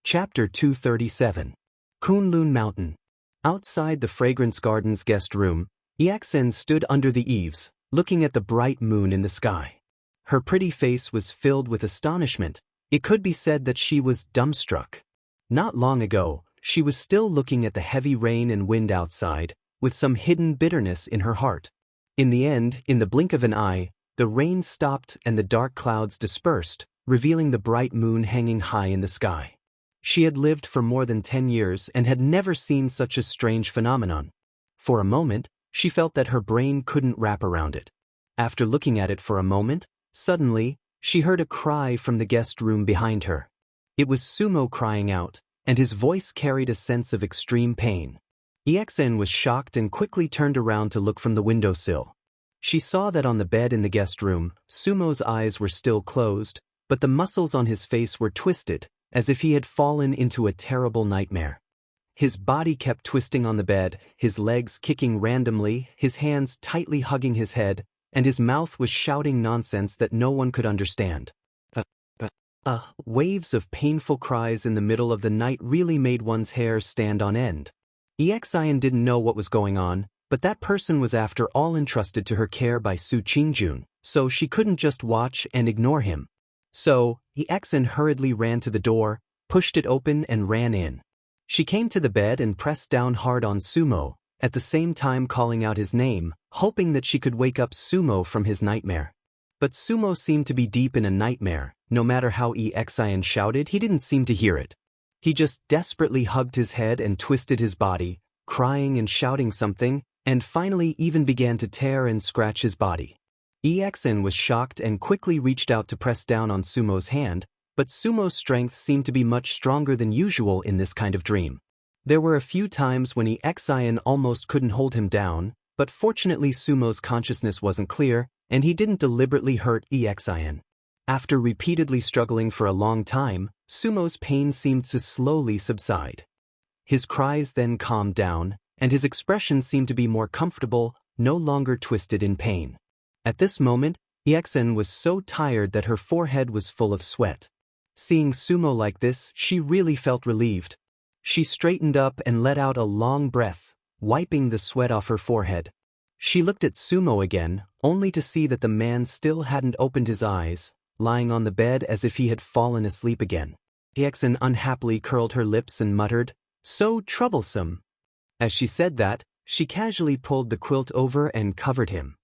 Chapter 237. Kunlun Mountain. Outside the Fragrance Gardens guest room, Yaxin stood under the eaves, looking at the bright moon in the sky. Her pretty face was filled with astonishment. It could be said that she was dumbstruck. Not long ago, she was still looking at the heavy rain and wind outside, with some hidden bitterness in her heart. In the end, in the blink of an eye, the rain stopped and the dark clouds dispersed, revealing the bright moon hanging high in the sky. She had lived for more than 10 years and had never seen such a strange phenomenon. For a moment, she felt that her brain couldn't wrap around it. After looking at it for a moment, suddenly, she heard a cry from the guest room behind her. It was Sumo crying out, and his voice carried a sense of extreme pain. Yaxin was shocked and quickly turned around to look from the windowsill. She saw that on the bed in the guest room, Sumo's eyes were still closed, but the muscles on his face were twisted, as if he had fallen into a terrible nightmare. His body kept twisting on the bed, his legs kicking randomly, his hands tightly hugging his head, and his mouth was shouting nonsense that no one could understand. Waves of painful cries in the middle of the night really made one's hair stand on end. Yaxin didn't know what was going on, but that person was after all entrusted to her care by Su Qingjun, so she couldn't just watch and ignore him. So, Yaxin hurriedly ran to the door, pushed it open and ran in. She came to the bed and pressed down hard on Sumo, at the same time calling out his name, hoping that she could wake up Sumo from his nightmare. But Sumo seemed to be deep in a nightmare. No matter how Yaxin shouted, he didn't seem to hear it. He just desperately hugged his head and twisted his body, crying and shouting something, and finally even began to tear and scratch his body. Yaxin was shocked and quickly reached out to press down on Sumo's hand, but Sumo's strength seemed to be much stronger than usual in this kind of dream. There were a few times when Yaxin almost couldn't hold him down, but fortunately Sumo's consciousness wasn't clear, and he didn't deliberately hurt Yaxin. After repeatedly struggling for a long time, Sumo's pain seemed to slowly subside. His cries then calmed down, and his expression seemed to be more comfortable, no longer twisted in pain. At this moment, Yaxin was so tired that her forehead was full of sweat. Seeing Sumo like this, she really felt relieved. She straightened up and let out a long breath, wiping the sweat off her forehead. She looked at Sumo again, only to see that the man still hadn't opened his eyes, lying on the bed as if he had fallen asleep again. Yaxin unhappily curled her lips and muttered, "So troublesome." As she said that, she casually pulled the quilt over and covered him.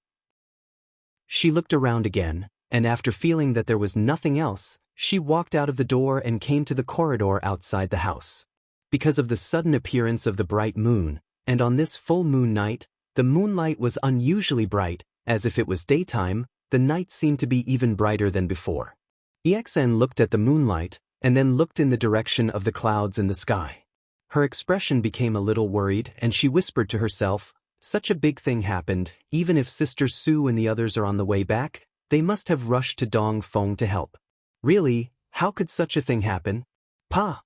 She looked around again, and after feeling that there was nothing else, she walked out of the door and came to the corridor outside the house. Because of the sudden appearance of the bright moon, and on this full moon night, the moonlight was unusually bright, as if it was daytime, the night seemed to be even brighter than before. Yaxin looked at the moonlight, and then looked in the direction of the clouds in the sky. Her expression became a little worried, and she whispered to herself, "Such a big thing happened, even if Sister Su and the others are on the way back, they must have rushed to Dongfeng to help. Really, how could such a thing happen? Pa!"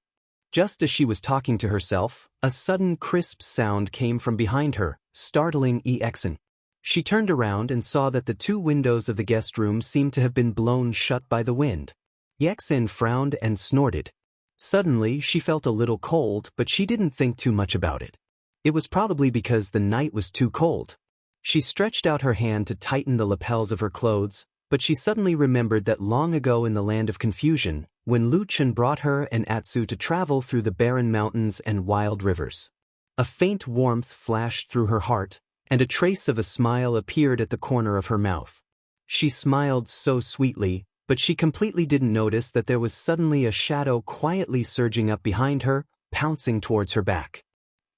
Just as she was talking to herself, a sudden crisp sound came from behind her, startling Yaxin. She turned around and saw that the two windows of the guest room seemed to have been blown shut by the wind. Yaxin frowned and snorted. Suddenly, she felt a little cold, but she didn't think too much about it. It was probably because the night was too cold. She stretched out her hand to tighten the lapels of her clothes, but she suddenly remembered that long ago in the land of confusion, when Lu Chen brought her and Atsu to travel through the barren mountains and wild rivers. A faint warmth flashed through her heart, and a trace of a smile appeared at the corner of her mouth. She smiled so sweetly, but she completely didn't notice that there was suddenly a shadow quietly surging up behind her, pouncing towards her back.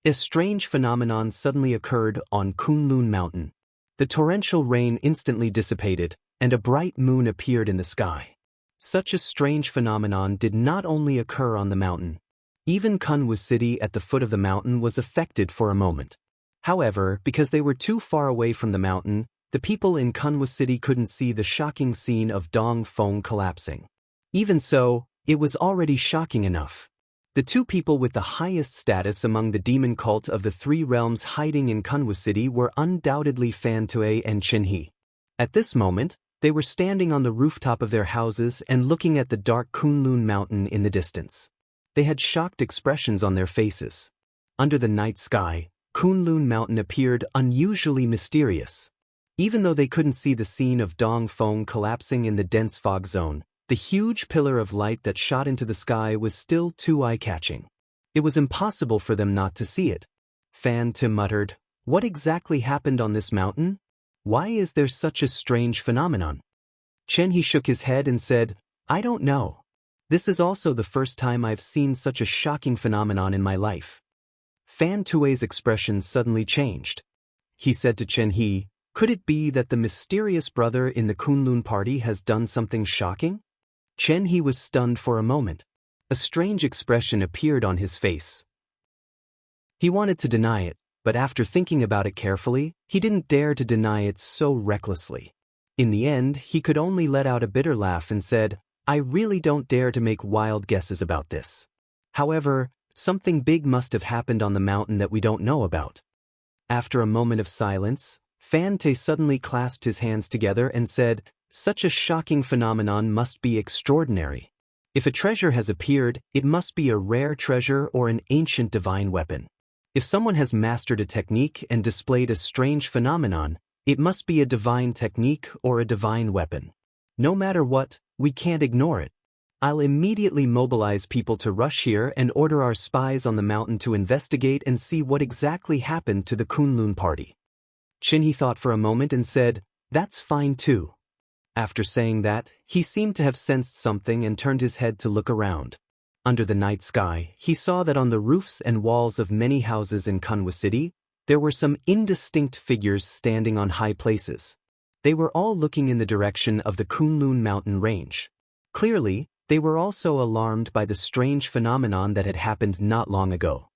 A strange phenomenon suddenly occurred on Kunlun Mountain. The torrential rain instantly dissipated, and a bright moon appeared in the sky. Such a strange phenomenon did not only occur on the mountain. Even Kunwu City at the foot of the mountain was affected for a moment. However, because they were too far away from the mountain, the people in Kunwu City couldn't see the shocking scene of Dongfeng collapsing. Even so, it was already shocking enough. The two people with the highest status among the demon cult of the three realms hiding in Kunwu City were undoubtedly Fan Tue and Chinhe. At this moment, they were standing on the rooftop of their houses and looking at the dark Kunlun Mountain in the distance. They had shocked expressions on their faces. Under the night sky, Kunlun Mountain appeared unusually mysterious. Even though they couldn't see the scene of Dongfeng collapsing in the dense fog zone, the huge pillar of light that shot into the sky was still too eye-catching. It was impossible for them not to see it. Fan Te muttered, "What exactly happened on this mountain? Why is there such a strange phenomenon?" Chen He shook his head and said, "I don't know. This is also the first time I've seen such a shocking phenomenon in my life." Fan Tue's expression suddenly changed. He said to Chen He, "Could it be that the mysterious brother in the Kunlun party has done something shocking?" Chen He was stunned for a moment. A strange expression appeared on his face. He wanted to deny it, but after thinking about it carefully, he didn't dare to deny it so recklessly. In the end, he could only let out a bitter laugh and said, "I really don't dare to make wild guesses about this. However, something big must have happened on the mountain that we don't know about." After a moment of silence, Fan Te suddenly clasped his hands together and said, "Such a shocking phenomenon must be extraordinary. If a treasure has appeared, it must be a rare treasure or an ancient divine weapon. If someone has mastered a technique and displayed a strange phenomenon, it must be a divine technique or a divine weapon. No matter what, we can't ignore it. I'll immediately mobilize people to rush here and order our spies on the mountain to investigate and see what exactly happened to the Kunlun party." Chen He thought for a moment and said, "That's fine too." After saying that, he seemed to have sensed something and turned his head to look around. Under the night sky, he saw that on the roofs and walls of many houses in Kunwa City, there were some indistinct figures standing on high places. They were all looking in the direction of the Kunlun mountain range. Clearly, they were also alarmed by the strange phenomenon that had happened not long ago.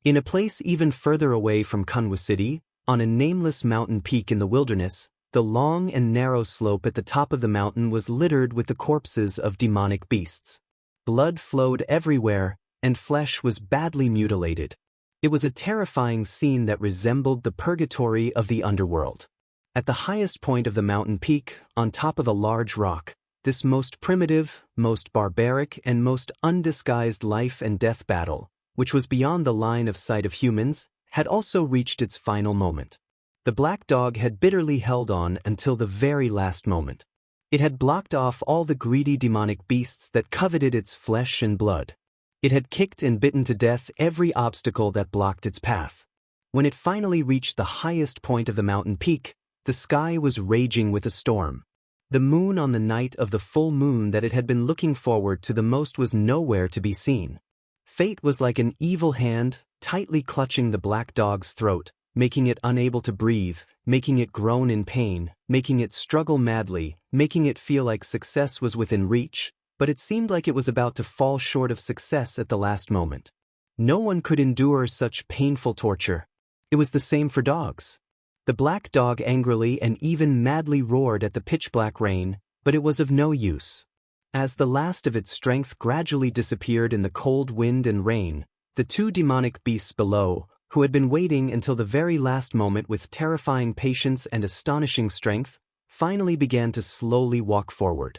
In a place even further away from Kunwa City, on a nameless mountain peak in the wilderness, the long and narrow slope at the top of the mountain was littered with the corpses of demonic beasts. Blood flowed everywhere, and flesh was badly mutilated. It was a terrifying scene that resembled the purgatory of the underworld. At the highest point of the mountain peak, on top of a large rock, this most primitive, most barbaric, and most undisguised life and death battle, which was beyond the line of sight of humans, had also reached its final moment. The black dog had bitterly held on until the very last moment. It had blocked off all the greedy demonic beasts that coveted its flesh and blood. It had kicked and bitten to death every obstacle that blocked its path. When it finally reached the highest point of the mountain peak, the sky was raging with a storm. The moon on the night of the full moon that it had been looking forward to the most was nowhere to be seen. Fate was like an evil hand, tightly clutching the black dog's throat, making it unable to breathe, making it groan in pain, making it struggle madly, making it feel like success was within reach, but it seemed like it was about to fall short of success at the last moment. No one could endure such painful torture. It was the same for dogs. The black dog angrily and even madly roared at the pitch-black rain, but it was of no use. As the last of its strength gradually disappeared in the cold wind and rain, the two demonic beasts below, who had been waiting until the very last moment with terrifying patience and astonishing strength, finally began to slowly walk forward.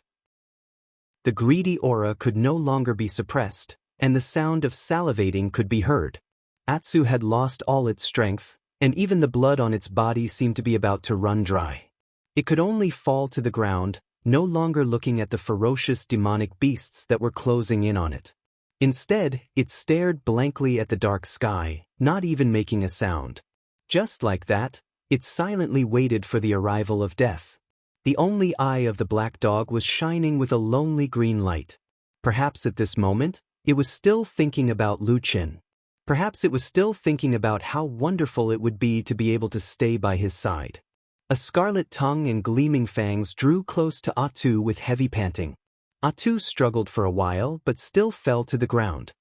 The greedy aura could no longer be suppressed, and the sound of salivating could be heard. Atsu had lost all its strength, and even the blood on its body seemed to be about to run dry. It could only fall to the ground, no longer looking at the ferocious demonic beasts that were closing in on it. Instead, it stared blankly at the dark sky, not even making a sound. Just like that, it silently waited for the arrival of death. The only eye of the black dog was shining with a lonely green light. Perhaps at this moment, it was still thinking about Lu Qin. Perhaps it was still thinking about how wonderful it would be to be able to stay by his side. A scarlet tongue and gleaming fangs drew close to Atu with heavy panting. Atu struggled for a while but still fell to the ground.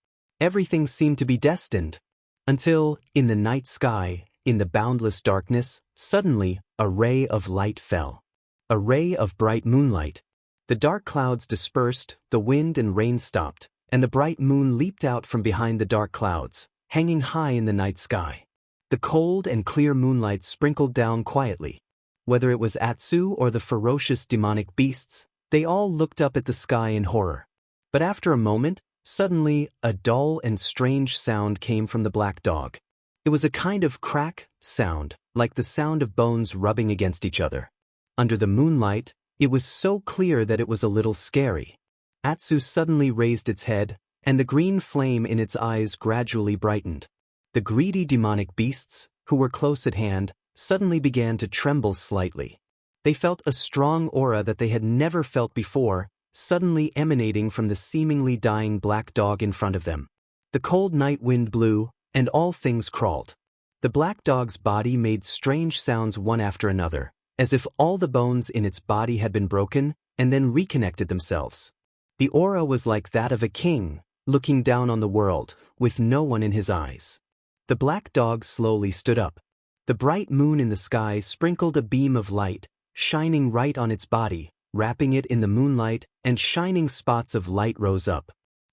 Everything seemed to be destined. Until, in the night sky, in the boundless darkness, suddenly, a ray of light fell. A ray of bright moonlight. The dark clouds dispersed, the wind and rain stopped, and the bright moon leaped out from behind the dark clouds, hanging high in the night sky. The cold and clear moonlight sprinkled down quietly. Whether it was Atsu or the ferocious demonic beasts, they all looked up at the sky in horror. But after a moment, Suddenly, a dull and strange sound came from the black dog. It was a kind of crack sound, like the sound of bones rubbing against each other. Under the moonlight, it was so clear that it was a little scary. Atsu suddenly raised its head, and the green flame in its eyes gradually brightened. The greedy demonic beasts, who were close at hand, suddenly began to tremble slightly. They felt a strong aura that they had never felt before, suddenly emanating from the seemingly dying black dog in front of them. The cold night wind blew, and all things crawled. The black dog's body made strange sounds one after another, as if all the bones in its body had been broken and then reconnected themselves. The aura was like that of a king, looking down on the world, with no one in his eyes. The black dog slowly stood up. The bright moon in the sky sprinkled a beam of light, shining right on its body, wrapping it in the moonlight, and shining spots of light rose up.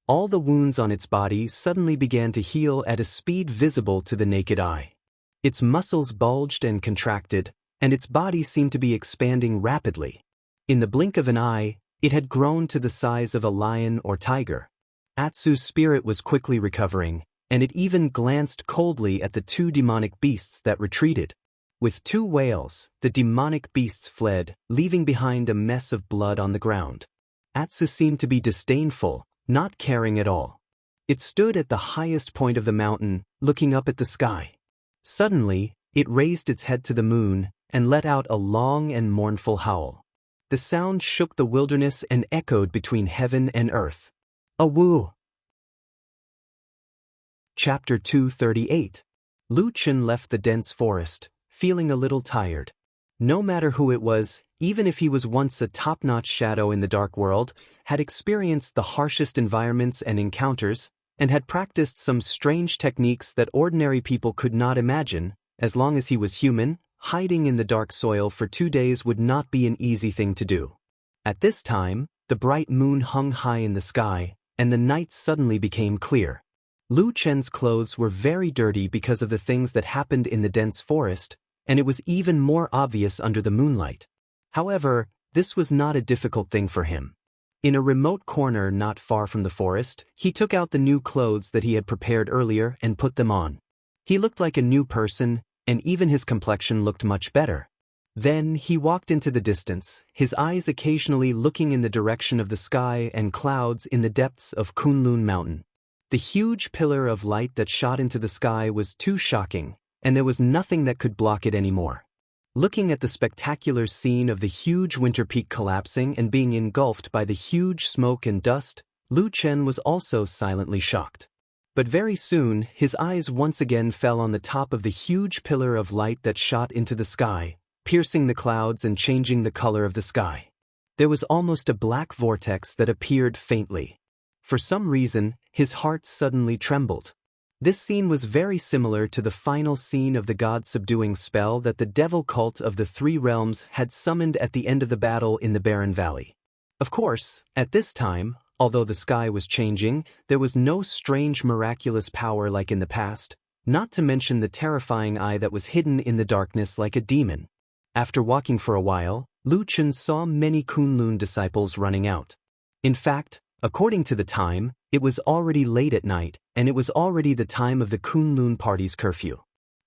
All the wounds on its body suddenly began to heal at a speed visible to the naked eye. Its muscles bulged and contracted, and its body seemed to be expanding rapidly. In the blink of an eye, it had grown to the size of a lion or tiger. Atsu's spirit was quickly recovering, and it even glanced coldly at the two demonic beasts that retreated. With two wails, the demonic beasts fled, leaving behind a mess of blood on the ground. Atsu seemed to be disdainful, not caring at all. It stood at the highest point of the mountain, looking up at the sky. Suddenly, it raised its head to the moon and let out a long and mournful howl. The sound shook the wilderness and echoed between heaven and earth. Awoo! Chapter 238. Lu Chen left the dense forest, feeling a little tired. No matter who it was, even if he was once a top-notch shadow in the dark world, had experienced the harshest environments and encounters, and had practiced some strange techniques that ordinary people could not imagine, as long as he was human, hiding in the dark soil for 2 days would not be an easy thing to do. At this time, the bright moon hung high in the sky, and the night suddenly became clear. Lu Chen's clothes were very dirty because of the things that happened in the dense forest, and it was even more obvious under the moonlight. However, this was not a difficult thing for him. In a remote corner not far from the forest, he took out the new clothes that he had prepared earlier and put them on. He looked like a new person, and even his complexion looked much better. Then he walked into the distance, his eyes occasionally looking in the direction of the sky and clouds in the depths of Kunlun Mountain. The huge pillar of light that shot into the sky was too shocking, and there was nothing that could block it anymore. Looking at the spectacular scene of the huge winter peak collapsing and being engulfed by the huge smoke and dust, Lu Chen was also silently shocked. But very soon, his eyes once again fell on the top of the huge pillar of light that shot into the sky, piercing the clouds and changing the color of the sky. There was almost a black vortex that appeared faintly. For some reason, his heart suddenly trembled. This scene was very similar to the final scene of the god-subduing spell that the devil cult of the Three Realms had summoned at the end of the battle in the Barren Valley. Of course, at this time, although the sky was changing, there was no strange miraculous power like in the past, not to mention the terrifying eye that was hidden in the darkness like a demon. After walking for a while, Lu Chen saw many Kunlun disciples running out. In fact, according to the time, it was already late at night, and it was already the time of the Kunlun party's curfew.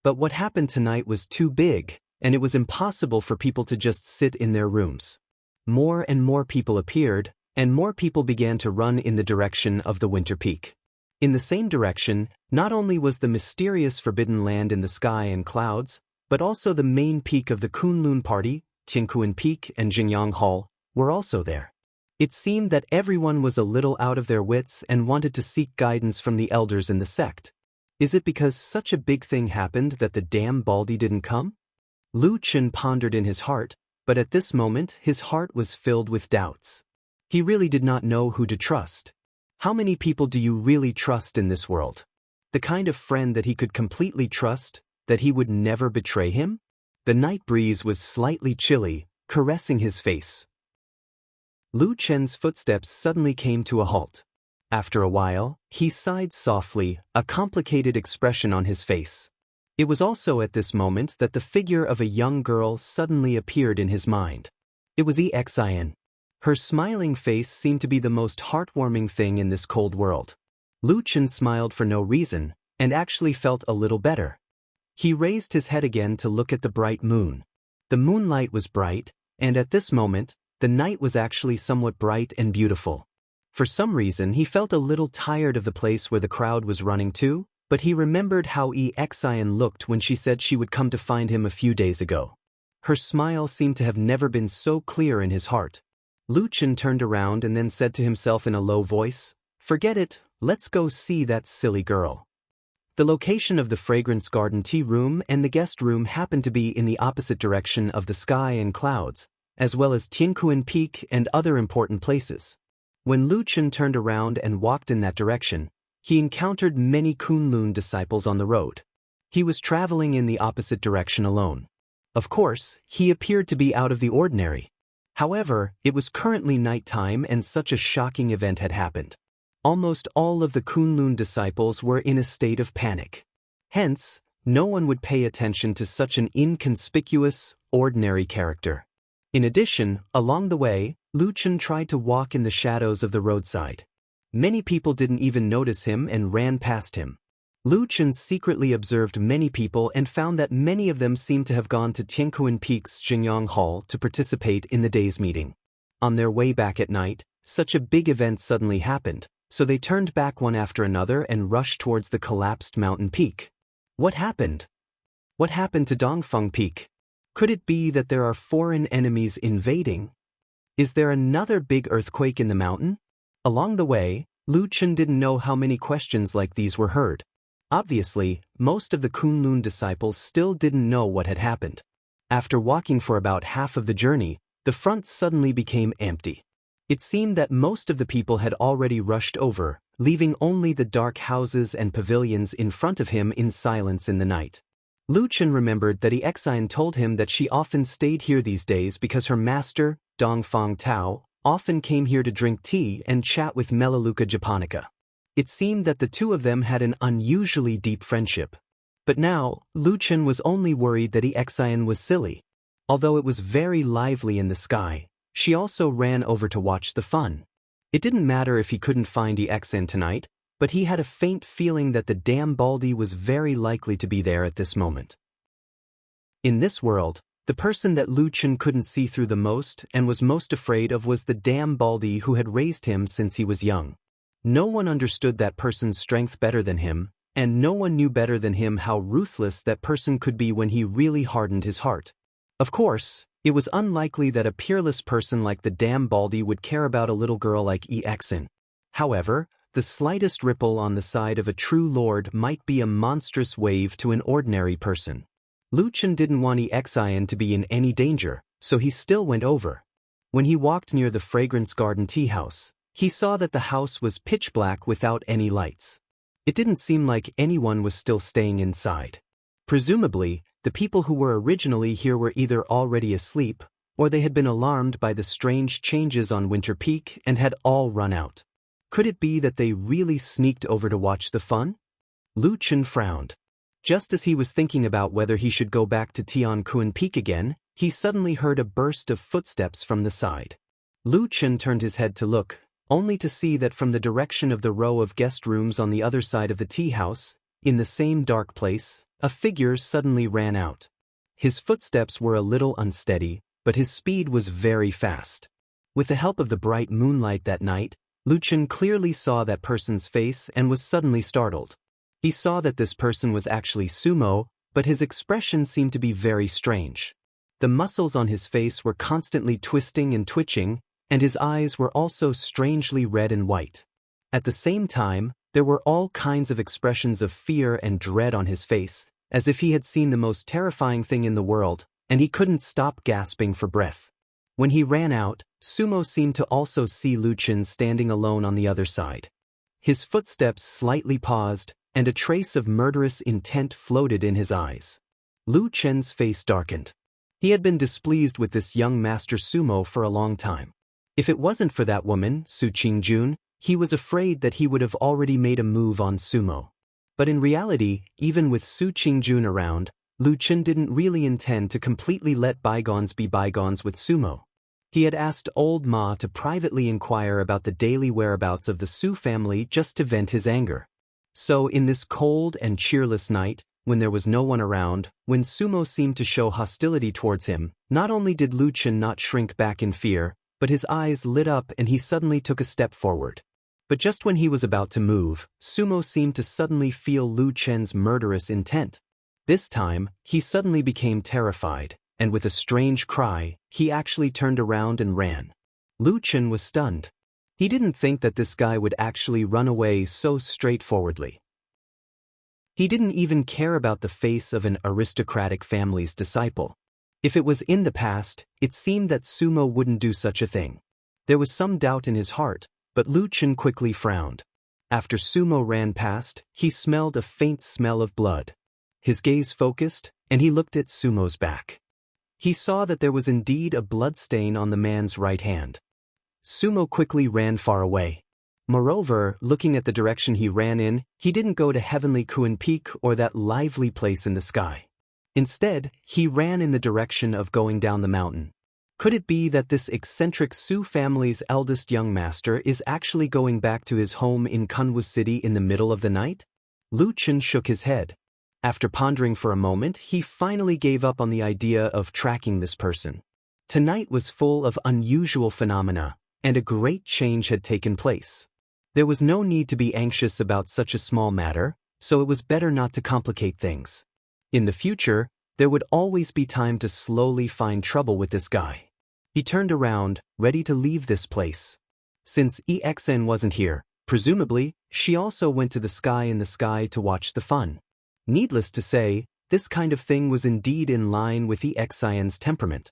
But what happened tonight was too big, and it was impossible for people to just sit in their rooms. More and more people appeared, and more people began to run in the direction of the winter peak. In the same direction, not only was the mysterious forbidden land in the sky and clouds, but also the main peak of the Kunlun party, Tiankuan Peak and Jingyang Hall, were also there. It seemed that everyone was a little out of their wits and wanted to seek guidance from the elders in the sect. Is it because such a big thing happened that the damn Baldy didn't come? Lu Chen pondered in his heart, but at this moment his heart was filled with doubts. He really did not know who to trust. How many people do you really trust in this world? The kind of friend that he could completely trust, that he would never betray him? The night breeze was slightly chilly, caressing his face. Lu Chen's footsteps suddenly came to a halt. After a while, he sighed softly, a complicated expression on his face. It was also at this moment that the figure of a young girl suddenly appeared in his mind. It was Exin. Her smiling face seemed to be the most heartwarming thing in this cold world. Lu Chen smiled for no reason, and actually felt a little better. He raised his head again to look at the bright moon. The moonlight was bright, and at this moment, the night was actually somewhat bright and beautiful. For some reason he felt a little tired of the place where the crowd was running to, but he remembered how Xian looked when she said she would come to find him a few days ago. Her smile seemed to have never been so clear in his heart. Lu Chen turned around and then said to himself in a low voice, "Forget it, let's go see that silly girl." The location of the fragrance garden tea room and the guest room happened to be in the opposite direction of the sky and clouds, as well as Jianghu Peak and other important places. When Lu Chen turned around and walked in that direction, he encountered many Kunlun disciples on the road. He was traveling in the opposite direction alone. Of course, he appeared to be out of the ordinary. However, it was currently nighttime and such a shocking event had happened. Almost all of the Kunlun disciples were in a state of panic. Hence, no one would pay attention to such an inconspicuous, ordinary character. In addition, along the way, Lu Chen tried to walk in the shadows of the roadside. Many people didn't even notice him and ran past him. Lu Chen secretly observed many people and found that many of them seemed to have gone to Jianghu Peak's Xingyang Hall to participate in the day's meeting. On their way back at night, such a big event suddenly happened, so they turned back one after another and rushed towards the collapsed mountain peak. What happened? What happened to Dongfeng Peak? Could it be that there are foreign enemies invading? Is there another big earthquake in the mountain? Along the way, Lu Chen didn't know how many questions like these were heard. Obviously, most of the Kunlun disciples still didn't know what had happened. After walking for about half of the journey, the front suddenly became empty. It seemed that most of the people had already rushed over, leaving only the dark houses and pavilions in front of him in silence in the night. Lu Chen remembered that Xian told him that she often stayed here these days because her master, Dongfang Tao, often came here to drink tea and chat with Melaleuca japonica. It seemed that the two of them had an unusually deep friendship. But now, Lu Chen was only worried that Xian was silly. Although it was very lively in the sky, she also ran over to watch the fun. It didn't matter if he couldn't find Xian tonight, but he had a faint feeling that the damn Baldy was very likely to be there at this moment. In this world, the person that Lu Chen couldn't see through the most and was most afraid of was the damn Baldy who had raised him since he was young. No one understood that person's strength better than him, and no one knew better than him how ruthless that person could be when he really hardened his heart. Of course, it was unlikely that a peerless person like the damn Baldy would care about a little girl like Xian. However, the slightest ripple on the side of a true lord might be a monstrous wave to an ordinary person. Lu Chen didn't want Xian to be in any danger, so he still went over. When he walked near the fragrance garden tea house, he saw that the house was pitch black without any lights. It didn't seem like anyone was still staying inside. Presumably, the people who were originally here were either already asleep, or they had been alarmed by the strange changes on Winter Peak and had all run out. Could it be that they really sneaked over to watch the fun? Lu Chen frowned. Just as he was thinking about whether he should go back to Tianquan Peak again, he suddenly heard a burst of footsteps from the side. Lu Chen turned his head to look, only to see that from the direction of the row of guest rooms on the other side of the tea house, in the same dark place, a figure suddenly ran out. His footsteps were a little unsteady, but his speed was very fast. With the help of the bright moonlight that night, Lu Chen clearly saw that person's face and was suddenly startled. He saw that this person was actually Sumo, but his expression seemed to be very strange. The muscles on his face were constantly twisting and twitching, and his eyes were also strangely red and white. At the same time, there were all kinds of expressions of fear and dread on his face, as if he had seen the most terrifying thing in the world, and he couldn't stop gasping for breath. When he ran out, Sumo seemed to also see Lu Chen standing alone on the other side. His footsteps slightly paused, and a trace of murderous intent floated in his eyes. Lu Chen's face darkened. He had been displeased with this young master Sumo for a long time. If it wasn't for that woman, Su Qingjun, he was afraid that he would have already made a move on Sumo. But in reality, even with Su Qingjun around, Lu Chen didn't really intend to completely let bygones be bygones with Sumo. He had asked old Ma to privately inquire about the daily whereabouts of the Su family just to vent his anger. So in this cold and cheerless night, when there was no one around, when Sumo seemed to show hostility towards him, not only did Lu Chen not shrink back in fear, but his eyes lit up and he suddenly took a step forward. But just when he was about to move, Sumo seemed to suddenly feel Lu Chen's murderous intent. This time, he suddenly became terrified, and with a strange cry, he actually turned around and ran. Lu Chen was stunned. He didn't think that this guy would actually run away so straightforwardly. He didn't even care about the face of an aristocratic family's disciple. If it was in the past, it seemed that Sumo wouldn't do such a thing. There was some doubt in his heart, but Lu Chen quickly frowned. After Sumo ran past, he smelled a faint smell of blood. His gaze focused, and he looked at Sumo's back. He saw that there was indeed a blood stain on the man's right hand. Sumo quickly ran far away. Moreover, looking at the direction he ran in, he didn't go to Heavenly Kuan Peak or that lively place in the sky. Instead, he ran in the direction of going down the mountain. Could it be that this eccentric Su family's eldest young master is actually going back to his home in Kunwu City in the middle of the night? Lu Chen shook his head. After pondering for a moment, he finally gave up on the idea of tracking this person. Tonight was full of unusual phenomena, and a great change had taken place. There was no need to be anxious about such a small matter, so it was better not to complicate things. In the future, there would always be time to slowly find trouble with this guy. He turned around, ready to leave this place. Since EXN wasn't here, presumably, she also went to the sky in the sky to watch the fun. Needless to say, this kind of thing was indeed in line with EXIN's temperament.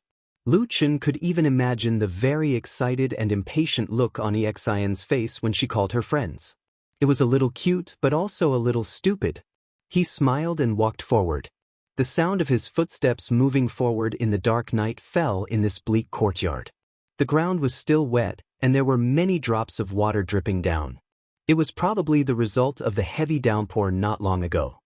Lu Chen could even imagine the very excited and impatient look on EXIN's face when she called her friends. It was a little cute but also a little stupid. He smiled and walked forward. The sound of his footsteps moving forward in the dark night fell in this bleak courtyard. The ground was still wet, and there were many drops of water dripping down. It was probably the result of the heavy downpour not long ago.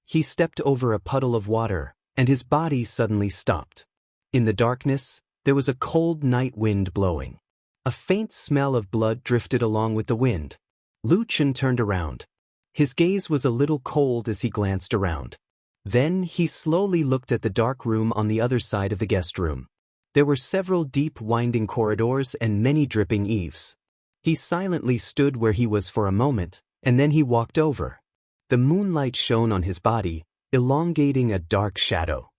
He stepped over a puddle of water, and his body suddenly stopped. In the darkness, there was a cold night wind blowing. A faint smell of blood drifted along with the wind. Lu Chen turned around. His gaze was a little cold as he glanced around. Then he slowly looked at the dark room on the other side of the guest room. There were several deep winding corridors and many dripping eaves. He silently stood where he was for a moment, and then he walked over. The moonlight shone on his body, elongating a dark shadow.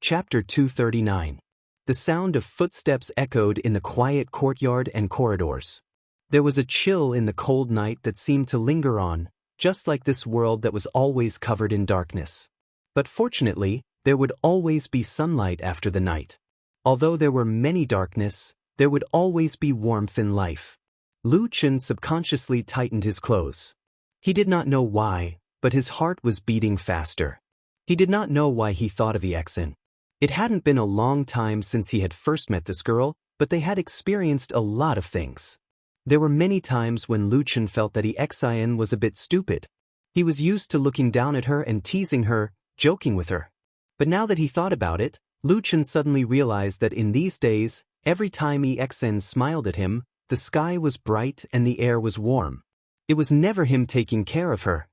Chapter 239. The sound of footsteps echoed in the quiet courtyard and corridors. There was a chill in the cold night that seemed to linger on, just like this world that was always covered in darkness. But fortunately, there would always be sunlight after the night. Although there were many darkness, there would always be warmth in life. Lu Chen subconsciously tightened his clothes. He did not know why, but his heart was beating faster. He did not know why he thought of EXN. It hadn't been a long time since he had first met this girl, but they had experienced a lot of things. There were many times when Lu Chen felt that EXIN was a bit stupid. He was used to looking down at her and teasing her, joking with her. But now that he thought about it, Lu Chen suddenly realized that in these days, every time EXN smiled at him, the sky was bright and the air was warm. It was never him taking care of her.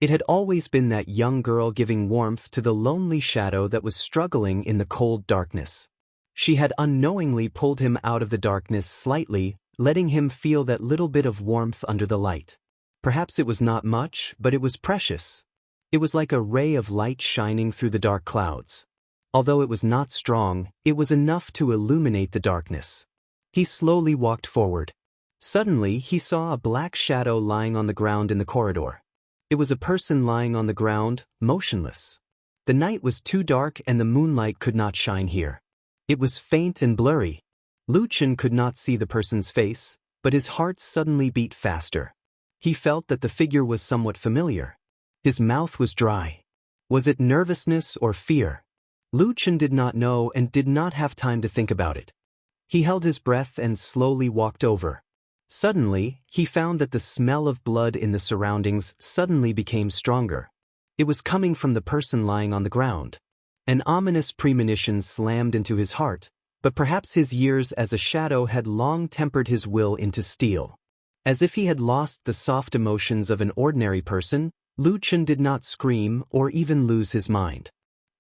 It had always been that young girl giving warmth to the lonely shadow that was struggling in the cold darkness. She had unknowingly pulled him out of the darkness slightly, letting him feel that little bit of warmth under the light. Perhaps it was not much, but it was precious. It was like a ray of light shining through the dark clouds. Although it was not strong, it was enough to illuminate the darkness. He slowly walked forward. Suddenly, he saw a black shadow lying on the ground in the corridor. It was a person lying on the ground, motionless. The night was too dark and the moonlight could not shine here. It was faint and blurry. Lu Chen could not see the person's face, but his heart suddenly beat faster. He felt that the figure was somewhat familiar. His mouth was dry. Was it nervousness or fear? Lu Chen did not know and did not have time to think about it. He held his breath and slowly walked over. Suddenly, he found that the smell of blood in the surroundings suddenly became stronger. It was coming from the person lying on the ground. An ominous premonition slammed into his heart, But perhaps his years as a shadow had long tempered his will into steel. As if he had lost the soft emotions of an ordinary person, Lu Chen did not scream or even lose his mind.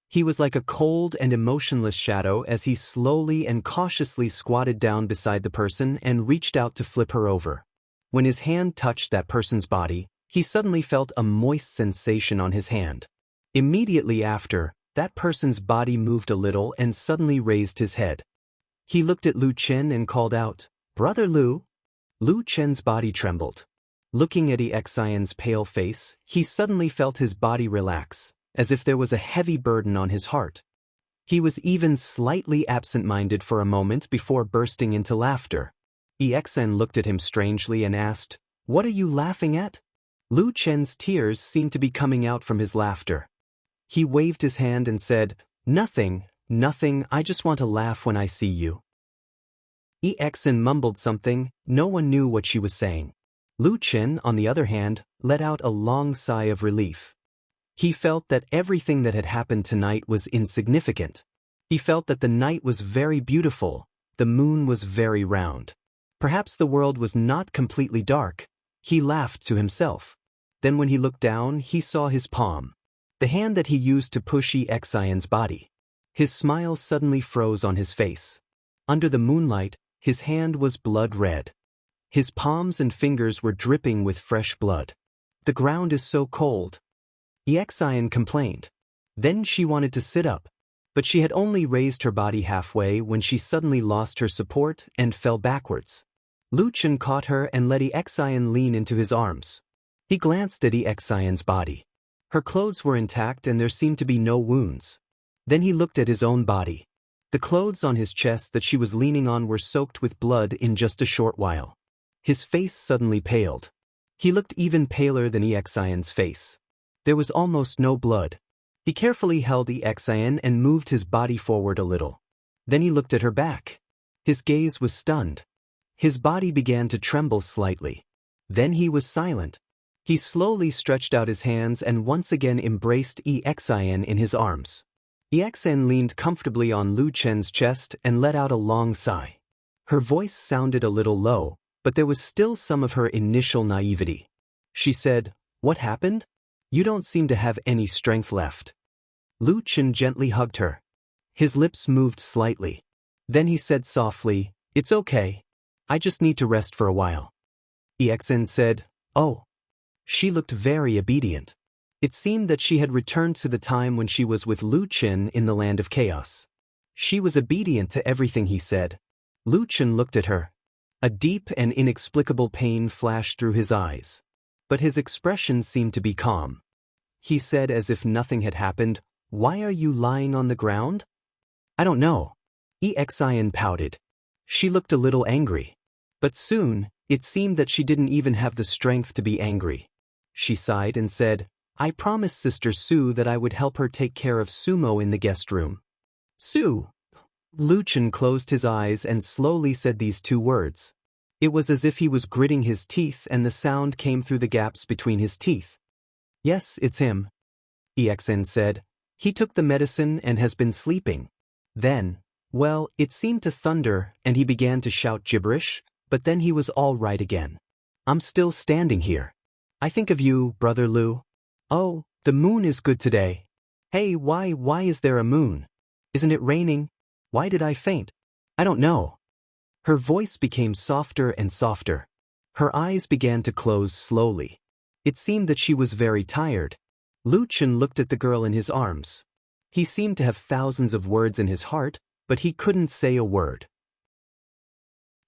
He was like a cold and emotionless shadow as he slowly and cautiously squatted down beside the person and reached out to flip her over. When his hand touched that person's body, he suddenly felt a moist sensation on his hand. Immediately after, that person's body moved a little and suddenly raised his head. He looked at Lu Chen and called out, "Brother Lu." Lu Chen's body trembled. Looking at Xian's pale face, he suddenly felt his body relax, as if there was a heavy burden on his heart. He was even slightly absent-minded for a moment before bursting into laughter. Xian looked at him strangely and asked, "What are you laughing at?" Lu Chen's tears seemed to be coming out from his laughter. He waved his hand and said, "Nothing, nothing, I just want to laugh when I see you." Xian mumbled something, no one knew what she was saying. Lu Chen, on the other hand, let out a long sigh of relief. He felt that everything that had happened tonight was insignificant. He felt that the night was very beautiful, the moon was very round. Perhaps the world was not completely dark. He laughed to himself. Then when he looked down, he saw his palm, the hand that he used to push Xian's body. His smile suddenly froze on his face. Under the moonlight, his hand was blood red. His palms and fingers were dripping with fresh blood. "The ground is so cold," Xian complained. Then she wanted to sit up, but she had only raised her body halfway when she suddenly lost her support and fell backwards. Lu Chen caught her and let Xian lean into his arms. He glanced at Xian's body. Her clothes were intact and there seemed to be no wounds. Then he looked at his own body. The clothes on his chest that she was leaning on were soaked with blood in just a short while. His face suddenly paled. He looked even paler than Xian's face. There was almost no blood. He carefully held Xian and moved his body forward a little. Then he looked at her back. His gaze was stunned. His body began to tremble slightly. Then he was silent. He slowly stretched out his hands and once again embraced Xian in his arms. Xian leaned comfortably on Lu Chen's chest and let out a long sigh. Her voice sounded a little low, but there was still some of her initial naivety. She said, "What happened? You don't seem to have any strength left." Lu Chen gently hugged her. His lips moved slightly. Then he said softly, "It's okay. I just need to rest for a while." Xian said, "Oh." She looked very obedient. It seemed that she had returned to the time when she was with Lu Chen in the land of chaos. She was obedient to everything he said. Lu Chen looked at her. A deep and inexplicable pain flashed through his eyes. But his expression seemed to be calm. He said as if nothing had happened, "Why are you lying on the ground?" "I don't know." Xian pouted. She looked a little angry. But soon, it seemed that she didn't even have the strength to be angry. She sighed and said, "I promised Sister Su that I would help her take care of Sumo in the guest room." "Su." Lu Chen closed his eyes and slowly said these two words. It was as if he was gritting his teeth and the sound came through the gaps between his teeth. "Yes, it's him," Xian said. "He took the medicine and has been sleeping." Then, well, it seemed to thunder and he began to shout gibberish, but then he was all right again. "I'm still standing here. I think of you, Brother Lu. Oh, the moon is good today. Hey, why is there a moon? Isn't it raining? Why did I faint? I don't know." Her voice became softer and softer. Her eyes began to close slowly. It seemed that she was very tired. Lu Chen looked at the girl in his arms. He seemed to have thousands of words in his heart, but he couldn't say a word.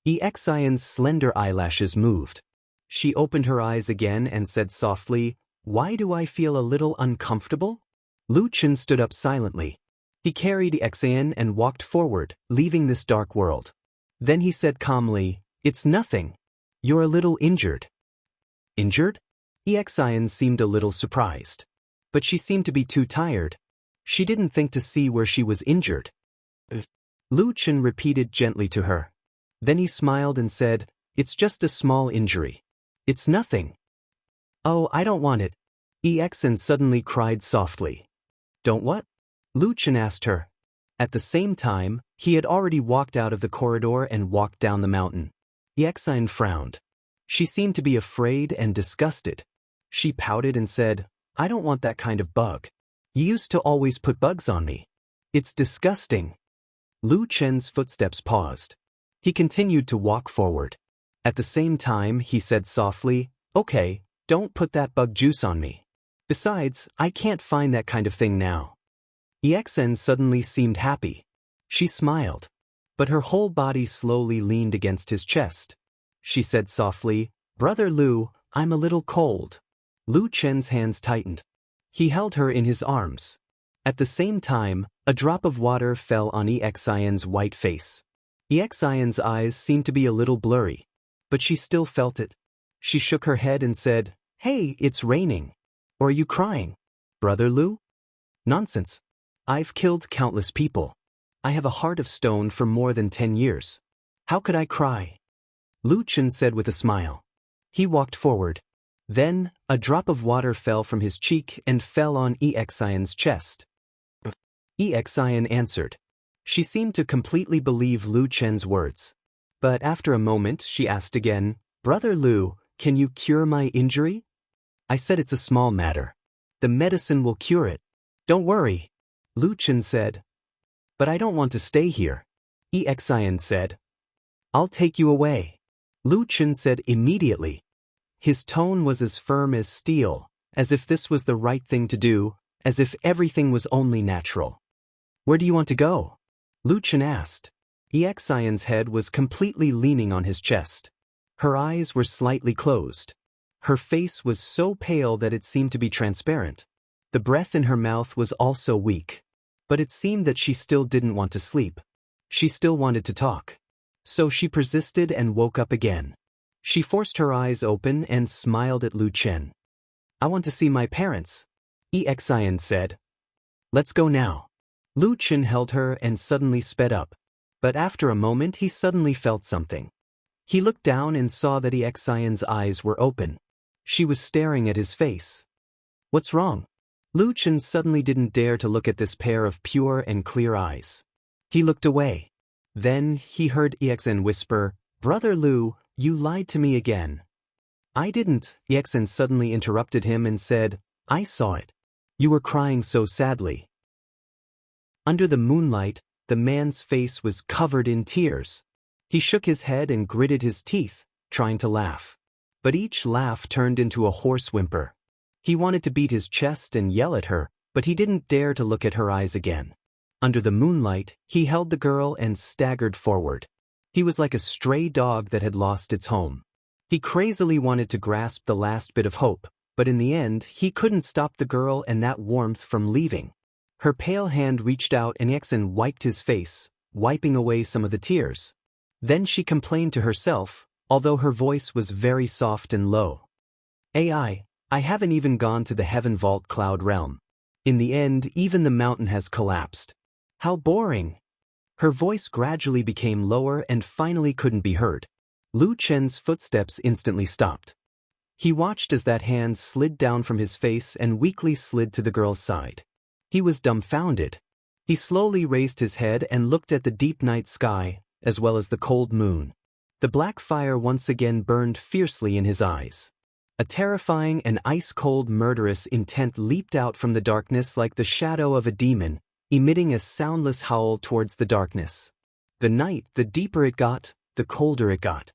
Xian's slender eyelashes moved. She opened her eyes again and said softly, "Why do I feel a little uncomfortable?" Lu Chen stood up silently. He carried Xian and walked forward, leaving this dark world. Then he said calmly, "It's nothing. You're a little injured." "Injured?" Xian seemed a little surprised. But she seemed to be too tired. She didn't think to see where she was injured. Lu Chen repeated gently to her. Then he smiled and said, "It's just a small injury. It's nothing." "Oh, I don't want it." Xian suddenly cried softly. "Don't what?" Lu Chen asked her. At the same time, he had already walked out of the corridor and walked down the mountain. Iexine frowned. She seemed to be afraid and disgusted. She pouted and said, "I don't want that kind of bug. You used to always put bugs on me. It's disgusting." Lu Chen's footsteps paused. He continued to walk forward. At the same time, he said softly, "Okay, don't put that bug juice on me. Besides, I can't find that kind of thing now." Iexine suddenly seemed happy. She smiled. But her whole body slowly leaned against his chest. She said softly, "Brother Lu, I'm a little cold." Lu Chen's hands tightened. He held her in his arms. At the same time, a drop of water fell on Exine's white face. Exine's eyes seemed to be a little blurry, but she still felt it. She shook her head and said, "Hey, it's raining. Or are you crying, Brother Lu?" "Nonsense. I've killed countless people. I have a heart of stone for more than 10 years. How could I cry?" Lu Chen said with a smile. He walked forward. Then, a drop of water fell from his cheek and fell on Exine's chest. Exine answered. She seemed to completely believe Lu Chen's words. But after a moment, she asked again, "Brother Lu, can you cure my injury?" I said it's a small matter. The medicine will cure it. Don't worry. Lu Chen said. But I don't want to stay here. Exine said. I'll take you away. Lu Chen said immediately. His tone was as firm as steel, as if this was the right thing to do, as if everything was only natural. Where do you want to go? Lu Chen asked. Exine's head was completely leaning on his chest. Her eyes were slightly closed. Her face was so pale that it seemed to be transparent. The breath in her mouth was also weak. But it seemed that she still didn't want to sleep. She still wanted to talk. So she persisted and woke up again. She forced her eyes open and smiled at Lu Chen. I want to see my parents, Exine said. Let's go now. Lu Chen held her and suddenly sped up. But after a moment he suddenly felt something. He looked down and saw that Exine's eyes were open. She was staring at his face. What's wrong? Lu Chen suddenly didn't dare to look at this pair of pure and clear eyes. He looked away. Then he heard Exine whisper, Brother Lu, you lied to me again. I didn't, Exine suddenly interrupted him and said, I saw it. You were crying so sadly. Under the moonlight, the man's face was covered in tears. He shook his head and gritted his teeth, trying to laugh. But each laugh turned into a hoarse whimper. He wanted to beat his chest and yell at her, but he didn't dare to look at her eyes again. Under the moonlight, he held the girl and staggered forward. He was like a stray dog that had lost its home. He crazily wanted to grasp the last bit of hope, but in the end, he couldn't stop the girl and that warmth from leaving. Her pale hand reached out and Exine wiped his face, wiping away some of the tears. Then she complained to herself, although her voice was very soft and low. I haven't even gone to the Heaven Vault Cloud Realm. In the end, even the mountain has collapsed. How boring! Her voice gradually became lower and finally couldn't be heard. Lu Chen's footsteps instantly stopped. He watched as that hand slid down from his face and weakly slid to the girl's side. He was dumbfounded. He slowly raised his head and looked at the deep night sky, as well as the cold moon. The black fire once again burned fiercely in his eyes. A terrifying and ice-cold murderous intent leaped out from the darkness like the shadow of a demon, emitting a soundless howl towards the darkness. The night, the deeper it got, the colder it got.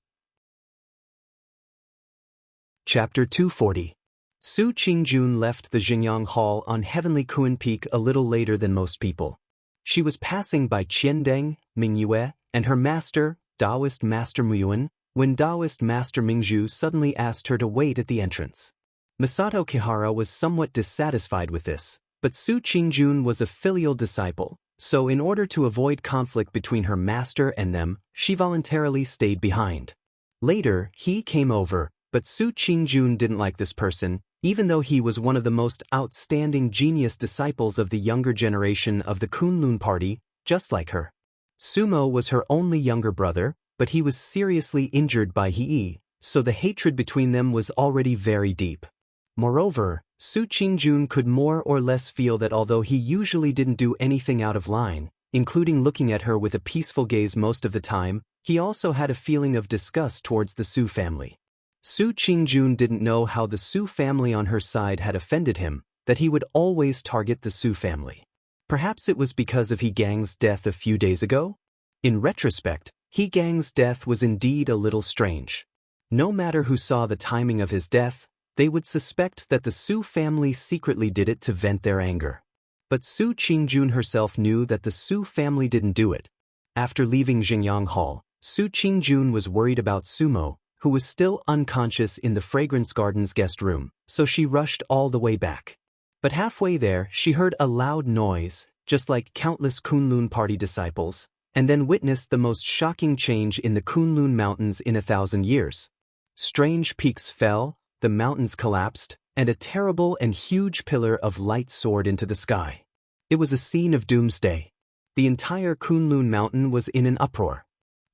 Chapter 240. Su Qingjun left the Xingyang Hall on Heavenly Kuan Peak a little later than most people. She was passing by Qiandeng, Mingyue, and her master, Taoist Master Muyuan, when Taoist Master Mingzhu suddenly asked her to wait at the entrance. Masato Kihara was somewhat dissatisfied with this, but Su Qingjun was a filial disciple, so in order to avoid conflict between her master and them, she voluntarily stayed behind. Later, he came over, but Su Qingjun didn't like this person, even though he was one of the most outstanding genius disciples of the younger generation of the Kunlun party, just like her. Sumo was her only younger brother, but he was seriously injured by Hei, so the hatred between them was already very deep. Moreover, Su Qingjun could more or less feel that although he usually didn't do anything out of line, including looking at her with a peaceful gaze most of the time. He also had a feeling of disgust towards the Su family. Su Qingjun didn't know how the Su family on her side had offended him, that he would always target the Su family. Perhaps it was because of He Gang's death a few days ago? In retrospect, He Gang's death was indeed a little strange. No matter who saw the timing of his death, they would suspect that the Su family secretly did it to vent their anger. But Su Qingjun herself knew that the Su family didn't do it. After leaving Jingyang Hall, Su Qingjun was worried about Sumo, who was still unconscious in the Fragrance Garden's guest room, so she rushed all the way back. But halfway there, she heard a loud noise, just like countless Kunlun party disciples, and then witnessed the most shocking change in the Kunlun Mountains in 1,000 years. Strange peaks fell, the mountains collapsed, and a terrible and huge pillar of light soared into the sky. It was a scene of doomsday. The entire Kunlun Mountain was in an uproar.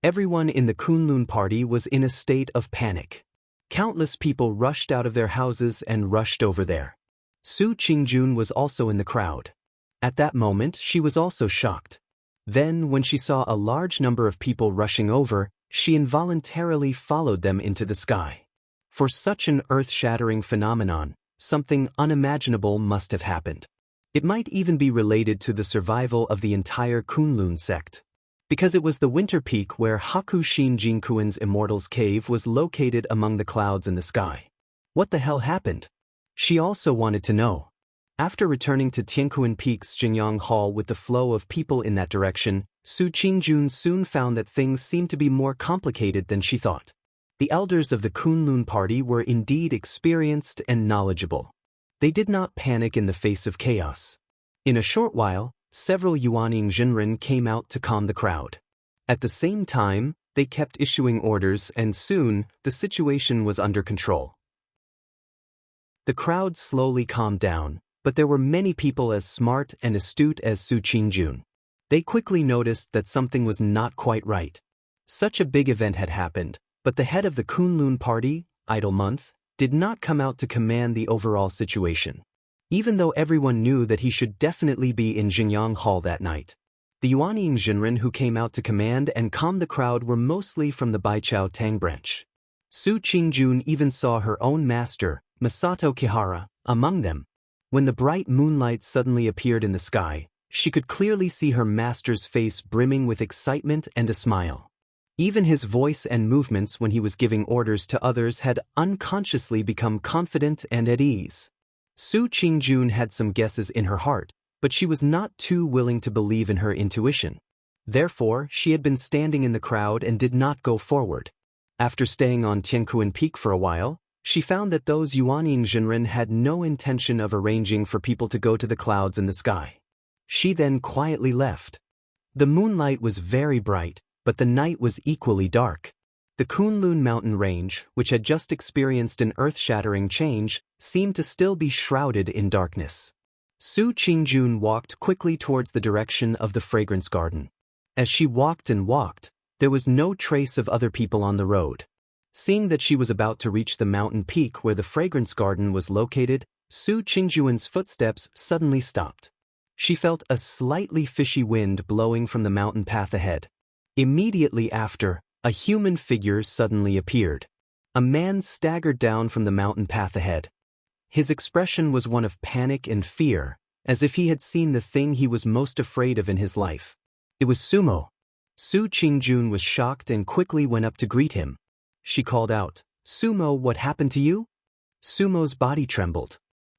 Everyone in the Kunlun party was in a state of panic. Countless people rushed out of their houses and rushed over there. Su Qingjun was also in the crowd. At that moment, she was also shocked. Then, when she saw a large number of people rushing over, she involuntarily followed them into the sky. For such an earth-shattering phenomenon, something unimaginable must have happened. It might even be related to the survival of the entire Kunlun sect. Because it was the winter peak where Hakushin Jinkuin's Immortal's cave was located among the clouds in the sky. What the hell happened? She also wanted to know. After returning to Tiankuan Peak's Jingyang Hall with the flow of people in that direction, Su Qingjun soon found that things seemed to be more complicated than she thought. The elders of the Kunlun party were indeed experienced and knowledgeable. They did not panic in the face of chaos. In a short while, several Yuaning Jinren came out to calm the crowd. At the same time, they kept issuing orders, and soon, the situation was under control. The crowd slowly calmed down, but there were many people as smart and astute as Su Qingjun. They quickly noticed that something was not quite right. Such a big event had happened, but the head of the Kunlun party, Idle Month, did not come out to command the overall situation. Even though everyone knew that he should definitely be in Jingyang Hall that night. The Yuaning Jinren who came out to command and calm the crowd were mostly from the Baichao Tang branch. Su Qingjun even saw her own master, Masato Kihara, among them. When the bright moonlight suddenly appeared in the sky, she could clearly see her master's face brimming with excitement and a smile. Even his voice and movements when he was giving orders to others had unconsciously become confident and at ease. Su Qingjun had some guesses in her heart, but she was not too willing to believe in her intuition. Therefore, she had been standing in the crowd and did not go forward. After staying on Tiankuan Peak for a while, she found that those Yuaning Jinren had no intention of arranging for people to go to the clouds in the sky. She then quietly left. The moonlight was very bright, but the night was equally dark. The Kunlun mountain range, which had just experienced an earth-shattering change, seemed to still be shrouded in darkness. Su Qingjun walked quickly towards the direction of the Fragrance Garden. As she walked and walked, there was no trace of other people on the road. Seeing that she was about to reach the mountain peak where the Fragrance Garden was located, Su Qingjun's footsteps suddenly stopped. She felt a slightly fishy wind blowing from the mountain path ahead. Immediately after, a human figure suddenly appeared. A man staggered down from the mountain path ahead. His expression was one of panic and fear, as if he had seen the thing he was most afraid of in his life. It was Sumo. Su Qingjun was shocked and quickly went up to greet him. She called out, "Sumo, what happened to you?" Sumo's body trembled.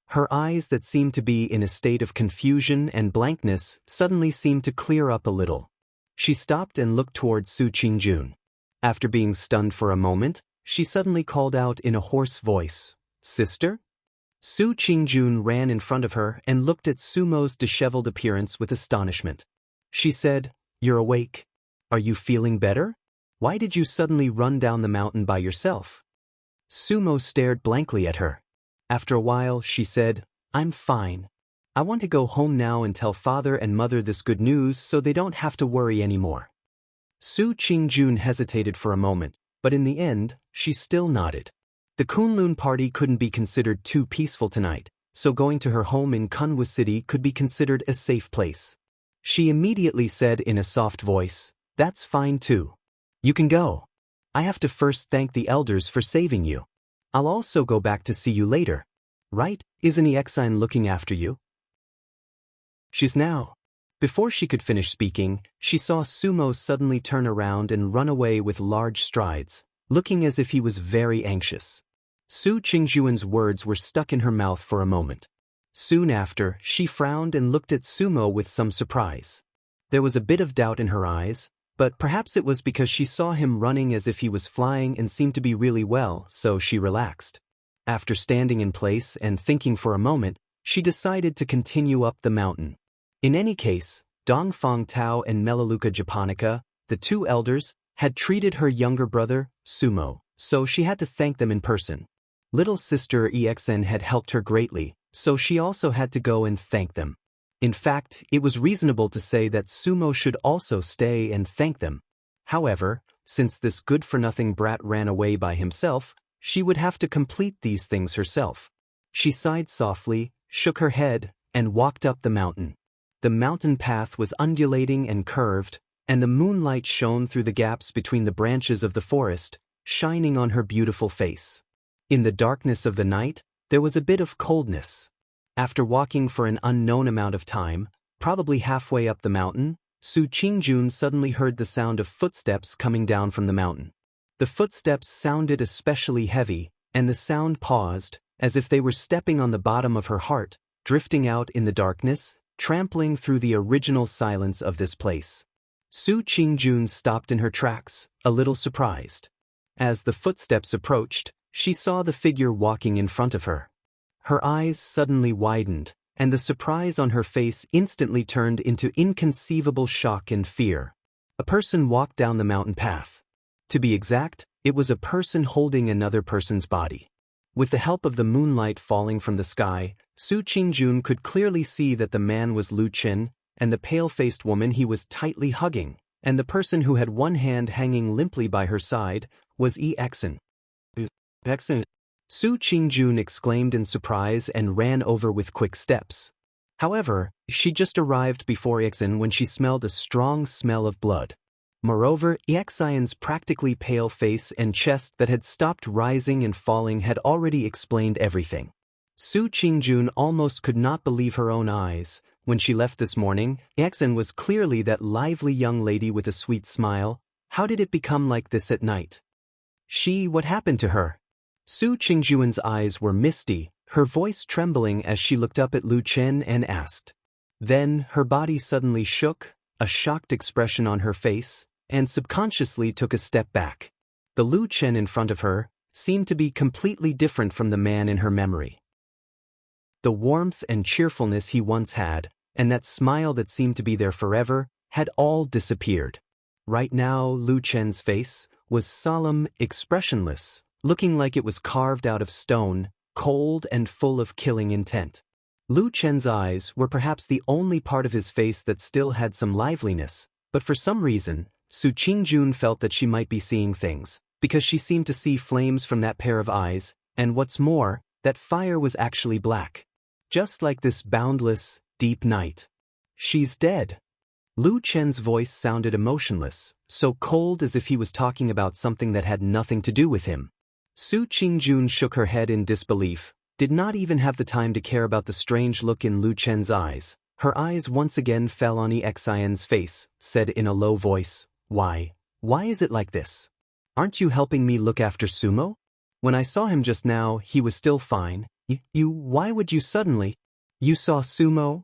Her eyes that seemed to be in a state of confusion and blankness suddenly seemed to clear up a little. She stopped and looked towards Su Qingjun. After being stunned for a moment, she suddenly called out in a hoarse voice, "Sister?" Su Qingjun ran in front of her and looked at Sumo's disheveled appearance with astonishment. She said, "You're awake. Are you feeling better? Why did you suddenly run down the mountain by yourself?" Sumo stared blankly at her. After a while, she said, "I'm fine. I want to go home now and tell father and mother this good news so they don't have to worry anymore." Su Qingjun hesitated for a moment, but in the end, she still nodded. The Kunlun party couldn't be considered too peaceful tonight, so going to her home in Kunwa City could be considered a safe place. She immediately said in a soft voice, "That's fine too. You can go. I have to first thank the elders for saving you. I'll also go back to see you later. Right? Isn't Exine looking after you?" "She's now." Before she could finish speaking, she saw Sumo suddenly turn around and run away with large strides, looking as if he was very anxious. Su Qingjuan's words were stuck in her mouth for a moment. Soon after, she frowned and looked at Sumo with some surprise. There was a bit of doubt in her eyes, but perhaps it was because she saw him running as if he was flying and seemed to be really well, so she relaxed. After standing in place and thinking for a moment, she decided to continue up the mountain. In any case, Dongfang Tao and Melaleuca Japonica, the two elders, had treated her younger brother, Sumo, so she had to thank them in person. Little sister Exen had helped her greatly, so she also had to go and thank them. In fact, it was reasonable to say that Sumo should also stay and thank them. However, since this good-for-nothing brat ran away by himself, she would have to complete these things herself. She sighed softly, shook her head, and walked up the mountain. The mountain path was undulating and curved, and the moonlight shone through the gaps between the branches of the forest, shining on her beautiful face. In the darkness of the night, there was a bit of coldness. After walking for an unknown amount of time, probably halfway up the mountain, Su Qingjun suddenly heard the sound of footsteps coming down from the mountain. The footsteps sounded especially heavy, and the sound paused, as if they were stepping on the bottom of her heart, drifting out in the darkness, trampling through the original silence of this place. Su Qingjun stopped in her tracks, a little surprised. As the footsteps approached, she saw the figure walking in front of her. Her eyes suddenly widened, and the surprise on her face instantly turned into inconceivable shock and fear. A person walked down the mountain path. To be exact, it was a person holding another person's body. With the help of the moonlight falling from the sky, Su Qingjun could clearly see that the man was Lu Qin, and the pale-faced woman he was tightly hugging, and the person who had one hand hanging limply by her side was Exen. Su Qingjun exclaimed in surprise and ran over with quick steps. However, she just arrived before Exen when she smelled a strong smell of blood. Moreover, Exion's practically pale face and chest that had stopped rising and falling had already explained everything. Su Qingjun almost could not believe her own eyes. When she left this morning, Exen was clearly that lively young lady with a sweet smile. How did it become like this at night? What happened to her? Su Qingjuan's eyes were misty, her voice trembling as she looked up at Lu Chen and asked. Then, her body suddenly shook, a shocked expression on her face, and subconsciously took a step back. The Lu Chen in front of her seemed to be completely different from the man in her memory. The warmth and cheerfulness he once had, and that smile that seemed to be there forever, had all disappeared. Right now, Lu Chen's face was solemn, expressionless, looking like it was carved out of stone, cold and full of killing intent. Lu Chen's eyes were perhaps the only part of his face that still had some liveliness, but for some reason, Su Qingjun felt that she might be seeing things, because she seemed to see flames from that pair of eyes, and what's more, that fire was actually black. Just like this boundless, deep night. She's dead. Lu Chen's voice sounded emotionless, so cold as if he was talking about something that had nothing to do with him. Su Qingjun shook her head in disbelief, did not even have the time to care about the strange look in Lu Chen's eyes. Her eyes once again fell on Exion's face, said in a low voice, Why is it like this? Aren't you helping me look after Sumo? When I saw him just now, he was still fine. Why would you suddenly? You saw Sumo?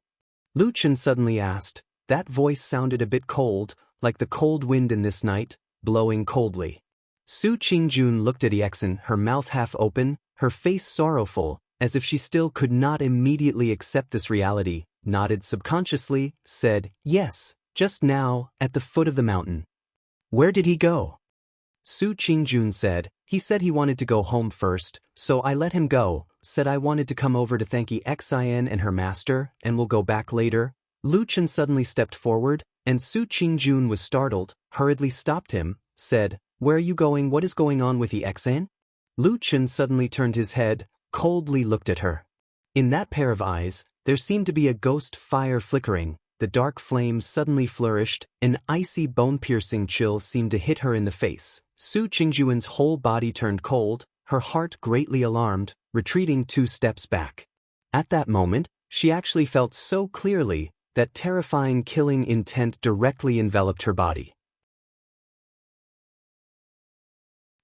Lu Chen suddenly asked. That voice sounded a bit cold, like the cold wind in this night, blowing coldly. Su Qingjun looked at Exen, her mouth half open, her face sorrowful, as if she still could not immediately accept this reality, nodded subconsciously, said, Yes, just now, at the foot of the mountain. Where did he go? Su Qingjun said, He said he wanted to go home first, so I let him go, said I wanted to come over to thank Exien and her master, and we'll go back later. Lu Chen suddenly stepped forward, and Su Qingjun was startled, hurriedly stopped him, said, Where are you going? What is going on with Exien? Lu Chen suddenly turned his head, coldly looked at her. In that pair of eyes, there seemed to be a ghost fire flickering, the dark flames suddenly flourished, an icy bone-piercing chill seemed to hit her in the face. Su Qingjuan's whole body turned cold, her heart greatly alarmed, retreating 2 steps back. At that moment, she actually felt so clearly that terrifying killing intent directly enveloped her body.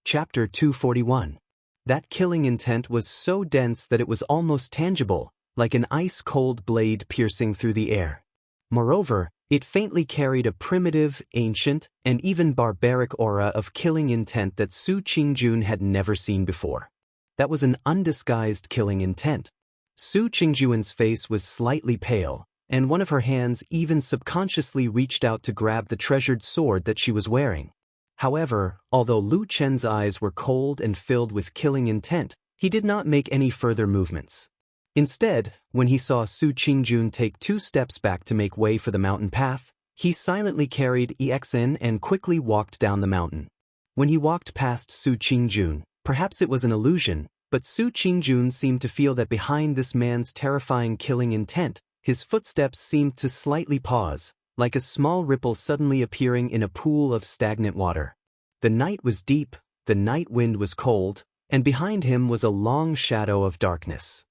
Chapter 241. That killing intent was so dense that it was almost tangible, like an ice-cold blade piercing through the air. Moreover, it faintly carried a primitive, ancient, and even barbaric aura of killing intent that Su Qingjun had never seen before. That was an undisguised killing intent. Su Qingjuan's face was slightly pale, and one of her hands even subconsciously reached out to grab the treasured sword that she was wearing. However, although Lu Chen's eyes were cold and filled with killing intent, he did not make any further movements. Instead, when he saw Su Qingjun take 2 steps back to make way for the mountain path, he silently carried EXN and quickly walked down the mountain. When he walked past Su Qingjun, perhaps it was an illusion, but Su Qingjun seemed to feel that behind this man's terrifying killing intent, his footsteps seemed to slightly pause, like a small ripple suddenly appearing in a pool of stagnant water. The night was deep, the night wind was cold, and behind him was a long shadow of darkness.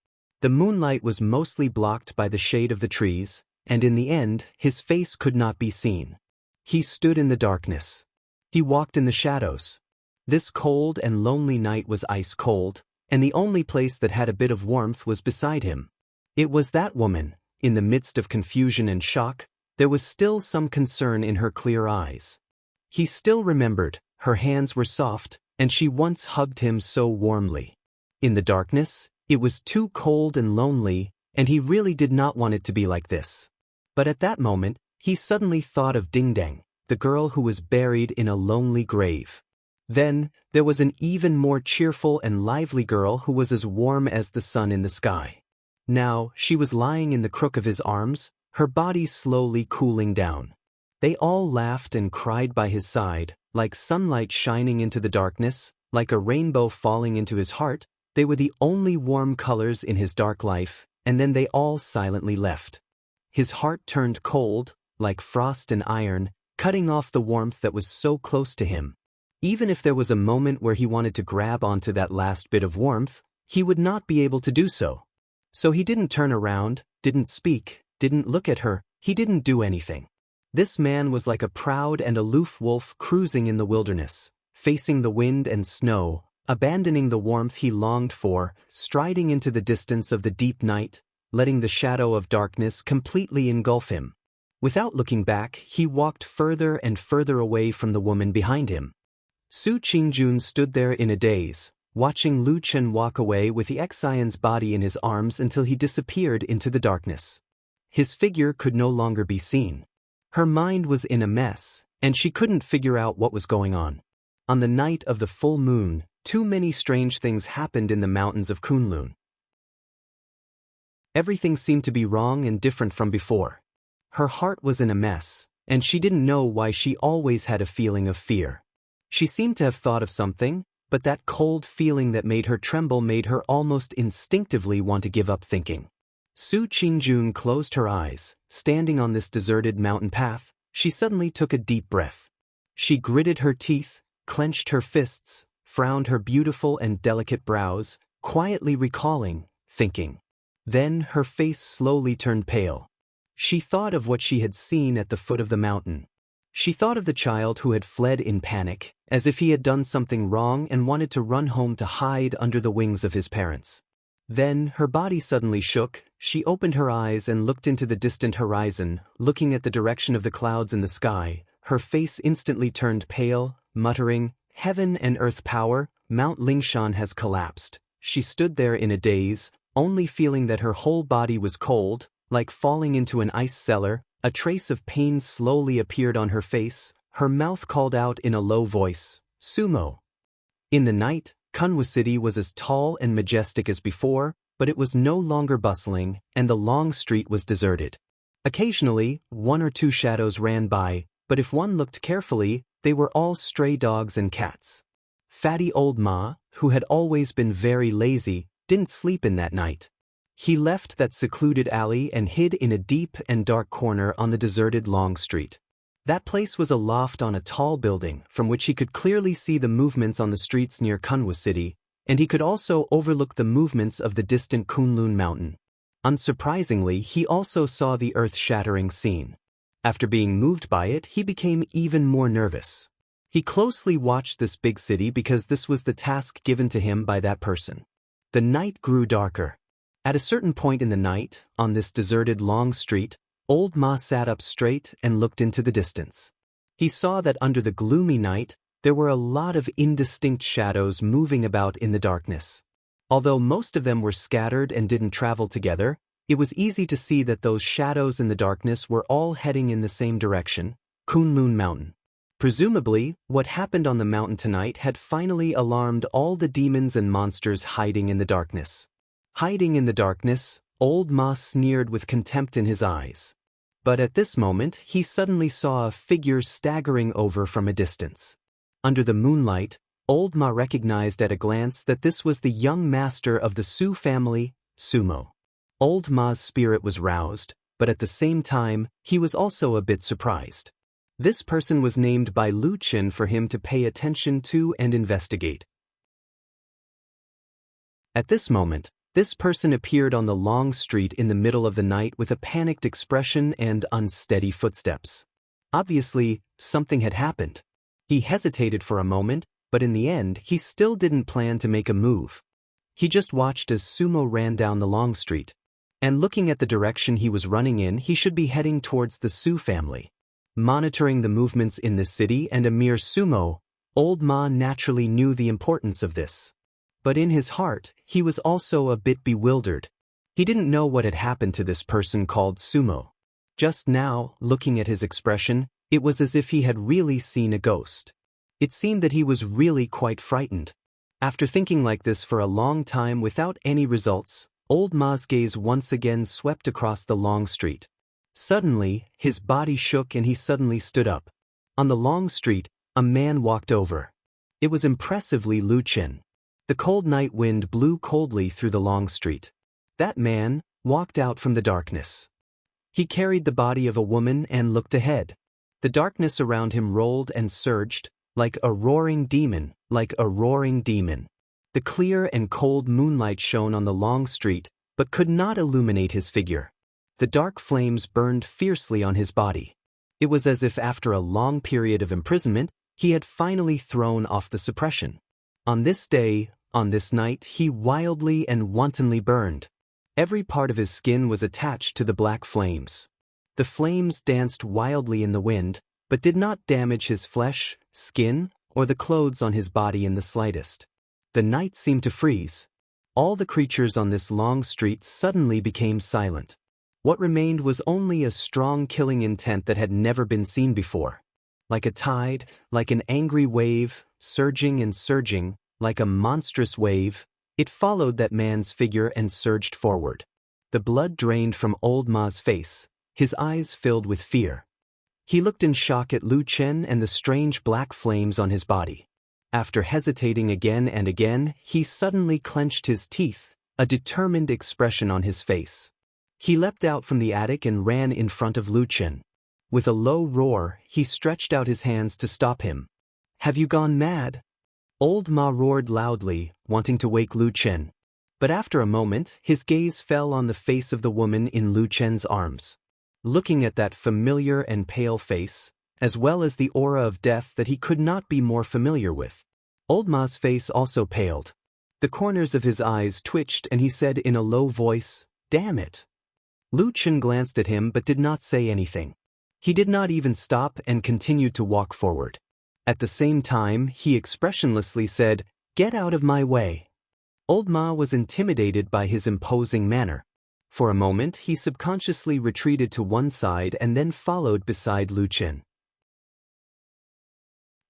The moonlight was mostly blocked by the shade of the trees, and in the end, his face could not be seen. He stood in the darkness. He walked in the shadows. This cold and lonely night was ice cold, and the only place that had a bit of warmth was beside him. It was that woman. In the midst of confusion and shock, there was still some concern in her clear eyes. He still remembered, her hands were soft, and she once hugged him so warmly. In the darkness, it was too cold and lonely, and he really did not want it to be like this. But at that moment, he suddenly thought of Dingdang, the girl who was buried in a lonely grave. Then, there was an even more cheerful and lively girl who was as warm as the sun in the sky. Now, she was lying in the crook of his arms, her body slowly cooling down. They all laughed and cried by his side, like sunlight shining into the darkness, like a rainbow falling into his heart. They were the only warm colors in his dark life, and then they all silently left. His heart turned cold, like frost and iron, cutting off the warmth that was so close to him. Even if there was a moment where he wanted to grab onto that last bit of warmth, he would not be able to do so. So he didn't turn around, didn't speak, didn't look at her, he didn't do anything. This man was like a proud and aloof wolf cruising in the wilderness, facing the wind and snow, abandoning the warmth he longed for, striding into the distance of the deep night, letting the shadow of darkness completely engulf him. Without looking back, he walked further and further away from the woman behind him. Su Qingjun stood there in a daze, watching Lu Chen walk away with the Xion's body in his arms until he disappeared into the darkness. His figure could no longer be seen. Her mind was in a mess, and she couldn't figure out what was going on. On the night of the full moon, too many strange things happened in the mountains of Kunlun. Everything seemed to be wrong and different from before. Her heart was in a mess, and she didn't know why she always had a feeling of fear. She seemed to have thought of something, but that cold feeling that made her tremble made her almost instinctively want to give up thinking. Su Qingjun closed her eyes. Standing on this deserted mountain path, she suddenly took a deep breath. She gritted her teeth, clenched her fists, frowned her beautiful and delicate brows, quietly recalling, thinking. Then her face slowly turned pale. She thought of what she had seen at the foot of the mountain. She thought of the child who had fled in panic, as if he had done something wrong and wanted to run home to hide under the wings of his parents. Then, her body suddenly shook, she opened her eyes and looked into the distant horizon, looking at the direction of the clouds in the sky. Her face instantly turned pale, muttering, "Heaven and earth power, Mount Lingshan has collapsed." She stood there in a daze, only feeling that her whole body was cold, like falling into an ice cellar. A trace of pain slowly appeared on her face. Her mouth called out in a low voice, "Sumo." In the night, Kunwa City was as tall and majestic as before, but it was no longer bustling, and the long street was deserted. Occasionally, 1 or 2 shadows ran by, but if one looked carefully, they were all stray dogs and cats. Fatty old Ma, who had always been very lazy, didn't sleep in that night. He left that secluded alley and hid in a deep and dark corner on the deserted long street. That place was a loft on a tall building from which he could clearly see the movements on the streets near Kunwa City, and he could also overlook the movements of the distant Kunlun Mountain. Unsurprisingly, he also saw the earth-shattering scene. After being moved by it, he became even more nervous. He closely watched this big city because this was the task given to him by that person. The night grew darker. At a certain point in the night, on this deserted long street, Old Ma sat up straight and looked into the distance. He saw that under the gloomy night, there were a lot of indistinct shadows moving about in the darkness. Although most of them were scattered and didn't travel together, it was easy to see that those shadows in the darkness were all heading in the same direction, Kunlun Mountain. Presumably, what happened on the mountain tonight had finally alarmed all the demons and monsters hiding in the darkness. Hiding in the darkness, Old Ma sneered with contempt in his eyes. But at this moment, he suddenly saw a figure staggering over from a distance. Under the moonlight, Old Ma recognized at a glance that this was the young master of the Su family, Sumo. Old Ma's spirit was roused, but at the same time, he was also a bit surprised. This person was named by Lu Qin for him to pay attention to and investigate. At this moment, this person appeared on the long street in the middle of the night with a panicked expression and unsteady footsteps. Obviously, something had happened. He hesitated for a moment, but in the end, he still didn't plan to make a move. He just watched as Sumo ran down the long street. And looking at the direction he was running in, he should be heading towards the Su family. Monitoring the movements in this city and a mere Sumo, Old Ma naturally knew the importance of this. But in his heart, he was also a bit bewildered. He didn't know what had happened to this person called Sumo. Just now, looking at his expression, it was as if he had really seen a ghost. It seemed that he was really quite frightened. After thinking like this for a long time without any results, Old Ma's gaze once again swept across the long street. Suddenly, his body shook and he suddenly stood up. On the long street, a man walked over. It was impressively Lu Qin. The cold night wind blew coldly through the long street. That man walked out from the darkness. He carried the body of a woman and looked ahead. The darkness around him rolled and surged, like a roaring demon, like a roaring demon. The clear and cold moonlight shone on the long street, but could not illuminate his figure. The dark flames burned fiercely on his body. It was as if after a long period of imprisonment, he had finally thrown off the suppression. On this day, on this night, he wildly and wantonly burned. Every part of his skin was attached to the black flames. The flames danced wildly in the wind, but did not damage his flesh, skin, or the clothes on his body in the slightest. The night seemed to freeze. All the creatures on this long street suddenly became silent. What remained was only a strong killing intent that had never been seen before. Like a tide, like an angry wave, surging and surging, like a monstrous wave, it followed that man's figure and surged forward. The blood drained from Old Ma's face, his eyes filled with fear. He looked in shock at Lu Qin and the strange black flames on his body. After hesitating again and again, he suddenly clenched his teeth, a determined expression on his face. He leapt out from the attic and ran in front of Lu Qin. With a low roar, he stretched out his hands to stop him. "Have you gone mad?" Old Ma roared loudly, wanting to wake Lu Qin. But after a moment, his gaze fell on the face of the woman in Lu Qin's arms. Looking at that familiar and pale face, as well as the aura of death that he could not be more familiar with, Old Ma's face also paled. The corners of his eyes twitched and he said in a low voice, "Damn it." Lu Qin glanced at him but did not say anything. He did not even stop and continued to walk forward. At the same time, he expressionlessly said, "Get out of my way." Old Ma was intimidated by his imposing manner. For a moment, he subconsciously retreated to one side and then followed beside Lu Qin.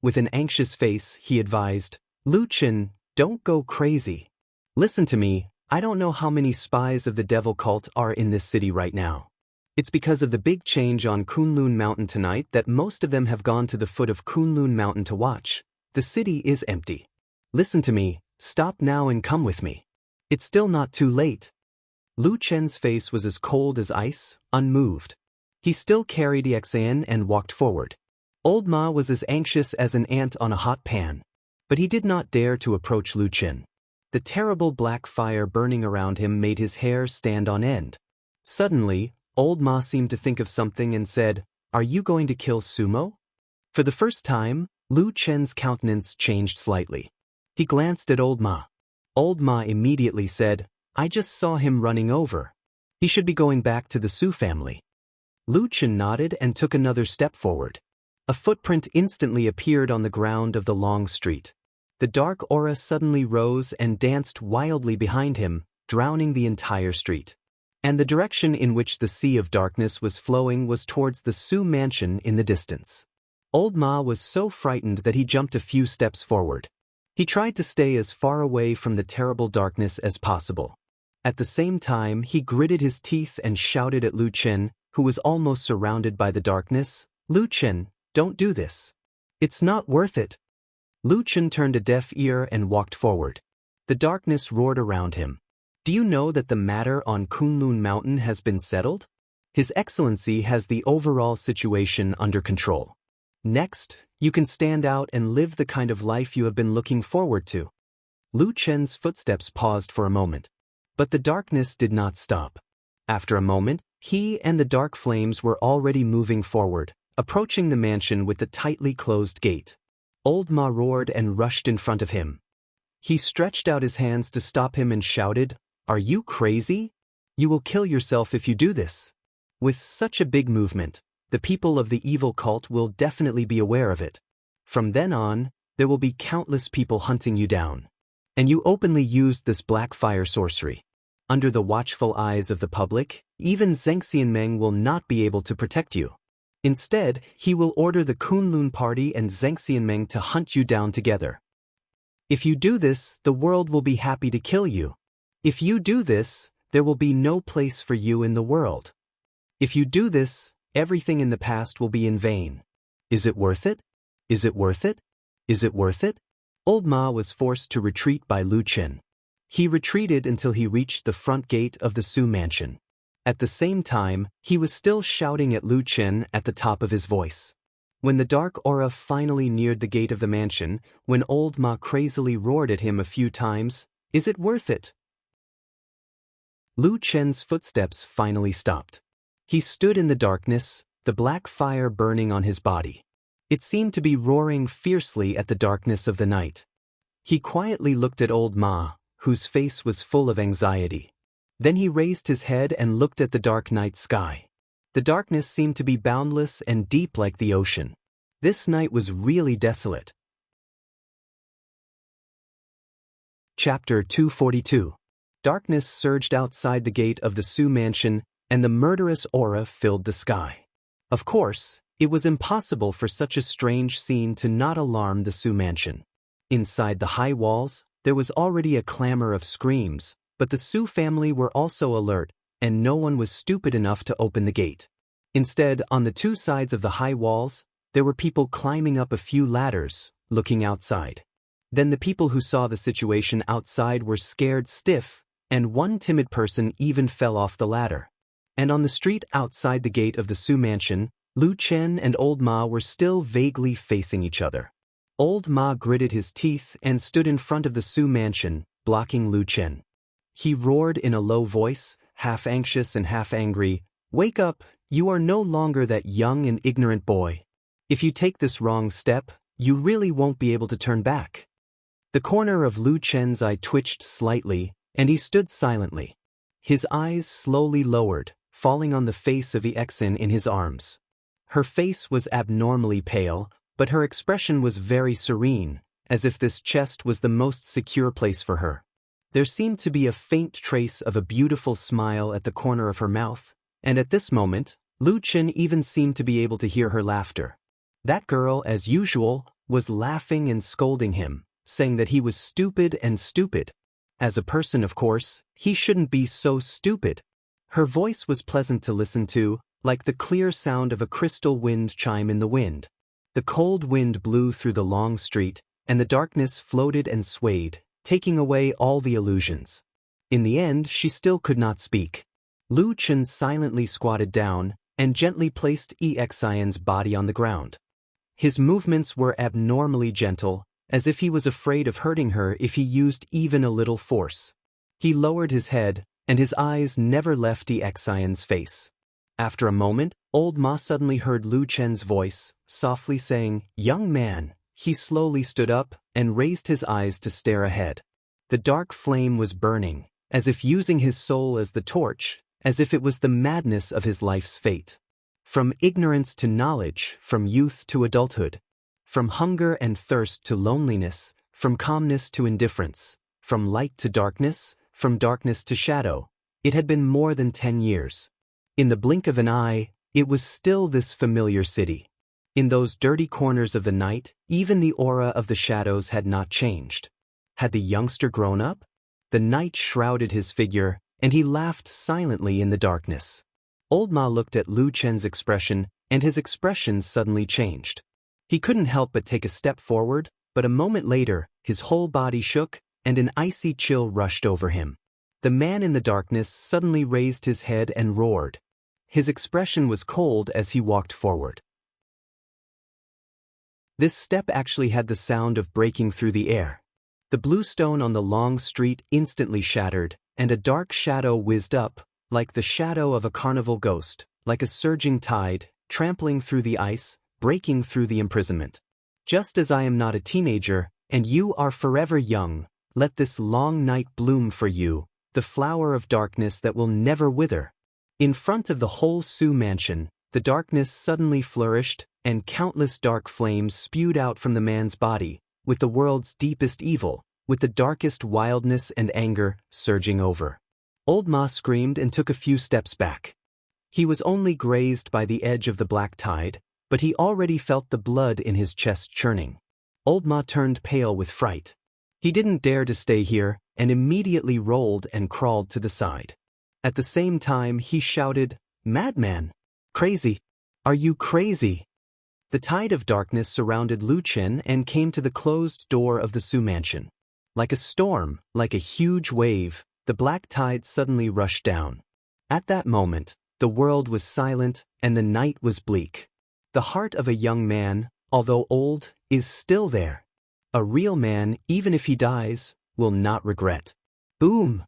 With an anxious face, he advised, "Lu Qin, don't go crazy. Listen to me, I don't know how many spies of the devil cult are in this city right now. It's because of the big change on Kunlun Mountain tonight that most of them have gone to the foot of Kunlun Mountain to watch. The city is empty. Listen to me, stop now and come with me. It's still not too late." Lu Chen's face was as cold as ice, unmoved. He still carried Exan and walked forward. Old Ma was as anxious as an ant on a hot pan. But he did not dare to approach Lu Chen. The terrible black fire burning around him made his hair stand on end. Suddenly, Old Ma seemed to think of something and said, "Are you going to kill Sumo?" For the first time, Lu Chen's countenance changed slightly. He glanced at Old Ma. Old Ma immediately said, "I just saw him running over. He should be going back to the Su family." Lu Chen nodded and took another step forward. A footprint instantly appeared on the ground of the long street. The dark aura suddenly rose and danced wildly behind him, drowning the entire street. And the direction in which the sea of darkness was flowing was towards the Su mansion in the distance. Old Ma was so frightened that he jumped a few steps forward. He tried to stay as far away from the terrible darkness as possible. At the same time, he gritted his teeth and shouted at Lu Chen, who was almost surrounded by the darkness, "Lu Chen, don't do this. It's not worth it." Lu Chen turned a deaf ear and walked forward. The darkness roared around him. "Do you know that the matter on Kunlun Mountain has been settled? His Excellency has the overall situation under control. Next, you can stand out and live the kind of life you have been looking forward to." Lu Chen's footsteps paused for a moment. But the darkness did not stop. After a moment, he and the dark flames were already moving forward, approaching the mansion with the tightly closed gate. Old Ma roared and rushed in front of him. He stretched out his hands to stop him and shouted, "Are you crazy? You will kill yourself if you do this." With such a big movement, the people of the evil cult will definitely be aware of it. From then on, there will be countless people hunting you down. And you openly used this black fire sorcery. Under the watchful eyes of the public, even Zheng Xianmeng will not be able to protect you. Instead, he will order the Kunlun party and Zheng Xianmeng to hunt you down together. If you do this, the world will be happy to kill you. If you do this, there will be no place for you in the world. If you do this, everything in the past will be in vain. Is it worth it? Is it worth it? Is it worth it? Old Ma was forced to retreat by Lu Chen. He retreated until he reached the front gate of the Su mansion. At the same time, he was still shouting at Lu Chen at the top of his voice. When the dark aura finally neared the gate of the mansion, when Old Ma crazily roared at him a few times, "Is it worth it?" Lu Chen's footsteps finally stopped. He stood in the darkness, the black fire burning on his body. It seemed to be roaring fiercely at the darkness of the night. He quietly looked at Old Ma, whose face was full of anxiety. Then he raised his head and looked at the dark night sky. The darkness seemed to be boundless and deep like the ocean. This night was really desolate. Chapter 242. Darkness surged outside the gate of the Su mansion, and the murderous aura filled the sky. Of course, it was impossible for such a strange scene to not alarm the Su mansion. Inside the high walls, there was already a clamor of screams, but the Su family were also alert, and no one was stupid enough to open the gate. Instead, on the two sides of the high walls, there were people climbing up a few ladders, looking outside. Then the people who saw the situation outside were scared stiff, and one timid person even fell off the ladder. And on the street outside the gate of the Su mansion, Lu Chen and Old Ma were still vaguely facing each other. Old Ma gritted his teeth and stood in front of the Su mansion, blocking Lu Chen. He roared in a low voice, half anxious and half angry, "Wake up, you are no longer that young and ignorant boy. If you take this wrong step, you really won't be able to turn back." The corner of Lu Chen's eye twitched slightly, and he stood silently. His eyes slowly lowered, falling on the face of Exin in his arms. Her face was abnormally pale, but her expression was very serene, as if this chest was the most secure place for her. There seemed to be a faint trace of a beautiful smile at the corner of her mouth, and at this moment, Lu Chen even seemed to be able to hear her laughter. That girl, as usual, was laughing and scolding him, saying that he was stupid and stupid. As a person, of course, he shouldn't be so stupid. Her voice was pleasant to listen to, like the clear sound of a crystal wind chime in the wind. The cold wind blew through the long street, and the darkness floated and swayed, taking away all the illusions. In the end, she still could not speak. Lu Chen silently squatted down and gently placed Exion's body on the ground. His movements were abnormally gentle, as if he was afraid of hurting her if he used even a little force. He lowered his head, and his eyes never left Exion's face. After a moment, old Ma suddenly heard Lu Chen's voice, softly saying, "Young man." He slowly stood up and raised his eyes to stare ahead. The dark flame was burning, as if using his soul as the torch, as if it was the madness of his life's fate. From ignorance to knowledge, from youth to adulthood. From hunger and thirst to loneliness, from calmness to indifference, from light to darkness, from darkness to shadow. It had been more than 10 years. In the blink of an eye, it was still this familiar city. In those dirty corners of the night, even the aura of the shadows had not changed. Had the youngster grown up? The night shrouded his figure, and he laughed silently in the darkness. Old Ma looked at Lu Chen's expression, and his expression suddenly changed. He couldn't help but take a step forward, but a moment later, his whole body shook, and an icy chill rushed over him. The man in the darkness suddenly raised his head and roared. His expression was cold as he walked forward. This step actually had the sound of breaking through the air. The blue stone on the long street instantly shattered, and a dark shadow whizzed up, like the shadow of a carnival ghost, like a surging tide, trampling through the ice, breaking through the imprisonment. Just as I am not a teenager, and you are forever young, let this long night bloom for you, the flower of darkness that will never wither. In front of the whole Su mansion, the darkness suddenly flourished, and countless dark flames spewed out from the man's body, with the world's deepest evil, with the darkest wildness and anger surging over. Old Ma screamed and took a few steps back. He was only grazed by the edge of the black tide, but he already felt the blood in his chest churning. Old Ma turned pale with fright. He didn't dare to stay here, and immediately rolled and crawled to the side. At the same time he shouted, "Madman! Crazy! Are you crazy?" The tide of darkness surrounded Lu Chen and came to the closed door of the Su mansion. Like a storm, like a huge wave, the black tide suddenly rushed down. At that moment, the world was silent and the night was bleak. The heart of a young man, although old, is still there. A real man, even if he dies, will not regret. Boom!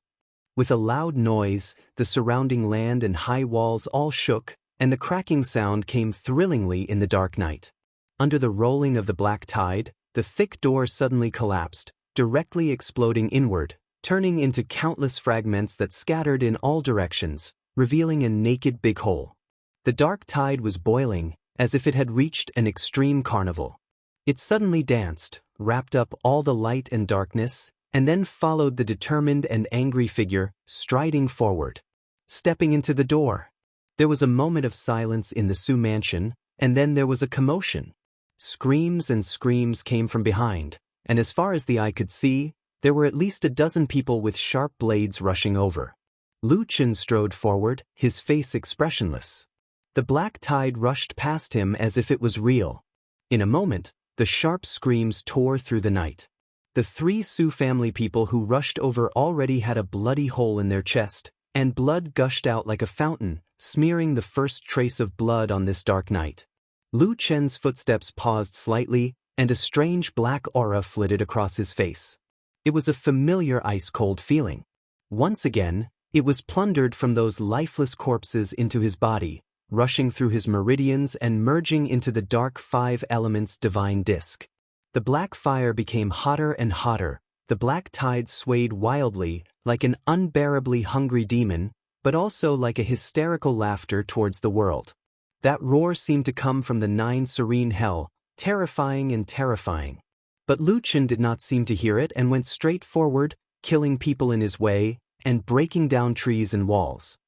With a loud noise, the surrounding land and high walls all shook, and the cracking sound came thrillingly in the dark night. Under the rolling of the black tide, the thick door suddenly collapsed, directly exploding inward, turning into countless fragments that scattered in all directions, revealing a naked big hole. The dark tide was boiling, as if it had reached an extreme carnival. It suddenly danced, wrapped up all the light and darkness, and then followed the determined and angry figure, striding forward. Stepping into the door. There was a moment of silence in the Su mansion, and then there was a commotion. Screams and screams came from behind, and as far as the eye could see, there were at least a dozen people with sharp blades rushing over. Lu Chen strode forward, his face expressionless. The black tide rushed past him as if it was real. In a moment, the sharp screams tore through the night. The 3 Su family people who rushed over already had a bloody hole in their chest, and blood gushed out like a fountain, smearing the first trace of blood on this dark night. Lu Chen's footsteps paused slightly, and a strange black aura flitted across his face. It was a familiar ice-cold feeling. Once again, it was plundered from those lifeless corpses into his body, rushing through his meridians and merging into the dark 5 elements divine disk. The black fire became hotter and hotter, the black tide swayed wildly, like an unbearably hungry demon, but also like a hysterical laughter towards the world. That roar seemed to come from the 9 serene hell, terrifying and terrifying. But Lu Chen did not seem to hear it and went straight forward, killing people in his way, and breaking down trees and walls.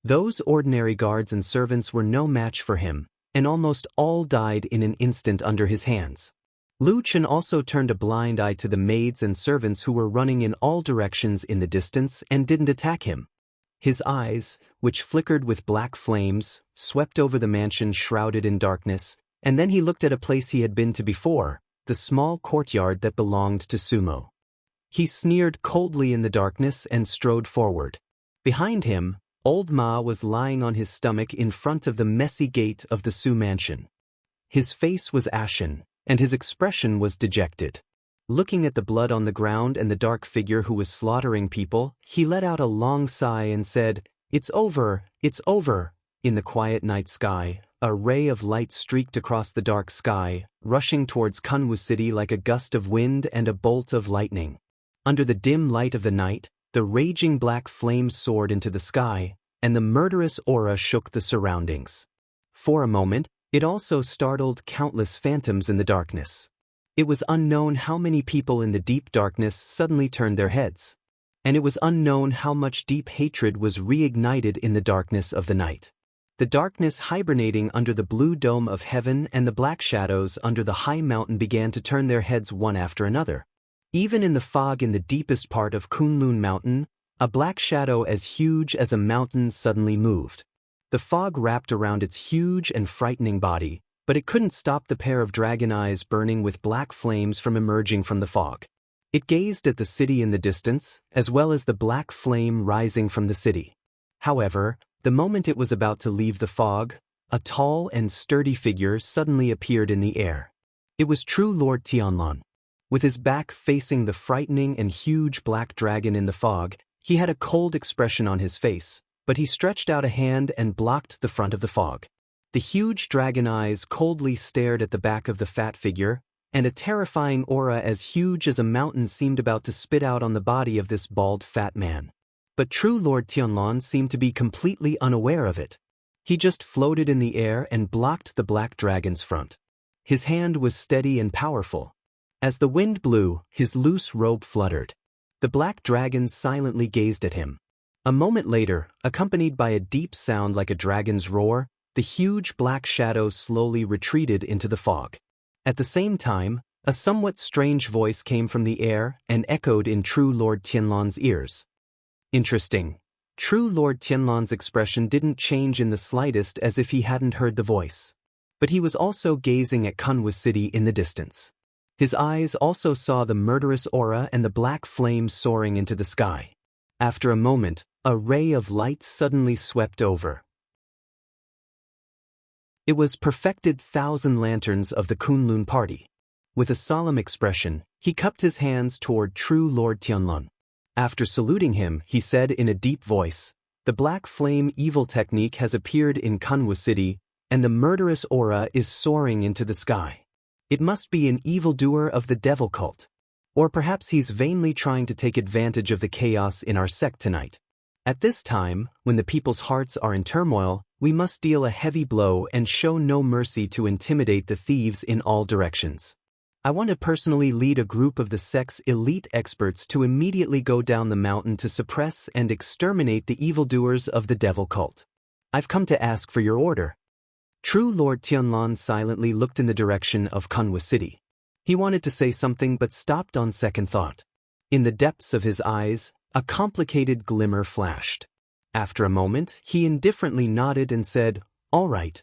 Those ordinary guards and servants were no match for him, and almost all died in an instant under his hands. Lu Chen also turned a blind eye to the maids and servants who were running in all directions in the distance and didn't attack him. His eyes, which flickered with black flames, swept over the mansion shrouded in darkness, and then he looked at a place he had been to before, the small courtyard that belonged to Sumo. He sneered coldly in the darkness and strode forward. Behind him, Old Ma was lying on his stomach in front of the messy gate of the Su mansion. His face was ashen, and his expression was dejected. Looking at the blood on the ground and the dark figure who was slaughtering people, he let out a long sigh and said, "It's over, it's over." In the quiet night sky, a ray of light streaked across the dark sky, rushing towards Jianghu city like a gust of wind and a bolt of lightning. Under the dim light of the night, the raging black flames soared into the sky, and the murderous aura shook the surroundings. For a moment, it also startled countless phantoms in the darkness. It was unknown how many people in the deep darkness suddenly turned their heads. And it was unknown how much deep hatred was reignited in the darkness of the night. The darkness hibernating under the blue dome of heaven and the black shadows under the high mountain began to turn their heads one after another. Even in the fog in the deepest part of Kunlun Mountain, a black shadow as huge as a mountain suddenly moved. The fog wrapped around its huge and frightening body, but it couldn't stop the pair of dragon eyes burning with black flames from emerging from the fog. It gazed at the city in the distance, as well as the black flame rising from the city. However, the moment it was about to leave the fog, a tall and sturdy figure suddenly appeared in the air. It was true Lord Tianlan. With his back facing the frightening and huge black dragon in the fog, he had a cold expression on his face, but he stretched out a hand and blocked the front of the fog. The huge dragon eyes coldly stared at the back of the fat figure, and a terrifying aura as huge as a mountain seemed about to spit out on the body of this bald fat man. But true Lord Tianlan seemed to be completely unaware of it. He just floated in the air and blocked the black dragon's front. His hand was steady and powerful. As the wind blew, his loose robe fluttered. The black dragon silently gazed at him. A moment later, accompanied by a deep sound like a dragon's roar, the huge black shadow slowly retreated into the fog. At the same time, a somewhat strange voice came from the air and echoed in true Lord Tianlan's ears. Interesting. True Lord Tianlan's expression didn't change in the slightest, as if he hadn't heard the voice. But he was also gazing at Jianghu city in the distance. His eyes also saw the murderous aura and the black flames soaring into the sky. After a moment, a ray of light suddenly swept over. It was perfected thousand lanterns of the Kunlun party. With a solemn expression, he cupped his hands toward true Lord Tianlan. After saluting him, he said in a deep voice, "The black flame evil technique has appeared in Jianghu city, and the murderous aura is soaring into the sky. It must be an evildoer of the devil cult. Or perhaps he's vainly trying to take advantage of the chaos in our sect tonight. At this time, when the people's hearts are in turmoil, we must deal a heavy blow and show no mercy to intimidate the thieves in all directions. I want to personally lead a group of the sect's elite experts to immediately go down the mountain to suppress and exterminate the evildoers of the devil cult. I've come to ask for your order." True Lord Tianlan silently looked in the direction of Jianghu city. He wanted to say something but stopped on second thought. In the depths of his eyes, a complicated glimmer flashed. After a moment, he indifferently nodded and said, "All right."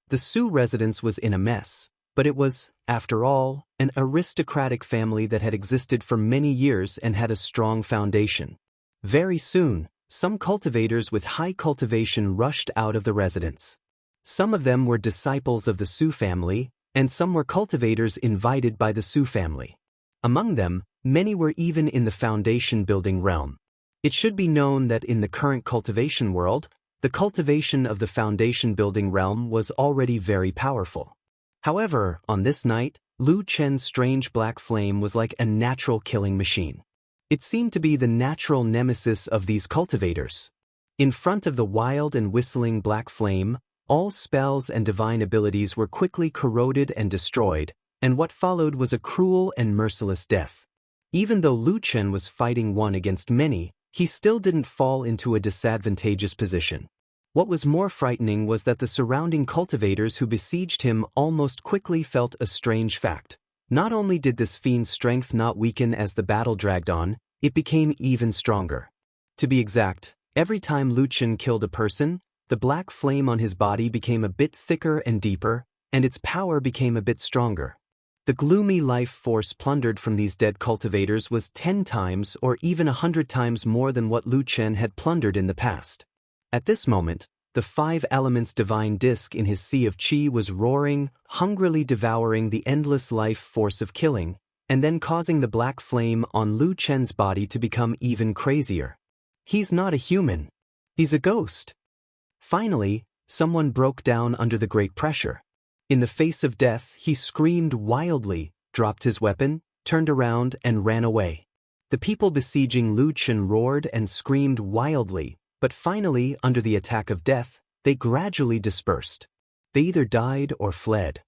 The Su residence was in a mess, but it was, after all, an aristocratic family that had existed for many years and had a strong foundation. Very soon, some cultivators with high cultivation rushed out of the residence. Some of them were disciples of the Su family, and some were cultivators invited by the Su family. Among them, many were even in the foundation building realm. It should be known that in the current cultivation world, the cultivation of the foundation building realm was already very powerful. However, on this night, Lu Chen's strange black flame was like a natural killing machine. It seemed to be the natural nemesis of these cultivators. In front of the wild and whistling black flame, all spells and divine abilities were quickly corroded and destroyed, and what followed was a cruel and merciless death. Even though Lu Chen was fighting one against many, he still didn't fall into a disadvantageous position. What was more frightening was that the surrounding cultivators who besieged him almost quickly felt a strange fact. Not only did this fiend's strength not weaken as the battle dragged on, it became even stronger. To be exact, every time Lu Chen killed a person, the black flame on his body became a bit thicker and deeper, and its power became a bit stronger. The gloomy life force plundered from these dead cultivators was 10 times or even 100 times more than what Lu Chen had plundered in the past. At this moment, the 5 elements divine disk in his sea of qi was roaring, hungrily devouring the endless life force of killing, and then causing the black flame on Lu Chen's body to become even crazier. He's not a human. He's a ghost. Finally, someone broke down under the great pressure. In the face of death, he screamed wildly, dropped his weapon, turned around and ran away. The people besieging Lu Chen roared and screamed wildly, but finally, under the attack of death, they gradually dispersed. They either died or fled.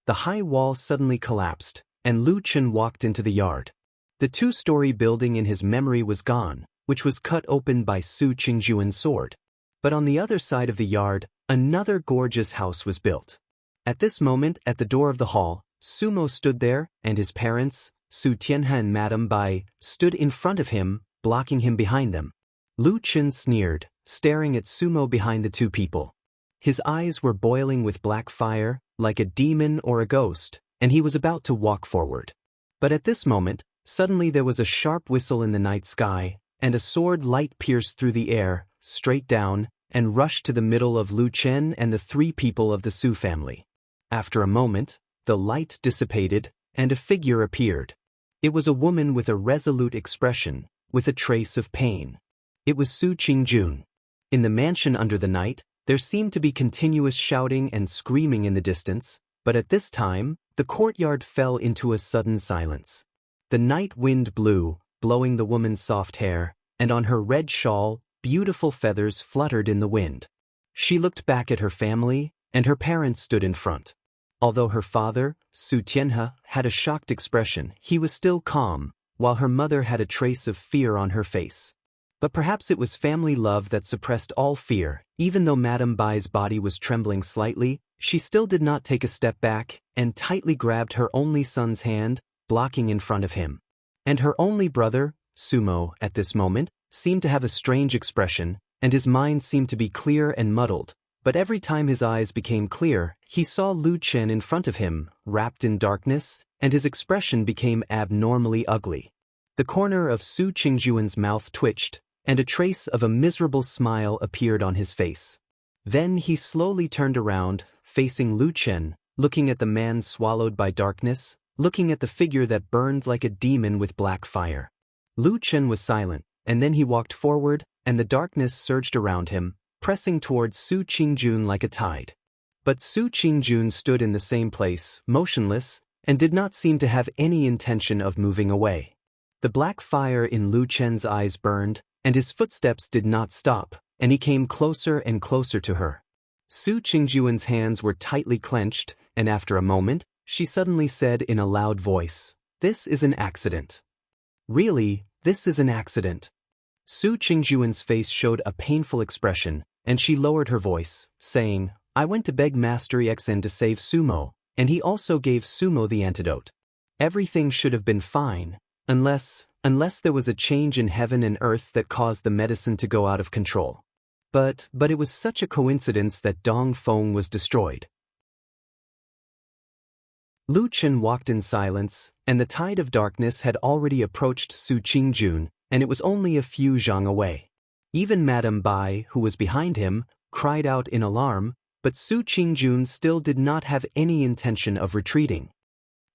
The high wall suddenly collapsed, and Lu Chen walked into the yard. The 2-story building in his memory was gone, which was cut open by Su Qingjuan's sword. But on the other side of the yard, another gorgeous house was built. At this moment, at the door of the hall, Sumo stood there, and his parents, Su Tianhe and Madame Bai, stood in front of him, blocking him behind them. Lu Chen sneered, staring at Sumo behind the 2 people. His eyes were boiling with black fire, like a demon or a ghost, and he was about to walk forward. But at this moment, suddenly there was a sharp whistle in the night sky, and a sword light pierced through the air, straight down, and rushed to the middle of Lu Chen and the 3 people of the Su family. After a moment, the light dissipated, and a figure appeared. It was a woman with a resolute expression, with a trace of pain. It was Su Qingjun. In the mansion under the night, there seemed to be continuous shouting and screaming in the distance, but at this time, the courtyard fell into a sudden silence. The night wind blew, blowing the woman's soft hair, and on her red shawl, beautiful feathers fluttered in the wind. She looked back at her family, and her parents stood in front. Although her father, Su Tianhe, had a shocked expression, he was still calm, while her mother had a trace of fear on her face. But perhaps it was family love that suppressed all fear. Even though Madame Bai's body was trembling slightly, she still did not take a step back, and tightly grabbed her only son's hand, blocking in front of him. And her only brother, Sumo, at this moment, seemed to have a strange expression, and his mind seemed to be clear and muddled, but every time his eyes became clear, he saw Lu Chen in front of him, wrapped in darkness, and his expression became abnormally ugly. The corner of Su Qingjuan's mouth twitched, and a trace of a miserable smile appeared on his face. Then he slowly turned around, facing Lu Chen, looking at the man swallowed by darkness, looking at the figure that burned like a demon with black fire. Lu Chen was silent, and then he walked forward, and the darkness surged around him, pressing towards Su Qingjun like a tide. But Su Qingjun stood in the same place, motionless, and did not seem to have any intention of moving away. The black fire in Lu Chen's eyes burned, and his footsteps did not stop, and he came closer and closer to her. Su Qingjuan's hands were tightly clenched, and after a moment, she suddenly said in a loud voice, "This is an accident." "Really, this is an accident." Su Qingjuan's face showed a painful expression, and she lowered her voice, saying, "I went to beg Master Exen to save Sumo, and he also gave Sumo the antidote. Everything should have been fine, unless there was a change in heaven and earth that caused the medicine to go out of control. But it was such a coincidence that Dong Feng was destroyed." Lu Chen walked in silence, and the tide of darkness had already approached Su Qingjun, and it was only a few zhang away. Even Madame Bai, who was behind him, cried out in alarm, but Su Qingjun still did not have any intention of retreating.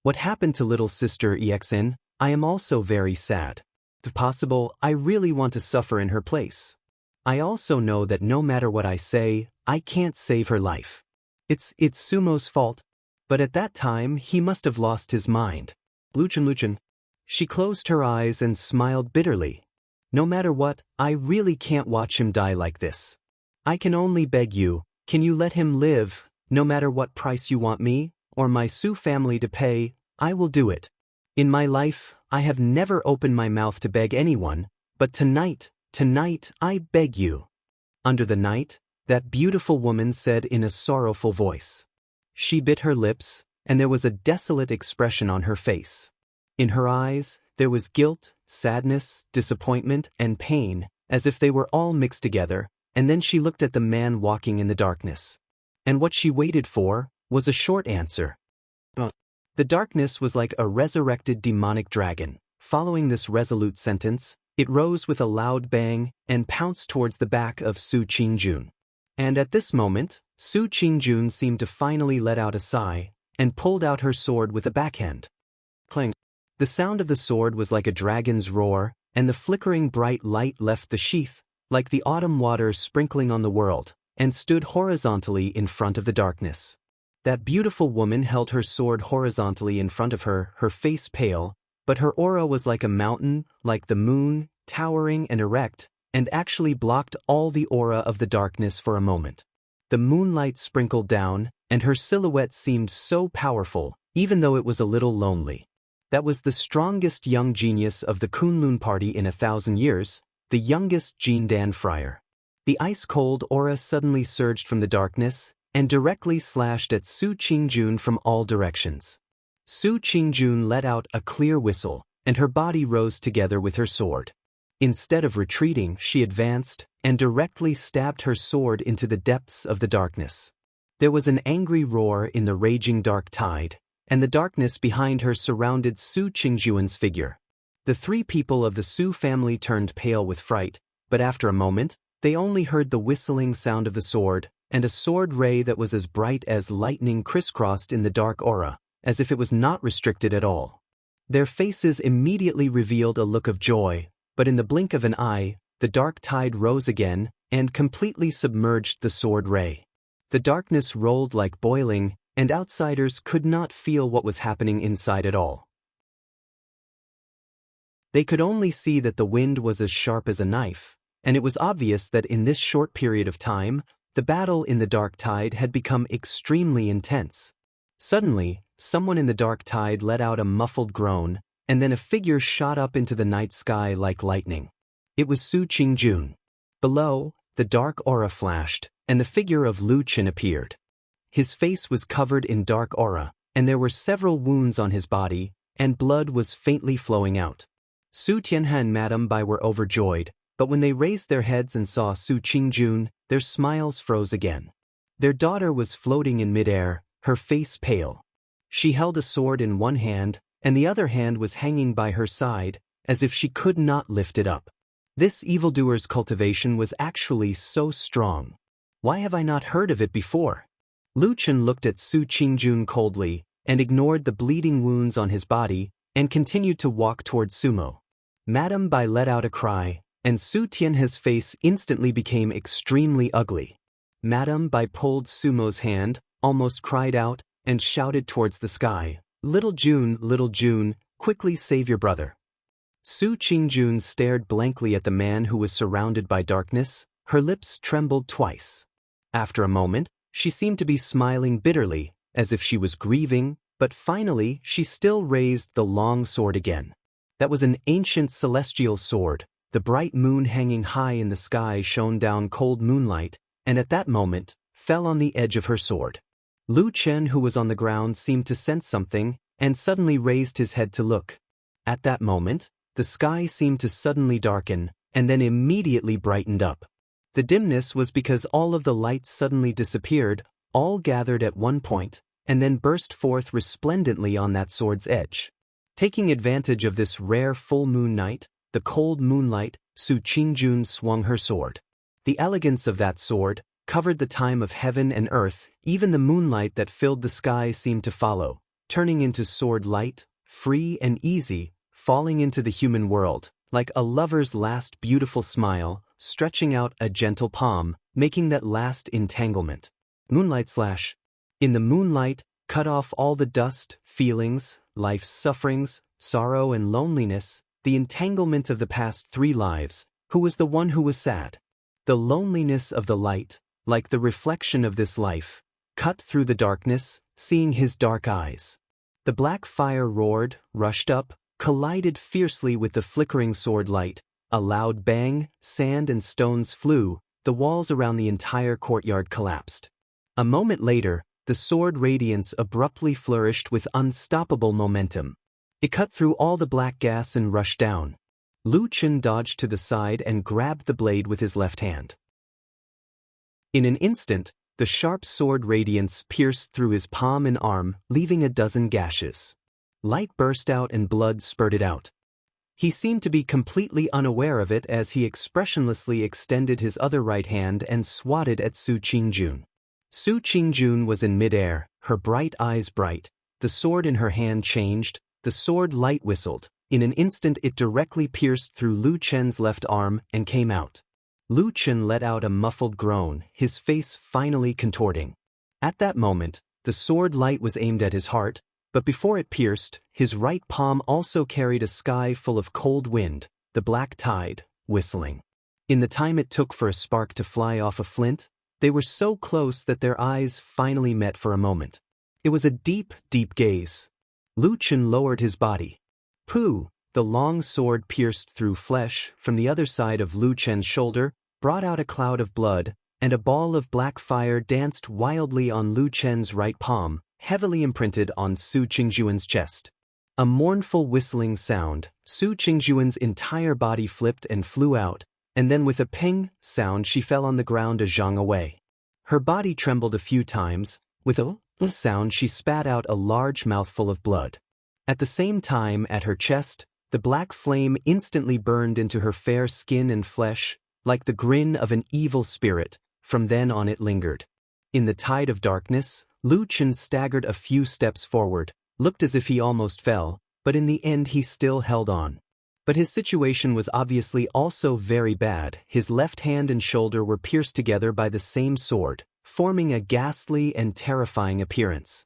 "What happened to little sister Exen? I am also very sad. If possible, I really want to suffer in her place. I also know that no matter what I say, I can't save her life. It's Sumo's fault." But at that time, he must have lost his mind. Lu Chen. She closed her eyes and smiled bitterly. "No matter what, I really can't watch him die like this. I can only beg you, can you let him live? No matter what price you want me, or my Su family to pay, I will do it. In my life, I have never opened my mouth to beg anyone, but tonight, I beg you." Under the night, that beautiful woman said in a sorrowful voice. She bit her lips, and there was a desolate expression on her face. In her eyes, there was guilt, sadness, disappointment, and pain, as if they were all mixed together, and then she looked at the man walking in the darkness. And what she waited for was a short answer. The darkness was like a resurrected demonic dragon. Following this resolute sentence, it rose with a loud bang and pounced towards the back of Su Qingjun. And at this moment, Su Qingjun seemed to finally let out a sigh and pulled out her sword with a backhand. Clang. The sound of the sword was like a dragon's roar, and the flickering bright light left the sheath, like the autumn water sprinkling on the world, and stood horizontally in front of the darkness. That beautiful woman held her sword horizontally in front of her, her face pale, but her aura was like a mountain, like the moon, towering and erect, and actually blocked all the aura of the darkness for a moment. The moonlight sprinkled down, and her silhouette seemed so powerful, even though it was a little lonely. That was the strongest young genius of the Kunlun party in 1,000 years, the youngest Jindan friar. The ice-cold aura suddenly surged from the darkness and directly slashed at Su Qingjun from all directions. Su Qingjun let out a clear whistle, and her body rose together with her sword. Instead of retreating, she advanced and directly stabbed her sword into the depths of the darkness. There was an angry roar in the raging dark tide, and the darkness behind her surrounded Su Qingjun's figure. The three people of the Su family turned pale with fright, but after a moment, they only heard the whistling sound of the sword, and a sword ray that was as bright as lightning crisscrossed in the dark aura, as if it was not restricted at all. Their faces immediately revealed a look of joy, but in the blink of an eye, the dark tide rose again and completely submerged the sword ray. The darkness rolled like boiling, and outsiders could not feel what was happening inside at all. They could only see that the wind was as sharp as a knife, and it was obvious that in this short period of time, the battle in the dark tide had become extremely intense. Suddenly, someone in the dark tide let out a muffled groan, and then a figure shot up into the night sky like lightning. It was Su Qingjun. Below, the dark aura flashed, and the figure of Lu Qin appeared. His face was covered in dark aura, and there were several wounds on his body, and blood was faintly flowing out. Su Tianhe and Madame Bai were overjoyed, but when they raised their heads and saw Su Qingjun, their smiles froze again. Their daughter was floating in midair, her face pale. She held a sword in one hand, and the other hand was hanging by her side, as if she could not lift it up. This evildoer's cultivation was actually so strong. Why have I not heard of it before? Lu Qin looked at Su Qingjun coldly, and ignored the bleeding wounds on his body, and continued to walk toward Sumo. Madame Bai let out a cry, and Su Tianhe's face instantly became extremely ugly. Madame Bai pulled Sumo's hand, almost cried out, and shouted towards the sky, Little June, quickly save your brother." Su Qingjun stared blankly at the man who was surrounded by darkness. Her lips trembled twice. After a moment, she seemed to be smiling bitterly, as if she was grieving, but finally she still raised the long sword again. That was an ancient celestial sword. The bright moon hanging high in the sky shone down cold moonlight, and at that moment, fell on the edge of her sword. Lu Chen, who was on the ground, seemed to sense something, and suddenly raised his head to look. At that moment, the sky seemed to suddenly darken, and then immediately brightened up. The dimness was because all of the lights suddenly disappeared, all gathered at one point, and then burst forth resplendently on that sword's edge. Taking advantage of this rare full moon night, the cold moonlight, Su Qingjun swung her sword. The elegance of that sword covered the time of heaven and earth. Even the moonlight that filled the sky seemed to follow, turning into sword light, free and easy, falling into the human world, like a lover's last beautiful smile, stretching out a gentle palm, making that last entanglement. Moonlight slash. In the moonlight, cut off all the dust, feelings, life's sufferings, sorrow and loneliness, the entanglement of the past 3 lives. Who was the one who was sad? The loneliness of the light, like the reflection of this life, cut through the darkness, seeing his dark eyes. The black fire roared, rushed up, collided fiercely with the flickering sword light. A loud bang, sand and stones flew, the walls around the entire courtyard collapsed. A moment later, the sword radiance abruptly flourished with unstoppable momentum. It cut through all the black gas and rushed down. Lu Chen dodged to the side and grabbed the blade with his left hand. In an instant, The sharp sword radiance pierced through his palm and arm, leaving a dozen gashes. Light burst out and blood spurted out. He seemed to be completely unaware of it as he expressionlessly extended his other right hand and swatted at Su Qingjun. Su Qingjun was in midair, her bright eyes bright. The sword in her hand changed, the sword light whistled. In an instant it directly pierced through Lu Chen's left arm and came out. Lu Chen let out a muffled groan, his face finally contorting. At that moment, the sword light was aimed at his heart, but before it pierced, his right palm also carried a sky full of cold wind, the black tide, whistling. In the time it took for a spark to fly off a flint, they were so close that their eyes finally met for a moment. It was a deep, deep gaze. Lu Chen lowered his body. Pooh! The long sword pierced through flesh from the other side of Lu Chen's shoulder, brought out a cloud of blood, and a ball of black fire danced wildly on Lu Chen's right palm, heavily imprinted on Su Qingjun's chest. A mournful whistling sound, Su Qingjun's entire body flipped and flew out, and then with a ping sound she fell on the ground a zhang away. Her body trembled a few times. With a sound she spat out a large mouthful of blood. At the same time at her chest, the black flame instantly burned into her fair skin and flesh, like the grin of an evil spirit. From then on it lingered. In the tide of darkness, Lu Chen staggered a few steps forward, looked as if he almost fell, but in the end he still held on. But his situation was obviously also very bad. His left hand and shoulder were pierced together by the same sword, forming a ghastly and terrifying appearance.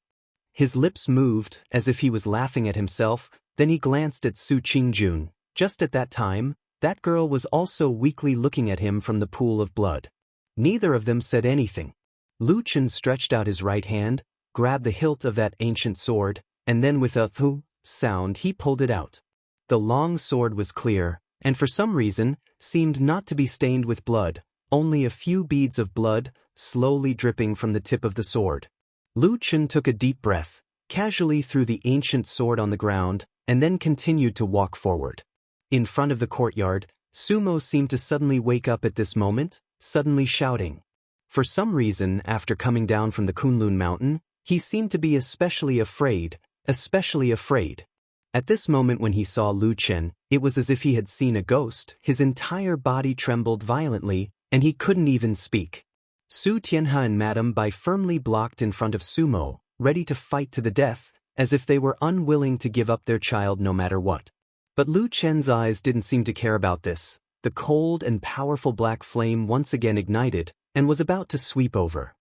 His lips moved, as if he was laughing at himself, then he glanced at Su Qingjun. Just at that time, that girl was also weakly looking at him from the pool of blood. Neither of them said anything. Lu Chen stretched out his right hand, grabbed the hilt of that ancient sword, and then with a "thu" sound he pulled it out. The long sword was clear, and for some reason, seemed not to be stained with blood, only a few beads of blood, slowly dripping from the tip of the sword. Lu Chen took a deep breath, casually threw the ancient sword on the ground, and then continued to walk forward. In front of the courtyard, Sumo seemed to suddenly wake up at this moment, suddenly shouting. For some reason, after coming down from the Kunlun mountain, he seemed to be especially afraid. At this moment when he saw Lu Chen, it was as if he had seen a ghost. His entire body trembled violently, and he couldn't even speak. Su Tianhe and Madame Bai firmly blocked in front of Sumo, ready to fight to the death, as if they were unwilling to give up their child no matter what. But Lu Chen's eyes didn't seem to care about this. The cold and powerful black flame once again ignited, and was about to sweep over.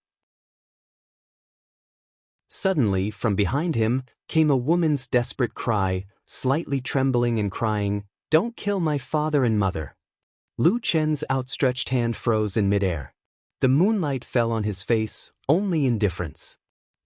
Suddenly, from behind him, came a woman's desperate cry, slightly trembling and crying, "Don't kill my father and mother." Lu Chen's outstretched hand froze in midair. The moonlight fell on his face, only indifference.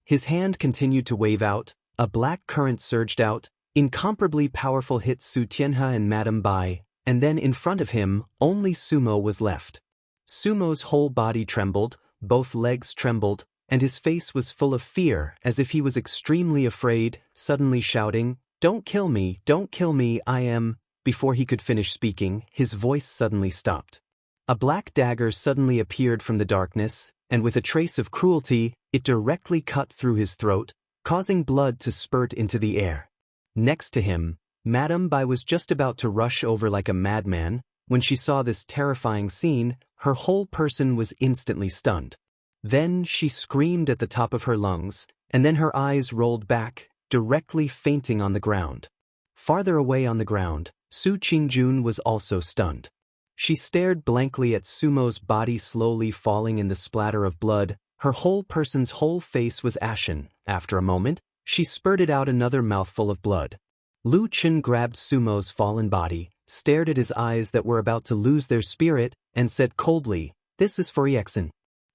His hand continued to wave out, a black current surged out, incomparably powerful hit Su Tianhe and Madame Bai, and then in front of him, only Sumo was left. Sumo's whole body trembled, both legs trembled, and his face was full of fear, as if he was extremely afraid, suddenly shouting, don't kill me, I am." Before he could finish speaking, his voice suddenly stopped. A black dagger suddenly appeared from the darkness, and with a trace of cruelty, it directly cut through his throat, causing blood to spurt into the air. Next to him, Madame Bai was just about to rush over like a madman. When she saw this terrifying scene, her whole person was instantly stunned. Then she screamed at the top of her lungs, and then her eyes rolled back, directly fainting on the ground. Farther away on the ground, Su Qingjun was also stunned. She stared blankly at Sumo's body slowly falling in the splatter of blood. Her whole person's whole face was ashen. After a moment, she spurted out another mouthful of blood. Lu Chen grabbed Sumo's fallen body, stared at his eyes that were about to lose their spirit, and said coldly, "This is for Yexin."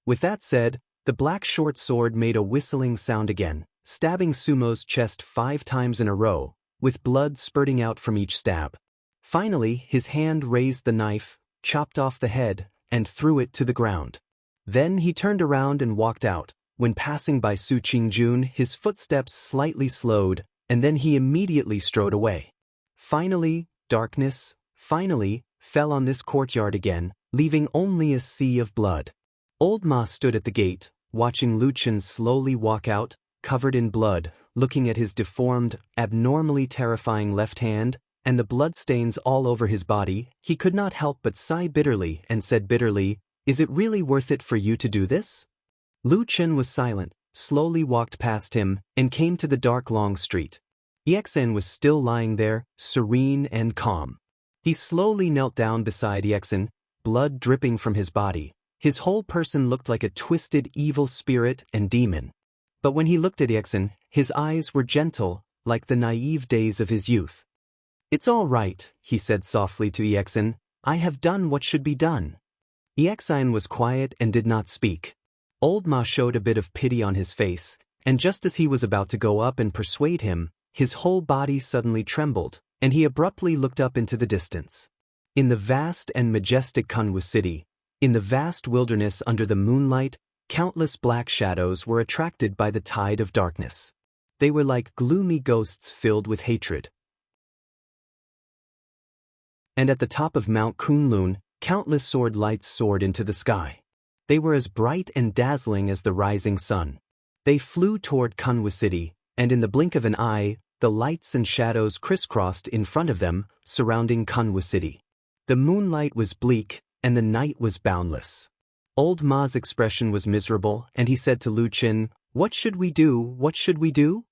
With that said, the black short sword made a whistling sound again, stabbing Sumo's chest 5 times in a row, with blood spurting out from each stab. Finally, his hand raised the knife, chopped off the head, and threw it to the ground. Then he turned around and walked out. When passing by Su Qingjun, his footsteps slightly slowed, and then he immediately strode away. Finally, darkness, fell on this courtyard again, leaving only a sea of blood. Old Ma stood at the gate, watching Lu Chen slowly walk out, covered in blood, looking at his deformed, abnormally terrifying left hand, and the bloodstains all over his body, he could not help but sigh bitterly and said bitterly, "Is it really worth it for you to do this?" Lu Chen was silent, slowly walked past him, and came to the dark long street. Exen was still lying there, serene and calm. He slowly knelt down beside Exen, blood dripping from his body. His whole person looked like a twisted evil spirit and demon. But when he looked at Exen, his eyes were gentle, like the naive days of his youth. "It's all right," he said softly to Exen. "I have done what should be done." Exen was quiet and did not speak. Old Ma showed a bit of pity on his face, and just as he was about to go up and persuade him, his whole body suddenly trembled, and he abruptly looked up into the distance. In the vast and majestic Jianghu city, in the vast wilderness under the moonlight, countless black shadows were attracted by the tide of darkness. They were like gloomy ghosts filled with hatred. And at the top of Mount Kunlun, countless sword lights soared into the sky. They were as bright and dazzling as the rising sun. They flew toward Jianghu city, and in the blink of an eye, the lights and shadows crisscrossed in front of them, surrounding Jianghu city. The moonlight was bleak, and the night was boundless. Old Ma's expression was miserable, and he said to Lu Chen, "What should we do? What should we do?"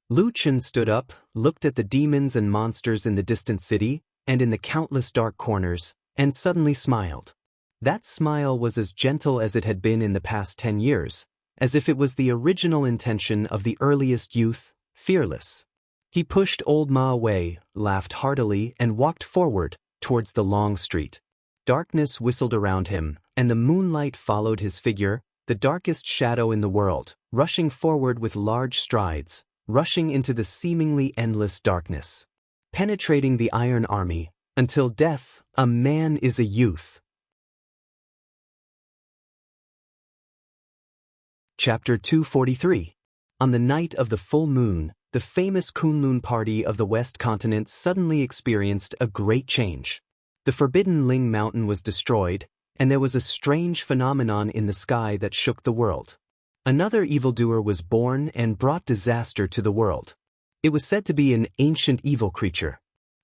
Lu Chen stood up, looked at the demons and monsters in the distant city, and in the countless dark corners, and suddenly smiled. That smile was as gentle as it had been in the past 10 years, as if it was the original intention of the earliest youth, fearless. He pushed Old Ma away, laughed heartily, and walked forward, towards the long street. Darkness whistled around him, and the moonlight followed his figure, the darkest shadow in the world, rushing forward with large strides, rushing into the seemingly endless darkness. Penetrating the Iron Army, until death, a man is a youth. Chapter 243. On the night of the full moon, the famous Kunlun party of the West Continent suddenly experienced a great change. The forbidden Ling Mountain was destroyed, and there was a strange phenomenon in the sky that shook the world. Another evildoer was born and brought disaster to the world. It was said to be an ancient evil creature.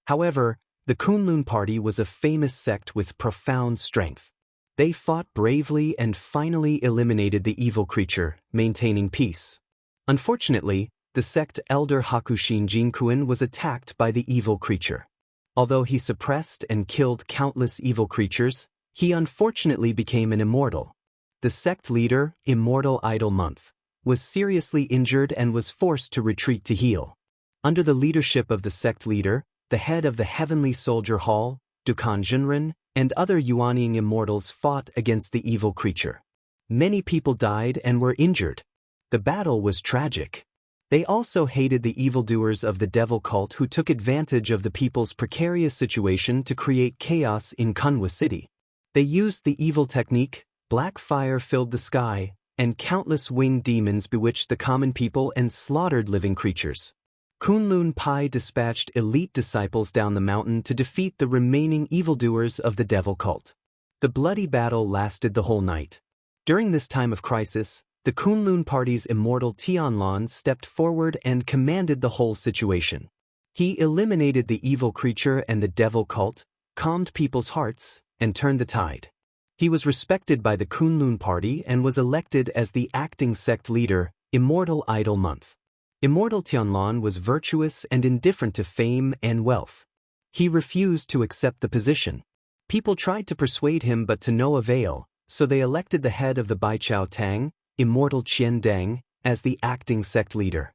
However, the Kunlun party was a famous sect with profound strength. They fought bravely and finally eliminated the evil creature, maintaining peace. Unfortunately, the sect elder Hakushin Jinkuin was attacked by the evil creature. Although he suppressed and killed countless evil creatures, he unfortunately became an immortal. The sect leader, Immortal Idol Month, was seriously injured and was forced to retreat to heal. Under the leadership of the sect leader, the head of the Heavenly Soldier Hall, Dukan Jinren, and other Yuanying immortals fought against the evil creature. Many people died and were injured. The battle was tragic. They also hated the evildoers of the devil cult who took advantage of the people's precarious situation to create chaos in Jianghu city. They used the evil technique, black fire filled the sky, and countless winged demons bewitched the common people and slaughtered living creatures. Kunlun Pai dispatched elite disciples down the mountain to defeat the remaining evildoers of the devil cult. The bloody battle lasted the whole night. During this time of crisis, the Kunlun party's immortal Tianlan stepped forward and commanded the whole situation. He eliminated the evil creature and the devil cult, calmed people's hearts, and turned the tide. He was respected by the Kunlun party and was elected as the acting sect leader, Immortal Idol Month. Immortal Tianlan was virtuous and indifferent to fame and wealth. He refused to accept the position. People tried to persuade him but to no avail, so they elected the head of the Baichao Tang, Immortal Qian Deng, as the acting sect leader.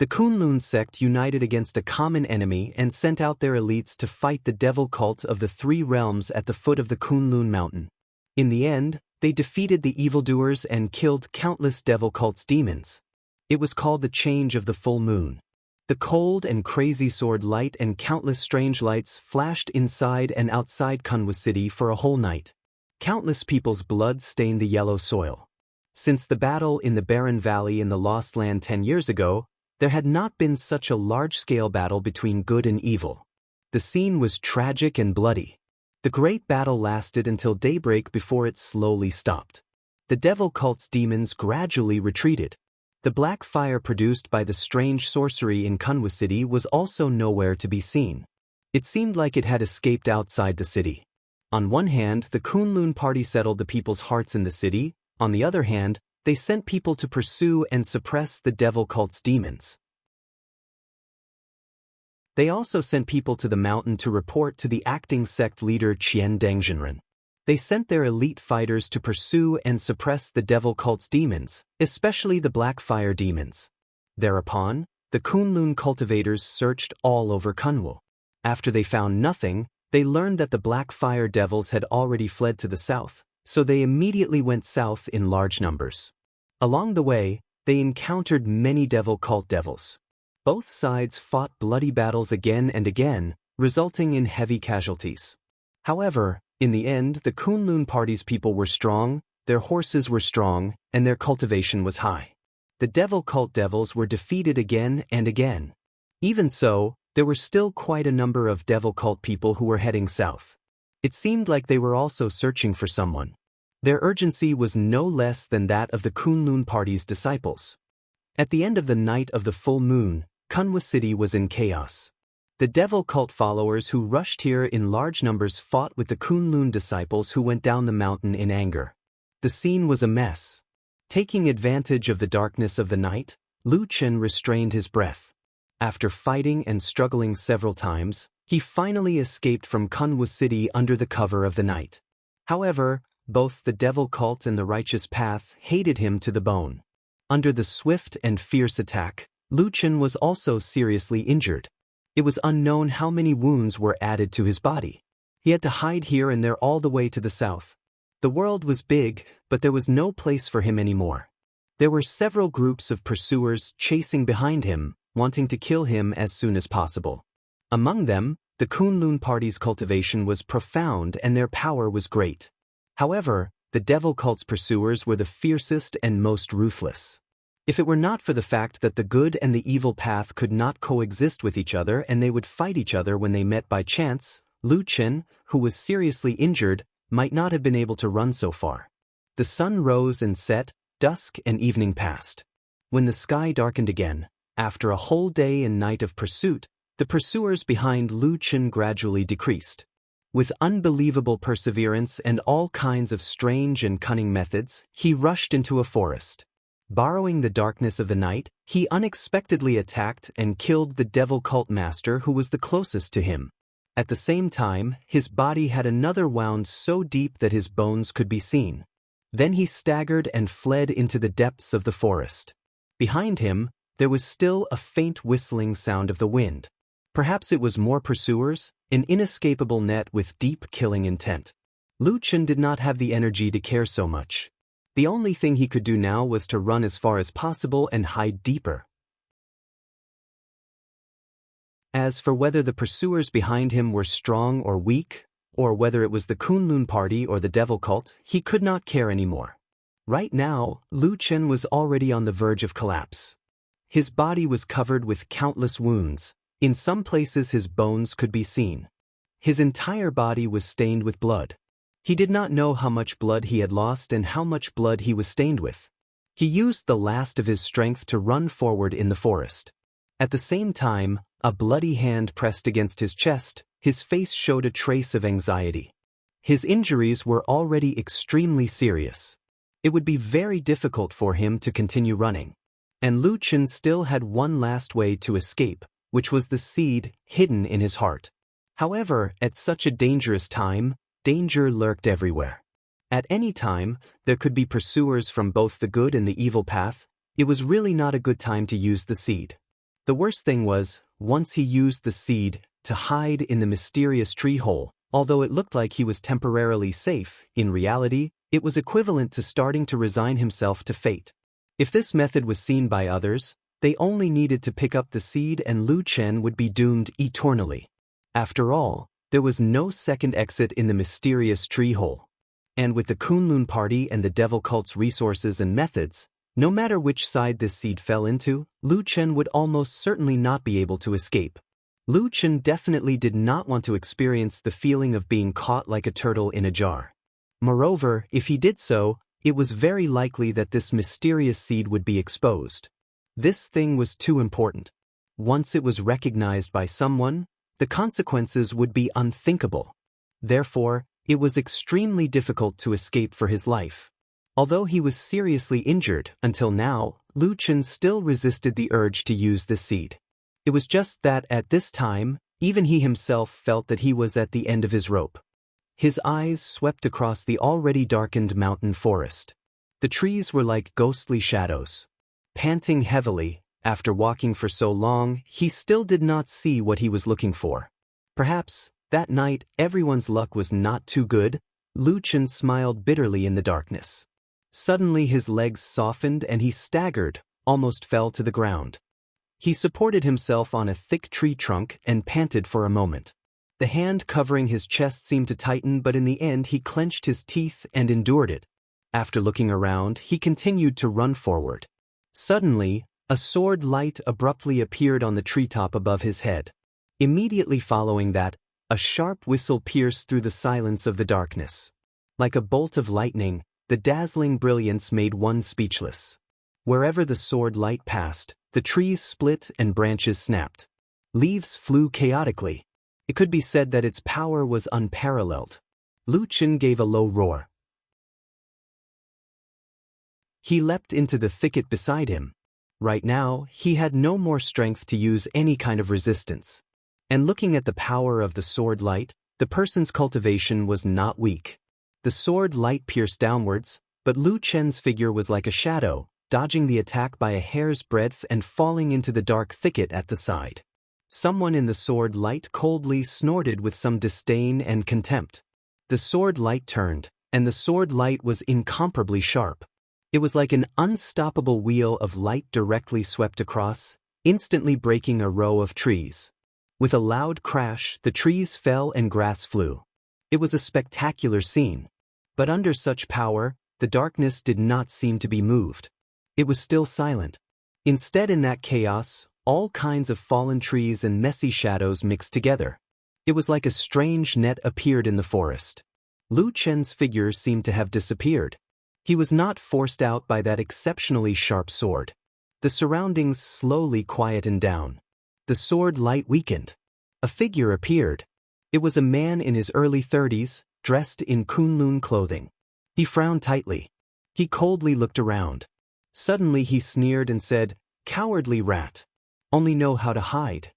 The Kunlun sect united against a common enemy and sent out their elites to fight the devil cult of the three realms at the foot of the Kunlun mountain. In the end, they defeated the evildoers and killed countless devil cult's demons. It was called the Change of the Full Moon. The cold and crazy sword light and countless strange lights flashed inside and outside Jianghu city for a whole night. Countless people's blood stained the yellow soil. Since the battle in the Barren Valley in the Lost Land 10 years ago, there had not been such a large-scale battle between good and evil. The scene was tragic and bloody. The great battle lasted until daybreak before it slowly stopped. the devil cult's demons gradually retreated. The black fire produced by the strange sorcery in Jianghu City was also nowhere to be seen. It seemed like it had escaped outside the city. On one hand, the Kunlun party settled the people's hearts in the city. On the other hand, they sent people to pursue and suppress the devil cult's demons. They also sent people to the mountain to report to the acting sect leader Qian Dengzhenren. They sent their elite fighters to pursue and suppress the devil cult's demons, especially the black fire demons. Thereupon, the Kunlun cultivators searched all over Jianghu. After they found nothing, they learned that the black fire devils had already fled to the south, so they immediately went south in large numbers. Along the way, they encountered many devil cult devils. Both sides fought bloody battles again and again, resulting in heavy casualties. However, in the end, the Kunlun party's people were strong, their horses were strong, and their cultivation was high. The devil cult devils were defeated again and again. Even so, there were still quite a number of devil cult people who were heading south. It seemed like they were also searching for someone. Their urgency was no less than that of the Kunlun party's disciples. At the end of the night of the full moon, Jianghu City was in chaos. The devil cult followers who rushed here in large numbers fought with the Kunlun disciples who went down the mountain in anger. The scene was a mess. Taking advantage of the darkness of the night, Lu Chen restrained his breath. After fighting and struggling several times, he finally escaped from Jianghu City under the cover of the night. However, both the devil cult and the righteous path hated him to the bone. Under the swift and fierce attack, Lu Chen was also seriously injured. It was unknown how many wounds were added to his body. He had to hide here and there all the way to the south. The world was big, but there was no place for him anymore. There were several groups of pursuers chasing behind him, wanting to kill him as soon as possible. Among them, the Kunlun party's cultivation was profound and their power was great. However, the devil cult's pursuers were the fiercest and most ruthless. If it were not for the fact that the good and the evil path could not coexist with each other and they would fight each other when they met by chance, Lu Chen, who was seriously injured, might not have been able to run so far. The sun rose and set, dusk and evening passed. When the sky darkened again, after a whole day and night of pursuit, the pursuers behind Lu Chen gradually decreased. With unbelievable perseverance and all kinds of strange and cunning methods, he rushed into a forest. Borrowing the darkness of the night, he unexpectedly attacked and killed the devil cult master who was the closest to him. At the same time, his body had another wound so deep that his bones could be seen. Then he staggered and fled into the depths of the forest. Behind him, there was still a faint whistling sound of the wind. Perhaps it was more pursuers, an inescapable net with deep killing intent. Lu Chen did not have the energy to care so much. The only thing he could do now was to run as far as possible and hide deeper. As for whether the pursuers behind him were strong or weak, or whether it was the Kunlun party or the devil cult, he could not care anymore. Right now, Lu Chen was already on the verge of collapse. His body was covered with countless wounds. In some places his bones could be seen. His entire body was stained with blood. He did not know how much blood he had lost and how much blood he was stained with. He used the last of his strength to run forward in the forest. At the same time, a bloody hand pressed against his chest, his face showed a trace of anxiety. His injuries were already extremely serious. It would be very difficult for him to continue running. And Lu Chen still had one last way to escape, which was the seed hidden in his heart. However, at such a dangerous time, danger lurked everywhere. At any time, there could be pursuers from both the good and the evil path. It was really not a good time to use the seed. The worst thing was, once he used the seed to hide in the mysterious tree hole, although it looked like he was temporarily safe, in reality, it was equivalent to starting to resign himself to fate. If this method was seen by others, they only needed to pick up the seed and Lu Chen would be doomed eternally. After all, there was no second exit in the mysterious tree hole. And with the Kunlun party and the devil cult's resources and methods, no matter which side this seed fell into, Lu Chen would almost certainly not be able to escape. Lu Chen definitely did not want to experience the feeling of being caught like a turtle in a jar. Moreover, if he did so, it was very likely that this mysterious seed would be exposed. This thing was too important. Once it was recognized by someone, the consequences would be unthinkable. Therefore, it was extremely difficult to escape for his life. Although he was seriously injured until now, Lu Chen still resisted the urge to use the seed. It was just that at this time, even he himself felt that he was at the end of his rope. His eyes swept across the already darkened mountain forest. The trees were like ghostly shadows. Panting heavily, after walking for so long, he still did not see what he was looking for. Perhaps, that night, everyone's luck was not too good. Lu Chen smiled bitterly in the darkness. Suddenly his legs softened and he staggered, almost fell to the ground. He supported himself on a thick tree trunk and panted for a moment. The hand covering his chest seemed to tighten, but in the end he clenched his teeth and endured it. After looking around, he continued to run forward. Suddenly, a sword light abruptly appeared on the treetop above his head. Immediately following that, a sharp whistle pierced through the silence of the darkness. Like a bolt of lightning, the dazzling brilliance made one speechless. Wherever the sword light passed, the trees split and branches snapped. Leaves flew chaotically. It could be said that its power was unparalleled. Lu Chen gave a low roar. He leapt into the thicket beside him. Right now, he had no more strength to use any kind of resistance. And looking at the power of the sword light, the person's cultivation was not weak. The sword light pierced downwards, but Lu Chen's figure was like a shadow, dodging the attack by a hair's breadth and falling into the dark thicket at the side. Someone in the sword light coldly snorted with some disdain and contempt. The sword light turned, and the sword light was incomparably sharp. It was like an unstoppable wheel of light directly swept across, instantly breaking a row of trees. With a loud crash, the trees fell and grass flew. It was a spectacular scene. But under such power, the darkness did not seem to be moved. It was still silent. Instead, in that chaos, all kinds of fallen trees and messy shadows mixed together. It was like a strange net appeared in the forest. Lu Chen's figure seemed to have disappeared. He was not forced out by that exceptionally sharp sword. The surroundings slowly quietened down. The sword light weakened. A figure appeared. It was a man in his early 30s, dressed in Kunlun clothing. He frowned tightly. He coldly looked around. Suddenly he sneered and said, "Cowardly rat. Only know how to hide."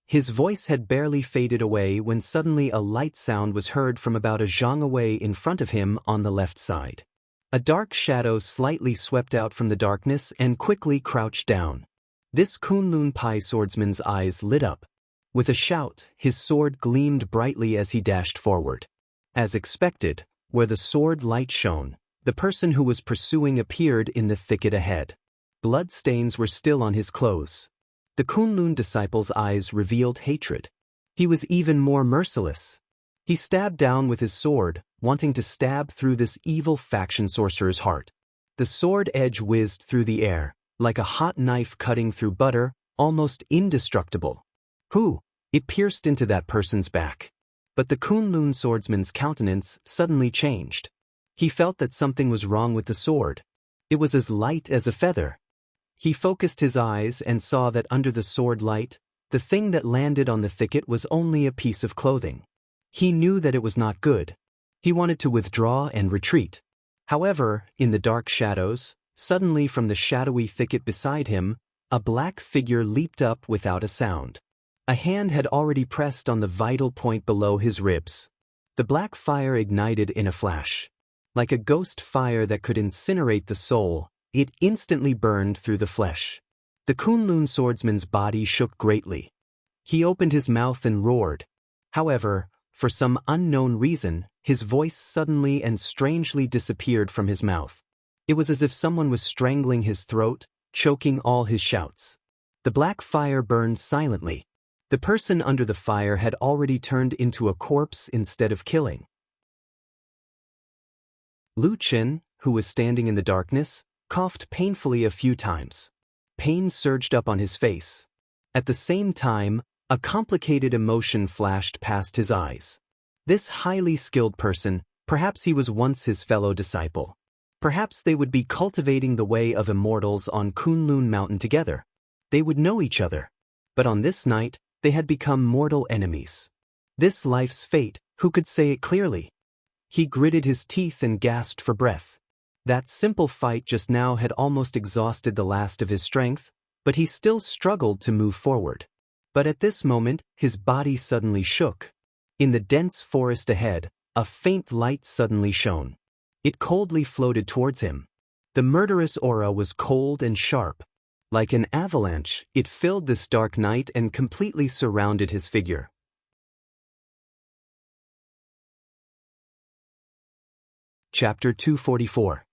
His voice had barely faded away when suddenly a light sound was heard from about a zhang away in front of him on the left side. A dark shadow slightly swept out from the darkness and quickly crouched down. This Kunlun Pai swordsman's eyes lit up. With a shout, his sword gleamed brightly as he dashed forward. As expected, where the sword light shone, the person who was pursuing appeared in the thicket ahead. Blood stains were still on his clothes. The Kunlun disciple's eyes revealed hatred. He was even more merciless. He stabbed down with his sword, wanting to stab through this evil faction sorcerer's heart. The sword edge whizzed through the air, like a hot knife cutting through butter, almost indestructible. Whew! It pierced into that person's back. But the Kunlun swordsman's countenance suddenly changed. He felt that something was wrong with the sword. It was as light as a feather. He focused his eyes and saw that under the sword light, the thing that landed on the thicket was only a piece of clothing. He knew that it was not good. He wanted to withdraw and retreat. However, in the dark shadows, suddenly from the shadowy thicket beside him, a black figure leaped up without a sound. A hand had already pressed on the vital point below his ribs. The black fire ignited in a flash. Like a ghost fire that could incinerate the soul, it instantly burned through the flesh. The Kunlun swordsman's body shook greatly. He opened his mouth and roared. However, for some unknown reason, his voice suddenly and strangely disappeared from his mouth. It was as if someone was strangling his throat, choking all his shouts. The black fire burned silently. The person under the fire had already turned into a corpse instead of killing. Lu Chen, who was standing in the darkness, coughed painfully a few times. Pain surged up on his face. At the same time, a complicated emotion flashed past his eyes. This highly skilled person, perhaps he was once his fellow disciple. Perhaps they would be cultivating the way of immortals on Kunlun Mountain together. They would know each other. But on this night, they had become mortal enemies. This life's fate, who could say it clearly? He gritted his teeth and gasped for breath. That simple fight just now had almost exhausted the last of his strength, but he still struggled to move forward. But at this moment, his body suddenly shook. In the dense forest ahead, a faint light suddenly shone. It coldly floated towards him. The murderous aura was cold and sharp. Like an avalanche, it filled this dark night and completely surrounded his figure. Chapter 244.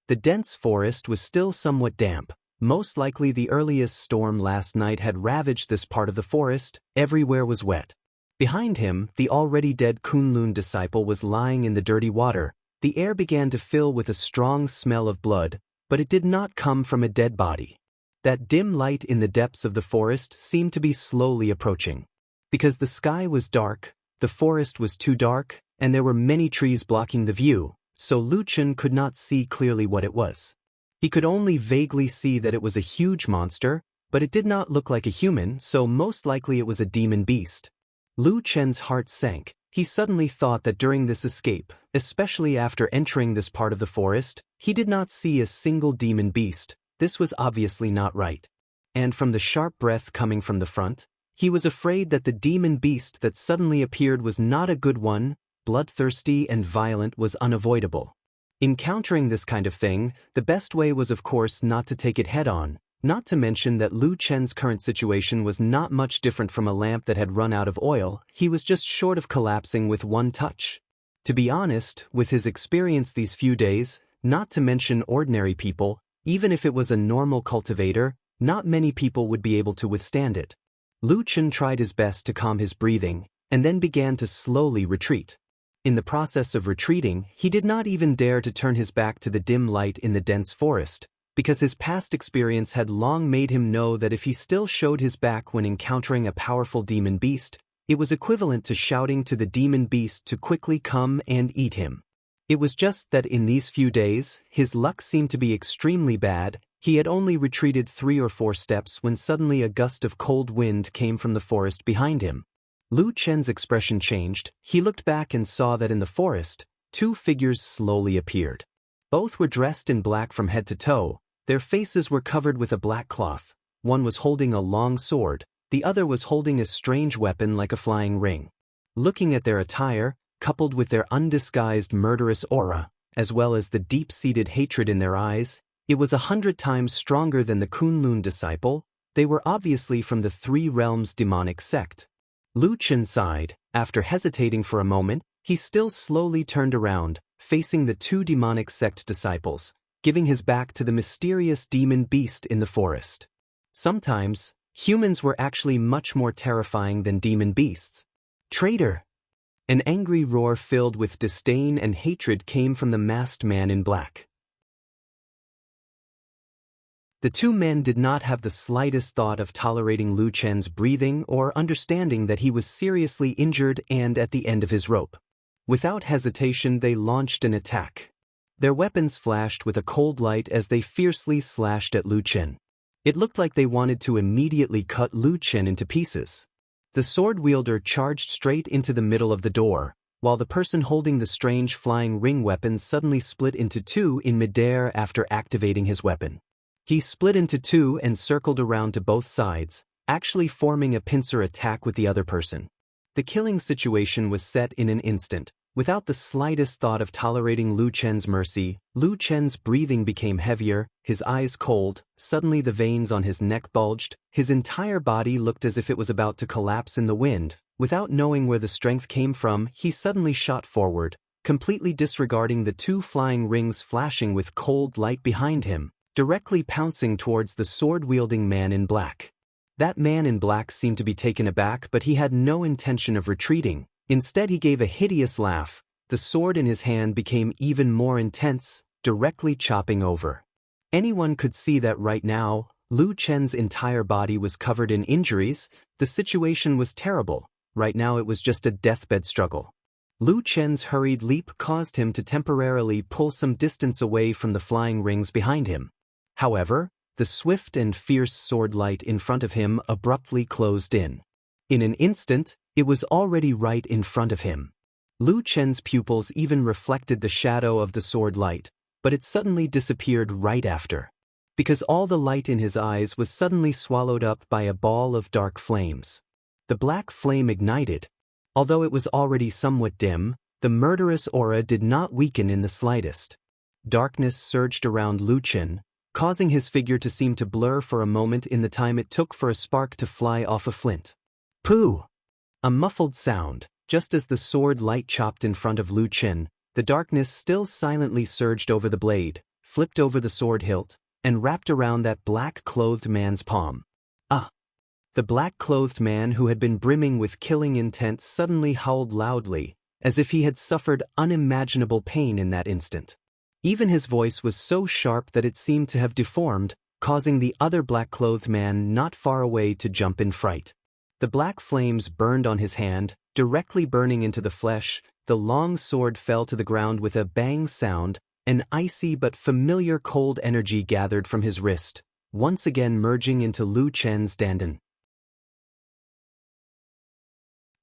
The dense forest was still somewhat damp. Most likely the earliest storm last night had ravaged this part of the forest. Everywhere was wet. Behind him, the already dead Kunlun disciple was lying in the dirty water. The air began to fill with a strong smell of blood, but it did not come from a dead body. That dim light in the depths of the forest seemed to be slowly approaching. Because the sky was dark, the forest was too dark, and there were many trees blocking the view, so Lu Chen could not see clearly what it was. He could only vaguely see that it was a huge monster, but it did not look like a human, so most likely it was a demon beast. Lu Chen's heart sank. He suddenly thought that during this escape, especially after entering this part of the forest, he did not see a single demon beast. This was obviously not right. And from the sharp breath coming from the front, he was afraid that the demon beast that suddenly appeared was not a good one. Bloodthirsty and violent was unavoidable. Encountering this kind of thing, the best way was of course not to take it head-on, not to mention that Lu Chen's current situation was not much different from a lamp that had run out of oil. He was just short of collapsing with one touch. To be honest, with his experience these few days, not to mention ordinary people, even if it was a normal cultivator, not many people would be able to withstand it. Lu Chen tried his best to calm his breathing, and then began to slowly retreat. In the process of retreating, he did not even dare to turn his back to the dim light in the dense forest, because his past experience had long made him know that if he still showed his back when encountering a powerful demon beast, it was equivalent to shouting to the demon beast to quickly come and eat him. It was just that in these few days, his luck seemed to be extremely bad. He had only retreated 3 or 4 steps when suddenly a gust of cold wind came from the forest behind him. Lu Chen's expression changed. He looked back and saw that in the forest, 2 figures slowly appeared. Both were dressed in black from head to toe. Their faces were covered with a black cloth. One was holding a long sword, the other was holding a strange weapon like a flying ring. Looking at their attire, coupled with their undisguised murderous aura, as well as the deep-seated hatred in their eyes, it was 100 times stronger than the Kunlun disciple. They were obviously from the 3 Realms demonic sect. Lu Chen sighed. After hesitating for a moment, he still slowly turned around, facing the 2 demonic sect disciples, giving his back to the mysterious demon beast in the forest. Sometimes, humans were actually much more terrifying than demon beasts. Traitor! An angry roar filled with disdain and hatred came from the masked man in black. The 2 men did not have the slightest thought of tolerating Lu Chen's breathing or understanding that he was seriously injured and at the end of his rope. Without hesitation, they launched an attack. Their weapons flashed with a cold light as they fiercely slashed at Lu Chen. It looked like they wanted to immediately cut Lu Chen into pieces. The sword wielder charged straight into the middle of the door, while the person holding the strange flying ring weapon suddenly split into 2 in midair after activating his weapon. He split into 2 and circled around to both sides, actually forming a pincer attack with the other person. The killing situation was set in an instant. Without the slightest thought of tolerating Lu Chen's mercy, Lu Chen's breathing became heavier, his eyes cold, suddenly the veins on his neck bulged, his entire body looked as if it was about to collapse in the wind. Without knowing where the strength came from, he suddenly shot forward, completely disregarding the 2 flying rings flashing with cold light behind him, directly pouncing towards the sword-wielding man in black. That man in black seemed to be taken aback, but he had no intention of retreating. Instead, he gave a hideous laugh. The sword in his hand became even more intense, directly chopping over. Anyone could see that right now. Lu Chen's entire body was covered in injuries. The situation was terrible. Right now it was just a deathbed struggle. Lu Chen's hurried leap caused him to temporarily pull some distance away from the flying rings behind him. However, the swift and fierce sword light in front of him abruptly closed in. In an instant, it was already right in front of him. Lu Chen's pupils even reflected the shadow of the sword light, but it suddenly disappeared right after. Because all the light in his eyes was suddenly swallowed up by a ball of dark flames. The black flame ignited. Although it was already somewhat dim, the murderous aura did not weaken in the slightest. Darkness surged around Lu Chen, causing his figure to seem to blur for a moment in the time it took for a spark to fly off a flint. Pooh! A muffled sound, just as the sword light chopped in front of Lu Chen. The darkness still silently surged over the blade, flipped over the sword hilt, and wrapped around that black-clothed man's palm. Ah! The black-clothed man who had been brimming with killing intent suddenly howled loudly, as if he had suffered unimaginable pain in that instant. Even his voice was so sharp that it seemed to have deformed, causing the other black-clothed man not far away to jump in fright. The black flames burned on his hand, directly burning into the flesh. The long sword fell to the ground with a bang sound. An icy but familiar cold energy gathered from his wrist, once again merging into Lu Chen's dandan.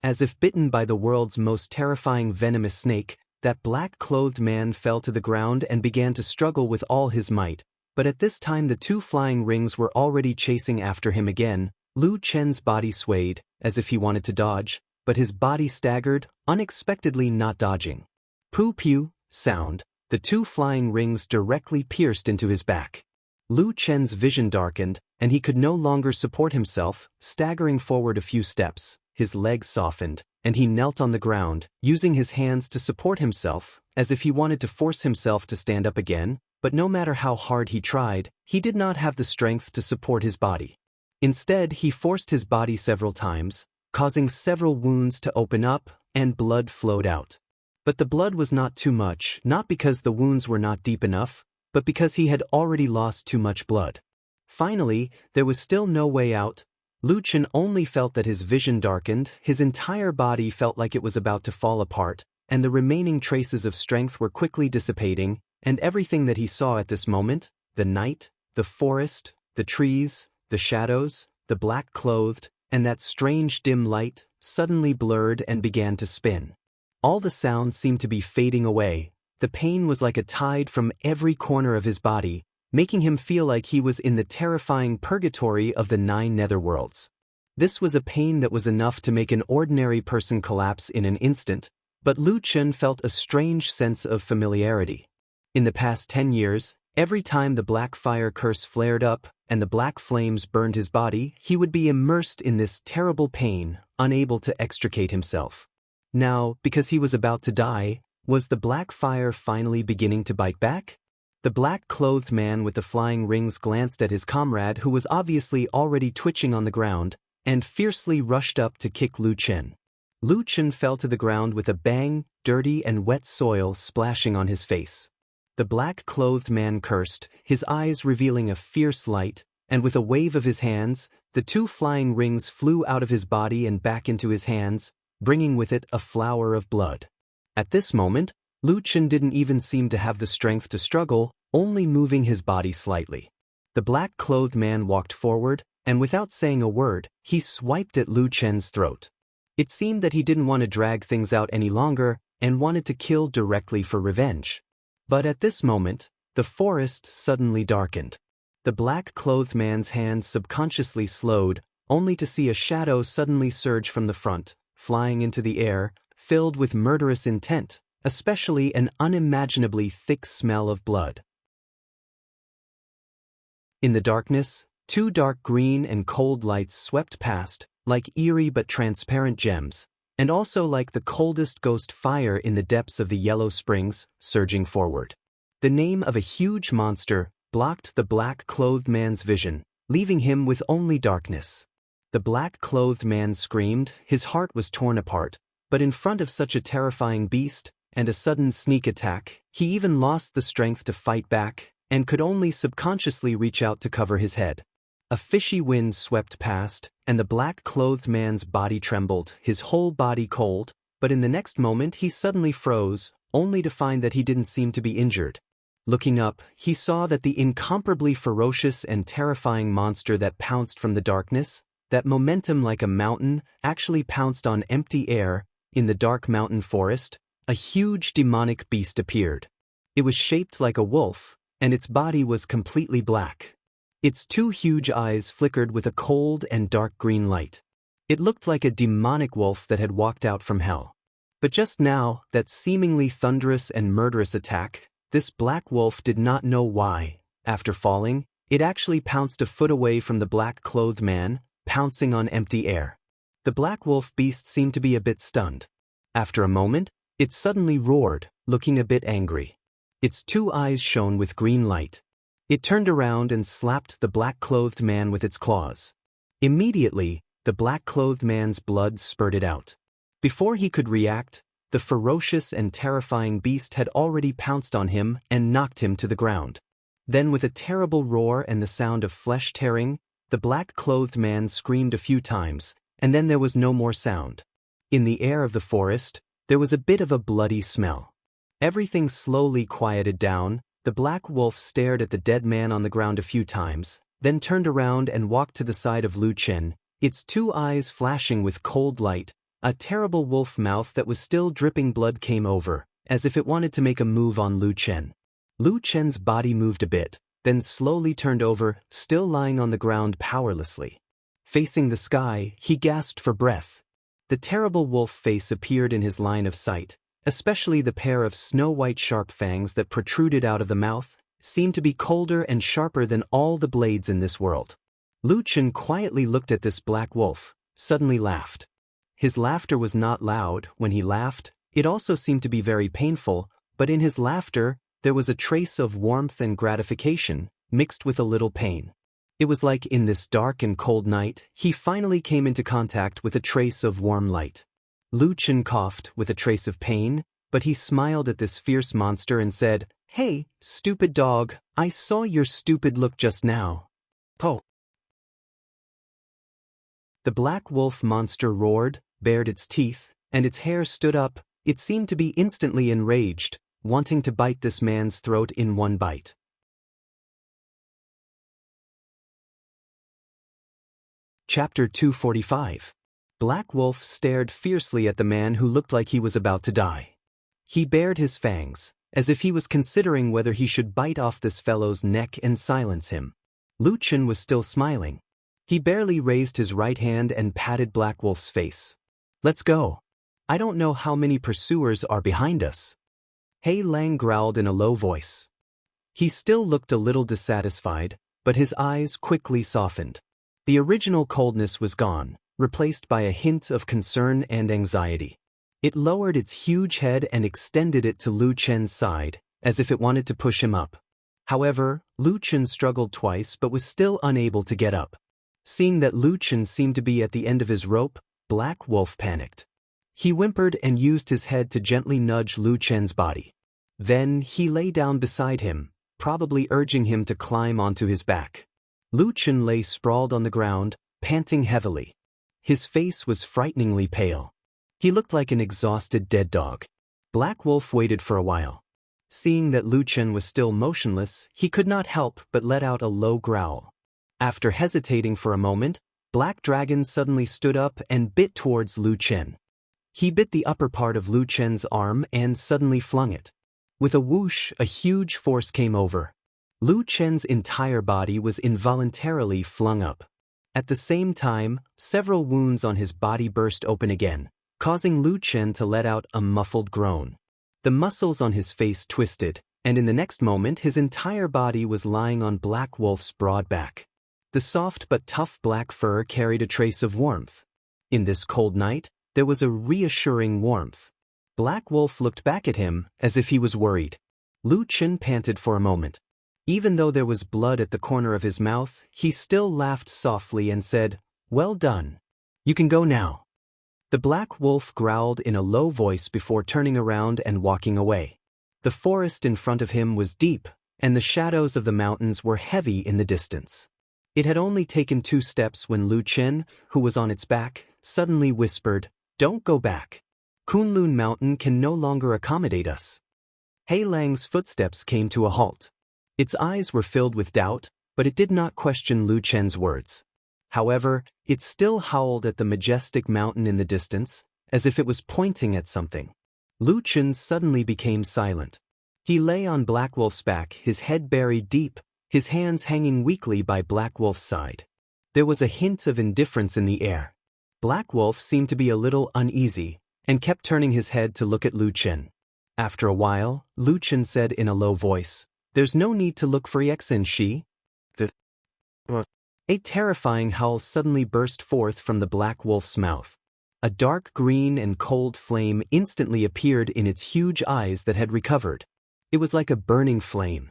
As if bitten by the world's most terrifying venomous snake, that black-clothed man fell to the ground and began to struggle with all his might, but at this time the two flying rings were already chasing after him again. Lu Chen's body swayed, as if he wanted to dodge, but his body staggered, unexpectedly not dodging. Pew-pew sound, the two flying rings directly pierced into his back. Lu Chen's vision darkened, and he could no longer support himself, staggering forward a few steps. His legs softened, and he knelt on the ground, using his hands to support himself, as if he wanted to force himself to stand up again, but no matter how hard he tried, he did not have the strength to support his body. Instead, he forced his body several times, causing several wounds to open up, and blood flowed out. But the blood was not too much, not because the wounds were not deep enough, but because he had already lost too much blood. Finally, there was still no way out. Lu Chen only felt that his vision darkened, his entire body felt like it was about to fall apart, and the remaining traces of strength were quickly dissipating, and everything that he saw at this moment, the night, the forest, the trees, the shadows, the black-clothed, and that strange dim light, suddenly blurred and began to spin. All the sounds seemed to be fading away. The pain was like a tide from every corner of his body, making him feel like he was in the terrifying purgatory of the 9 netherworlds. This was a pain that was enough to make an ordinary person collapse in an instant, but Lu Chen felt a strange sense of familiarity. In the past 10 years, every time the black fire curse flared up and the black flames burned his body, he would be immersed in this terrible pain, unable to extricate himself. Now, because he was about to die, was the black fire finally beginning to bite back? The black-clothed man with the flying rings glanced at his comrade who was obviously already twitching on the ground, and fiercely rushed up to kick Lu Chen. Lu Chen fell to the ground with a bang, dirty and wet soil splashing on his face. The black-clothed man cursed, his eyes revealing a fierce light, and with a wave of his hands, the two flying rings flew out of his body and back into his hands, bringing with it a flower of blood. At this moment, Lu Chen didn't even seem to have the strength to struggle, only moving his body slightly. The black-clothed man walked forward, and without saying a word, he swiped at Lu Chen's throat. It seemed that he didn't want to drag things out any longer, and wanted to kill directly for revenge. But at this moment, the forest suddenly darkened. The black-clothed man's hands subconsciously slowed, only to see a shadow suddenly surge from the front, flying into the air, filled with murderous intent, especially an unimaginably thick smell of blood. In the darkness, 2 dark green and cold lights swept past, like eerie but transparent gems, and also like the coldest ghost fire in the depths of the Yellow Springs, surging forward. The name of a huge monster blocked the black-clothed man's vision, leaving him with only darkness. The black-clothed man screamed, his heart was torn apart, but in front of such a terrifying beast, and a sudden sneak attack, he even lost the strength to fight back, and could only subconsciously reach out to cover his head. A fishy wind swept past, and the black-clothed man's body trembled, his whole body cold, but in the next moment he suddenly froze, only to find that he didn't seem to be injured. Looking up, he saw that the incomparably ferocious and terrifying monster that pounced from the darkness, that momentum like a mountain, actually pounced on empty air. In the dark mountain forest, a huge demonic beast appeared. It was shaped like a wolf, and its body was completely black. Its two huge eyes flickered with a cold and dark green light. It looked like a demonic wolf that had walked out from hell. But just now, that seemingly thunderous and murderous attack, this black wolf did not know why. After falling, it actually pounced a foot away from the black-clothed man, pouncing on empty air. The black wolf beast seemed to be a bit stunned. After a moment, it suddenly roared, looking a bit angry. Its two eyes shone with green light. It turned around and slapped the black-clothed man with its claws. Immediately, the black-clothed man's blood spurted out. Before he could react, the ferocious and terrifying beast had already pounced on him and knocked him to the ground. Then with a terrible roar and the sound of flesh tearing, the black-clothed man screamed a few times, and then there was no more sound. In the air of the forest, there was a bit of a bloody smell. Everything slowly quieted down. The black wolf stared at the dead man on the ground a few times, then turned around and walked to the side of Lu Chen, its two eyes flashing with cold light. A terrible wolf mouth that was still dripping blood came over, as if it wanted to make a move on Lu Chen. Lu Chen's body moved a bit, then slowly turned over, still lying on the ground powerlessly. Facing the sky, he gasped for breath. The terrible wolf face appeared in his line of sight, especially the pair of snow-white sharp fangs that protruded out of the mouth, seemed to be colder and sharper than all the blades in this world. Lu Chen quietly looked at this black wolf, suddenly laughed. His laughter was not loud. When he laughed, it also seemed to be very painful, but in his laughter, there was a trace of warmth and gratification, mixed with a little pain. It was like in this dark and cold night, he finally came into contact with a trace of warm light. Lu Chen coughed with a trace of pain, but he smiled at this fierce monster and said, "Hey, stupid dog, I saw your stupid look just now." Po! The black wolf monster roared, bared its teeth, and its hair stood up. It seemed to be instantly enraged, wanting to bite this man's throat in one bite. Chapter 245. Black Wolf stared fiercely at the man who looked like he was about to die. He bared his fangs, as if he was considering whether he should bite off this fellow's neck and silence him. Lu Chen was still smiling. He barely raised his right hand and patted Black Wolf's face. "Let's go. I don't know how many pursuers are behind us." Hei Lang growled in a low voice. He still looked a little dissatisfied, but his eyes quickly softened. The original coldness was gone, replaced by a hint of concern and anxiety. It lowered its huge head and extended it to Lu Chen's side, as if it wanted to push him up. However, Lu Chen struggled twice but was still unable to get up. Seeing that Lu Chen seemed to be at the end of his rope, Black Wolf panicked. He whimpered and used his head to gently nudge Lu Chen's body. Then he lay down beside him, probably urging him to climb onto his back. Lu Chen lay sprawled on the ground, panting heavily. His face was frighteningly pale. He looked like an exhausted dead dog. Black Wolf waited for a while. Seeing that Lu Chen was still motionless, he could not help but let out a low growl. After hesitating for a moment, Black Dragon suddenly stood up and bit towards Lu Chen. He bit the upper part of Lu Chen's arm and suddenly flung it. With a whoosh, a huge force came over. Lu Chen's entire body was involuntarily flung up. At the same time, several wounds on his body burst open again, causing Lu Chen to let out a muffled groan. The muscles on his face twisted, and in the next moment his entire body was lying on Black Wolf's broad back. The soft but tough black fur carried a trace of warmth. In this cold night, there was a reassuring warmth. Black Wolf looked back at him as if he was worried. Lu Chen panted for a moment. Even though there was blood at the corner of his mouth, he still laughed softly and said, "Well done. You can go now." The Black Wolf growled in a low voice before turning around and walking away. The forest in front of him was deep, and the shadows of the mountains were heavy in the distance. It had only taken 2 steps when Lu Chen, who was on its back, suddenly whispered, "Don't go back. Kunlun Mountain can no longer accommodate us. Hei Lang's footsteps came to a halt. Its eyes were filled with doubt, but it did not question Lu Chen's words. However, it still howled at the majestic mountain in the distance, as if it was pointing at something. Lu Chen suddenly became silent. He lay on Black Wolf's back, his head buried deep, his hands hanging weakly by Black Wolf's side. There was a hint of indifference in the air. Black Wolf seemed to be a little uneasy, and kept turning his head to look at Lu Chen. After a while, Lu Chen said in a low voice, "There's no need to look for Yexin Shi." A terrifying howl suddenly burst forth from the Black Wolf's mouth. A dark green and cold flame instantly appeared in its huge eyes that had recovered. It was like a burning flame.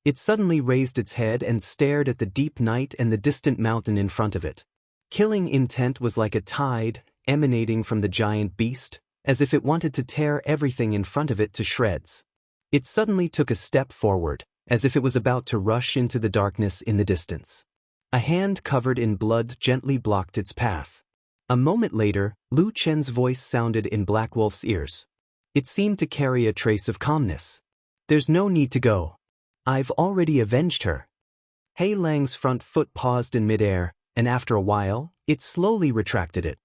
It suddenly raised its head and stared at the deep night and the distant mountain in front of it. Killing intent was like a tide, emanating from the giant beast, as if it wanted to tear everything in front of it to shreds. It suddenly took a step forward, as if it was about to rush into the darkness in the distance. A hand covered in blood gently blocked its path. A moment later, Lu Chen's voice sounded in Black Wolf's ears. It seemed to carry a trace of calmness. "There's no need to go. I've already avenged her." Hei Lang's front foot paused in midair, and after a while, it slowly retracted it.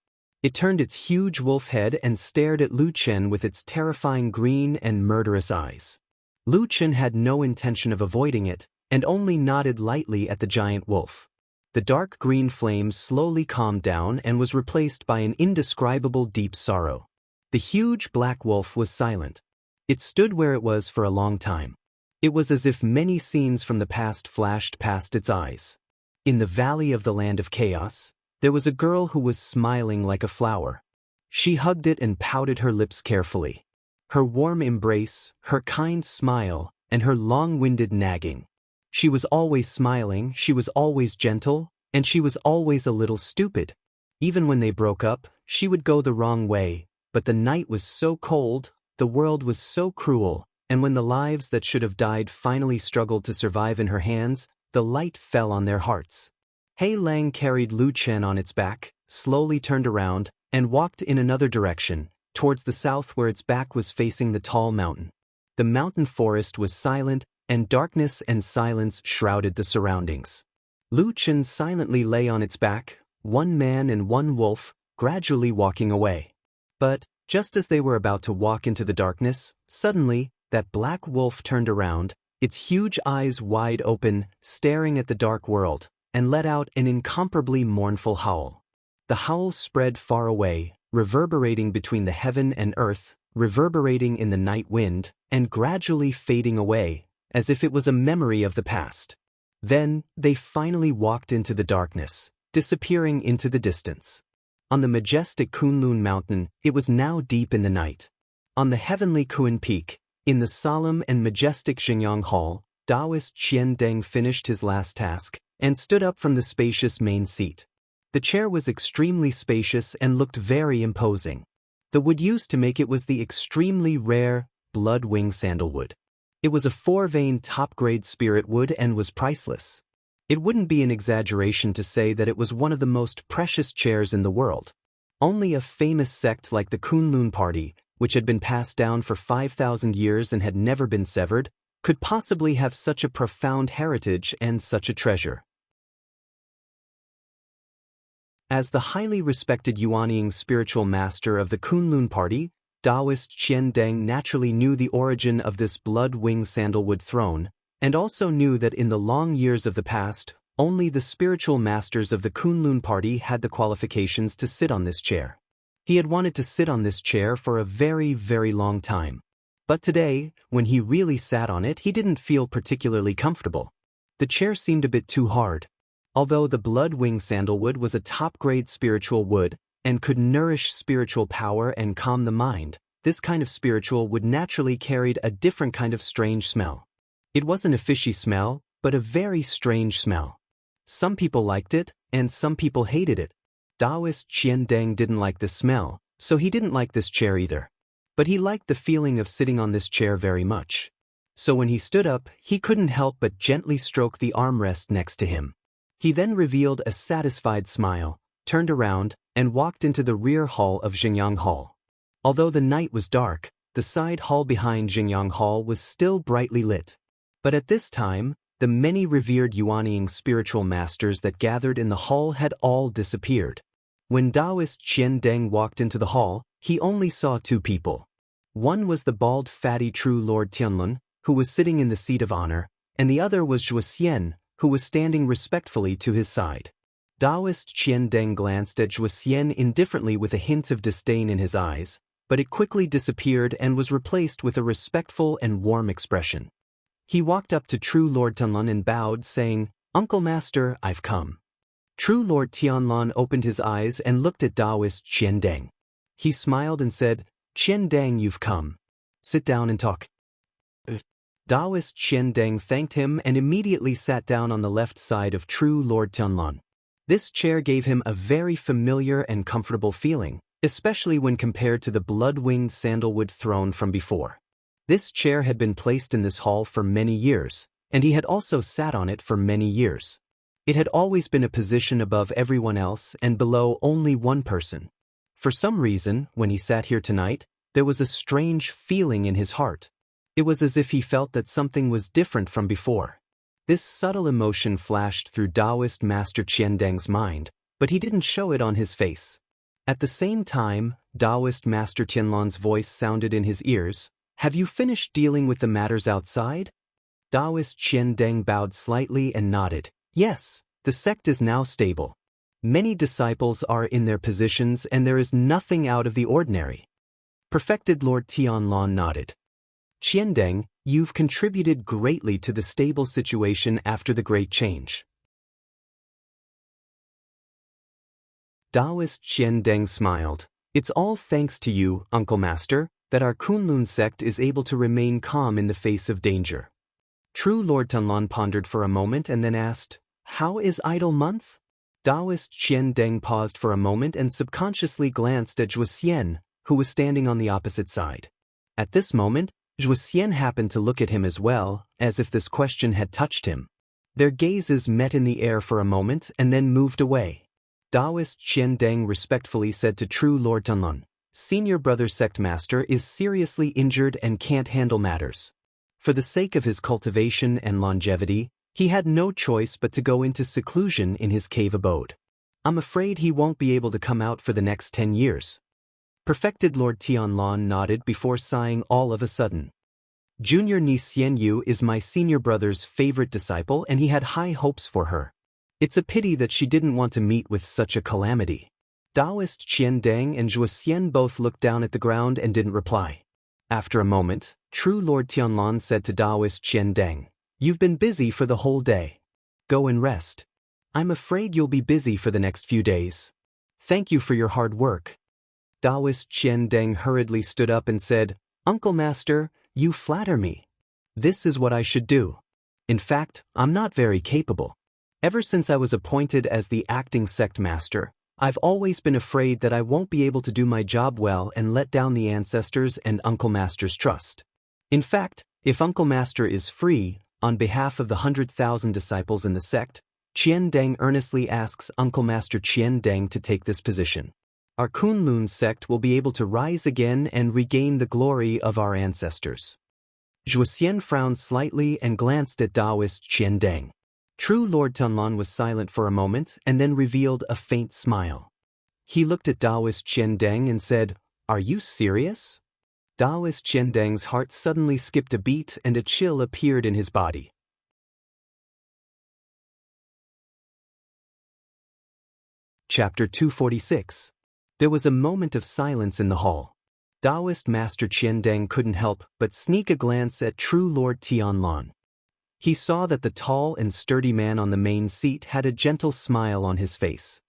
It turned its huge wolf head and stared at Lu Chen with its terrifying green and murderous eyes. Lu Chen had no intention of avoiding it, and only nodded lightly at the giant wolf. The dark green flame slowly calmed down and was replaced by an indescribable deep sorrow. The huge black wolf was silent. It stood where it was for a long time. It was as if many scenes from the past flashed past its eyes. In the valley of the land of chaos, there was a girl who was smiling like a flower. She hugged it and pouted her lips carefully. Her warm embrace, her kind smile, and her long-winded nagging. She was always smiling, she was always gentle, and she was always a little stupid. Even when they broke up, she would go the wrong way, but the night was so cold, the world was so cruel, and when the lives that should have died finally struggled to survive in her hands, the light fell on their hearts. Hei Lang carried Lu Chen on its back, slowly turned around, and walked in another direction, towards the south where its back was facing the tall mountain. The mountain forest was silent, and darkness and silence shrouded the surroundings. Lu Chen silently lay on its back, one man and one wolf, gradually walking away. But, just as they were about to walk into the darkness, suddenly, that black wolf turned around, its huge eyes wide open, staring at the dark world, and let out an incomparably mournful howl. The howl spread far away, reverberating between the heaven and earth, reverberating in the night wind, and gradually fading away, as if it was a memory of the past. Then, they finally walked into the darkness, disappearing into the distance. On the majestic Kunlun Mountain, it was now deep in the night. On the heavenly Kun Peak, in the solemn and majestic Xingyang Hall, Taoist Qian Deng finished his last task, and stood up from the spacious main seat. The chair was extremely spacious and looked very imposing. The wood used to make it was the extremely rare, blood-wing sandalwood. It was a 4-vein top-grade spirit wood and was priceless. It wouldn't be an exaggeration to say that it was one of the most precious chairs in the world. Only a famous sect like the Kunlun Party, which had been passed down for 5,000 years and had never been severed, could possibly have such a profound heritage and such a treasure. As the highly respected Yuanying spiritual master of the Kunlun Party, Taoist Qian Deng naturally knew the origin of this blood-wing sandalwood throne, and also knew that in the long years of the past, only the spiritual masters of the Kunlun Party had the qualifications to sit on this chair. He had wanted to sit on this chair for a very, very long time. But today, when he really sat on it, he didn't feel particularly comfortable. The chair seemed a bit too hard. Although the blood-wing sandalwood was a top-grade spiritual wood, and could nourish spiritual power and calm the mind, this kind of spiritual wood naturally carried a different kind of strange smell. It wasn't a fishy smell, but a very strange smell. Some people liked it, and some people hated it. Taoist Qian Deng didn't like the smell, so he didn't like this chair either. But he liked the feeling of sitting on this chair very much. So when he stood up, he couldn't help but gently stroke the armrest next to him. He then revealed a satisfied smile, turned around, and walked into the rear hall of Jianghu Hall. Although the night was dark, the side hall behind Jianghu Hall was still brightly lit. But at this time, the many revered Yuanying spiritual masters that gathered in the hall had all disappeared. When Taoist Qian Deng walked into the hall, he only saw two people. One was the bald fatty true Lord Tianlun, who was sitting in the seat of honor, and the other was Zhuo Xian, who was standing respectfully to his side. Taoist Qian Deng glanced at Zhuo Xian indifferently with a hint of disdain in his eyes, but it quickly disappeared and was replaced with a respectful and warm expression. He walked up to True Lord Tianlun and bowed, saying, "Uncle Master, I've come." True Lord Tianlun opened his eyes and looked at Taoist Qian Deng. He smiled and said, "Qian Deng, you've come. Sit down and talk." Taoist Qian Deng thanked him and immediately sat down on the left side of True Lord Tianlun. This chair gave him a very familiar and comfortable feeling, especially when compared to the blood-winged sandalwood throne from before. This chair had been placed in this hall for many years, and he had also sat on it for many years. It had always been a position above everyone else and below only one person. For some reason, when he sat here tonight, there was a strange feeling in his heart. It was as if he felt that something was different from before. This subtle emotion flashed through Taoist Master Qian Deng's mind, but he didn't show it on his face. At the same time, Taoist Master Tianlun's voice sounded in his ears, "Have you finished dealing with the matters outside?" Taoist Qian Deng bowed slightly and nodded. "Yes, the sect is now stable. Many disciples are in their positions and there is nothing out of the ordinary." Perfected Lord Tianlun nodded. "Qian Deng, you've contributed greatly to the stable situation after the Great Change." Taoist Qian Deng smiled. "It's all thanks to you, Uncle Master, that our Kunlun sect is able to remain calm in the face of danger." True Lord Tianlun pondered for a moment and then asked, "How is Idle Month?" Taoist Qian Deng paused for a moment and subconsciously glanced at Zhuo Xian, who was standing on the opposite side. At this moment, Zhuo Xian happened to look at him as well, as if this question had touched him. Their gazes met in the air for a moment and then moved away. Taoist Qian Deng respectfully said to True Lord Tianlun, "Senior brother sect master is seriously injured and can't handle matters. For the sake of his cultivation and longevity, he had no choice but to go into seclusion in his cave abode. I'm afraid he won't be able to come out for the next 10 years. Perfected Lord Tianlun nodded before sighing all of a sudden. "Junior niece Xian Yu is my senior brother's favorite disciple and he had high hopes for her. It's a pity that she didn't want to meet with such a calamity." Taoist Qian Deng and Zhuo Xian both looked down at the ground and didn't reply. After a moment, True Lord Tianlun said to Taoist Qian Deng, "You've been busy for the whole day. Go and rest. I'm afraid you'll be busy for the next few days. Thank you for your hard work." Taoist Qian Deng hurriedly stood up and said, "Uncle Master, you flatter me. This is what I should do. In fact, I'm not very capable. Ever since I was appointed as the acting sect master, I've always been afraid that I won't be able to do my job well and let down the ancestors and Uncle Master's trust. In fact, if Uncle Master is free, on behalf of the 100,000 disciples in the sect, Qian Deng earnestly asks Uncle Master Qian Deng to take this position. Our Kunlun sect will be able to rise again and regain the glory of our ancestors." Zhuo Xian frowned slightly and glanced at Taoist Qian Deng. True Lord Tianlun was silent for a moment and then revealed a faint smile. He looked at Taoist Qian Deng and said, "Are you serious?" Taoist Qian Deng's heart suddenly skipped a beat and a chill appeared in his body. Chapter 246. There was a moment of silence in the hall. Taoist Master Qian Deng couldn't help but sneak a glance at True Lord Tianlun. He saw that the tall and sturdy man on the main seat had a gentle smile on his face.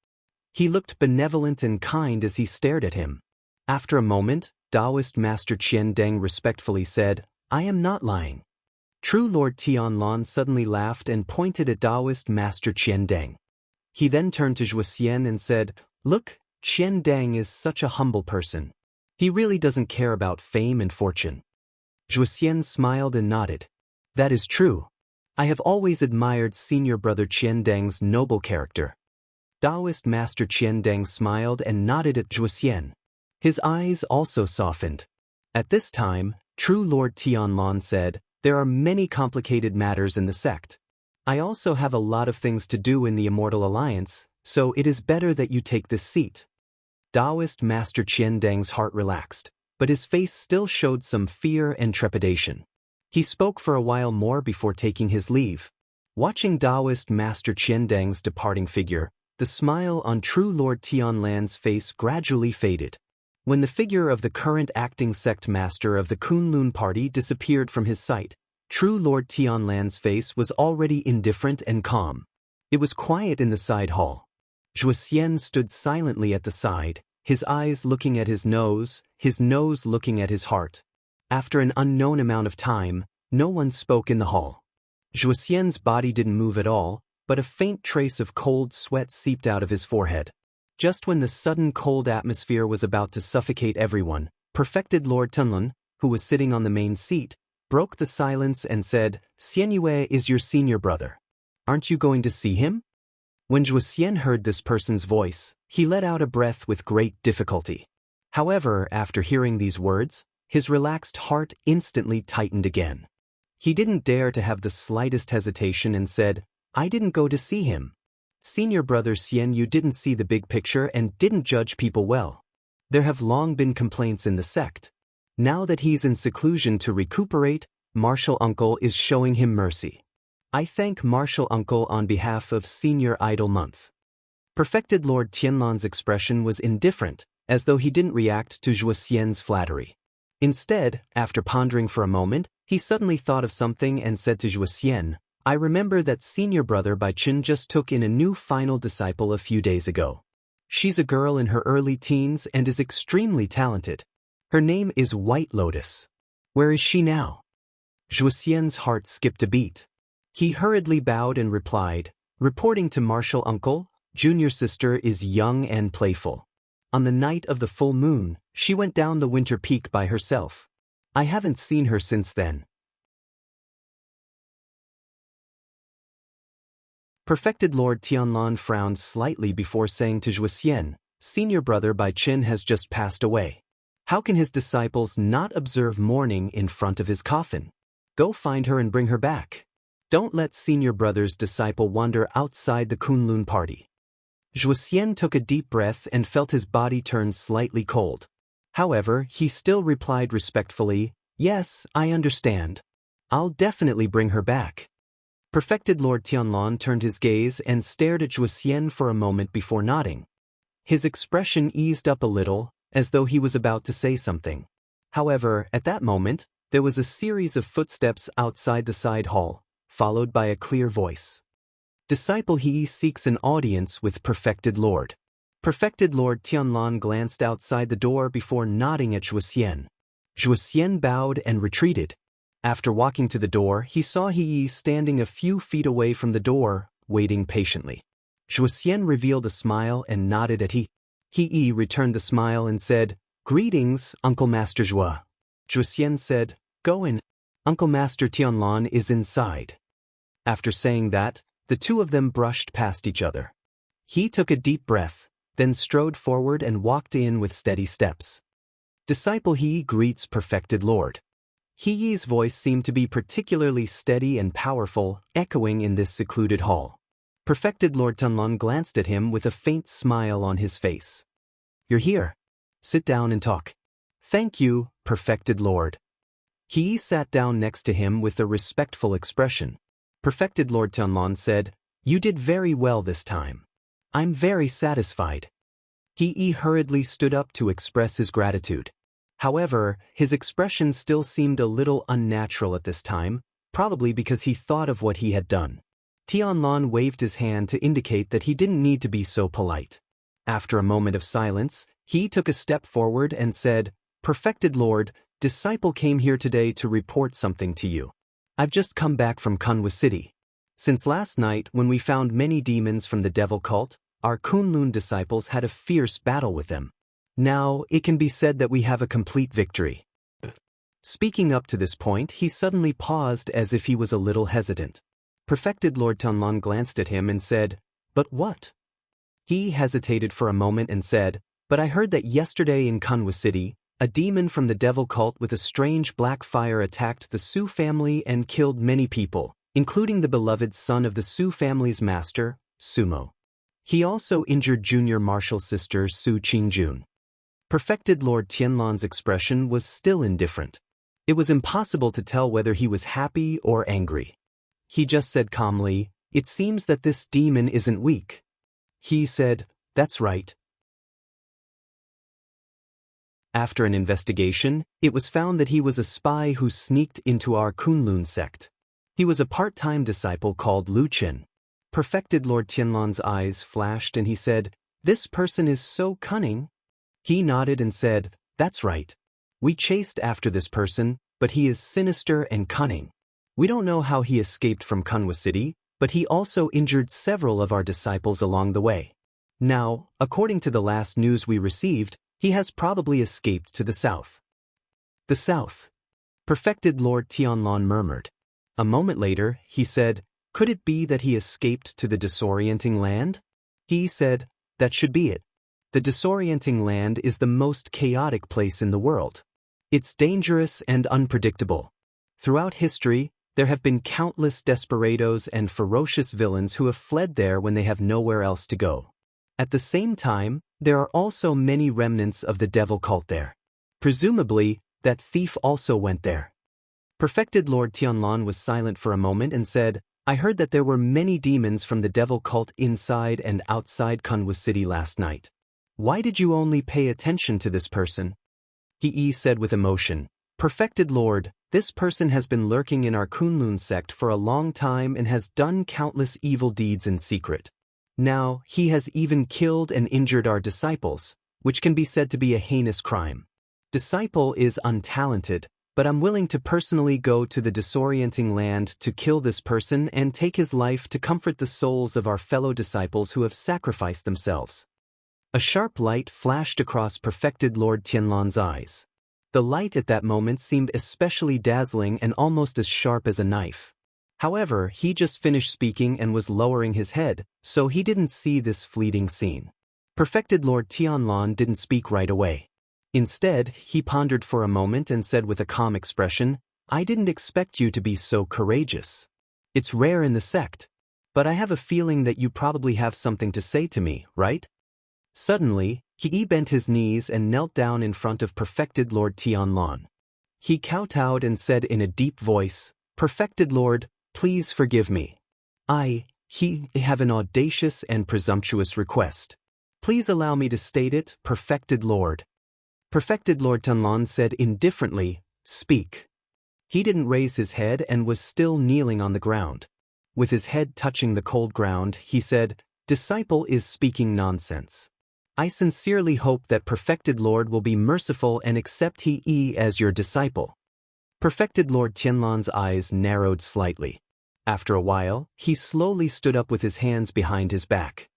He looked benevolent and kind as he stared at him. After a moment, Taoist Master Qian Deng respectfully said, "I am not lying." True Lord Tianlun suddenly laughed and pointed at Taoist Master Qian Deng. He then turned to Zhuo Xian and said, "Look, Qian Deng is such a humble person. He really doesn't care about fame and fortune." Zhuo Xian smiled and nodded. "That is true. I have always admired senior brother Qian Deng's noble character." Taoist Master Qian Deng smiled and nodded at Zhuxian. His eyes also softened. At this time, True Lord Tianlan said, "There are many complicated matters in the sect. I also have a lot of things to do in the Immortal Alliance, so it is better that you take this seat." Taoist Master Qian Deng's heart relaxed, but his face still showed some fear and trepidation. He spoke for a while more before taking his leave. Watching Taoist Master Qian Deng's departing figure, the smile on True Lord Tianlan's face gradually faded. When the figure of the current acting sect master of the Kunlun party disappeared from his sight, True Lord Tianlan's face was already indifferent and calm. It was quiet in the side hall. Zhuxian stood silently at the side, his eyes looking at his nose looking at his heart. After an unknown amount of time, no one spoke in the hall. Zhuxian's body didn't move at all, but a faint trace of cold sweat seeped out of his forehead. Just when the sudden cold atmosphere was about to suffocate everyone, Perfected Lord Tunlun, who was sitting on the main seat, broke the silence and said, "Xianyue is your senior brother. Aren't you going to see him?" When Zhuxian heard this person's voice, he let out a breath with great difficulty. However, after hearing these words, his relaxed heart instantly tightened again. He didn't dare to have the slightest hesitation and said, "I didn't go to see him. Senior brother Xian, you didn't see the big picture and didn't judge people well. There have long been complaints in the sect. Now that he's in seclusion to recuperate, Martial Uncle is showing him mercy. I thank Martial Uncle on behalf of Senior Idol Month." Perfected Lord Tianlan's expression was indifferent, as though he didn't react to Zhuxian's flattery. Instead, after pondering for a moment, he suddenly thought of something and said to Zhuxian, "I remember that senior brother Bai Chen just took in a new final disciple a few days ago. She's a girl in her early teens and is extremely talented. Her name is White Lotus. Where is she now?" Zhuxian's heart skipped a beat. He hurriedly bowed and replied, "Reporting to Martial Uncle, junior sister is young and playful. On the night of the full moon, she went down the winter peak by herself. I haven't seen her since then." Perfected Lord Tianlan frowned slightly before saying to Zhuxian, "Senior brother Bai Chen has just passed away. How can his disciples not observe mourning in front of his coffin? Go find her and bring her back. Don't let senior brother's disciple wander outside the Kunlun party." Zhuxian took a deep breath and felt his body turn slightly cold. However, he still replied respectfully, "Yes, I understand. I'll definitely bring her back." Perfected Lord Tianlan turned his gaze and stared at Zhuxian for a moment before nodding. His expression eased up a little, as though he was about to say something. However, at that moment, there was a series of footsteps outside the side hall, followed by a clear voice. "Disciple He seeks an audience with Perfected Lord." Perfected Lord Tianlan glanced outside the door before nodding at Zhuxian. Zhuxian bowed and retreated. After walking to the door, he saw He standing a few feet away from the door, waiting patiently. Zhuxian revealed a smile and nodded at He. He returned the smile and said, "Greetings, Uncle Master Zhua." Zhuxian said, "Go in. Uncle Master Tianlan is inside." After saying that, the two of them brushed past each other. He took a deep breath, then strode forward and walked in with steady steps. Disciple He greets Perfected Lord. He's voice seemed to be particularly steady and powerful, echoing in this secluded hall. Perfected Lord Tianlan glanced at him with a faint smile on his face. "You're here. Sit down and talk." "Thank you, Perfected Lord." He sat down next to him with a respectful expression. Perfected Lord Tianlan said, "You did very well this time. I'm very satisfied." He hurriedly stood up to express his gratitude. However, his expression still seemed a little unnatural at this time, probably because he thought of what he had done. Tianlan waved his hand to indicate that he didn't need to be so polite. After a moment of silence, he took a step forward and said, "Perfected Lord, disciple came here today to report something to you. I've just come back from Kunwa City. Since last night, when we found many demons from the devil cult, our Kunlun disciples had a fierce battle with them. Now, it can be said that we have a complete victory." Speaking up to this point, he suddenly paused as if he was a little hesitant. Perfected Lord Tianlan glanced at him and said, "But what?" He hesitated for a moment and said, "But I heard that yesterday in Kunwa City, a demon from the devil cult with a strange black fire attacked the Su family and killed many people, including the beloved son of the Su family's master, Sumo. He also injured junior martial sister Su Qingjun." Perfected Lord Tianlan's expression was still indifferent. It was impossible to tell whether he was happy or angry. He just said calmly, "It seems that this demon isn't weak." He said, "That's right." After an investigation, it was found that he was a spy who sneaked into our Kunlun sect. He was a part-time disciple called Lu Qin. Perfected Lord Tianlan's eyes flashed and he said, "This person is so cunning." He nodded and said, "That's right. We chased after this person, but he is sinister and cunning. We don't know how he escaped from Kunwa City, but he also injured several of our disciples along the way. Now, according to the last news we received, he has probably escaped to the south." "The south?" Perfected Lord Tianlan murmured. A moment later, he said, "Could it be that he escaped to the disorienting land?" He said, "That should be it. The disorienting land is the most chaotic place in the world. It's dangerous and unpredictable. Throughout history, there have been countless desperados and ferocious villains who have fled there when they have nowhere else to go. At the same time, there are also many remnants of the devil cult there. Presumably, that thief also went there." Perfected Lord Tianlan was silent for a moment and said, "I heard that there were many demons from the devil cult inside and outside Kunwa City last night. Why did you only pay attention to this person?" He said with emotion, "Perfected Lord, this person has been lurking in our Kunlun sect for a long time and has done countless evil deeds in secret. Now, he has even killed and injured our disciples, which can be said to be a heinous crime. Disciple is untalented, but I'm willing to personally go to the disorienting land to kill this person and take his life to comfort the souls of our fellow disciples who have sacrificed themselves." A sharp light flashed across Perfected Lord Tianlan's eyes. The light at that moment seemed especially dazzling and almost as sharp as a knife. However, he just finished speaking and was lowering his head, so he didn't see this fleeting scene. Perfected Lord Tianlan didn't speak right away. Instead, he pondered for a moment and said with a calm expression, "I didn't expect you to be so courageous. It's rare in the sect. But I have a feeling that you probably have something to say to me, right?" Suddenly, he bent his knees and knelt down in front of Perfected Lord Tianlan. He kowtowed and said in a deep voice, "Perfected Lord, please forgive me. I have an audacious and presumptuous request. Please allow me to state it, Perfected Lord." Perfected Lord Tianlan said indifferently, "Speak." He didn't raise his head and was still kneeling on the ground. With his head touching the cold ground, he said, "Disciple is speaking nonsense. I sincerely hope that Perfected Lord will be merciful and accept he as your disciple." Perfected Lord Tianlan's eyes narrowed slightly. After a while, he slowly stood up with his hands behind his back.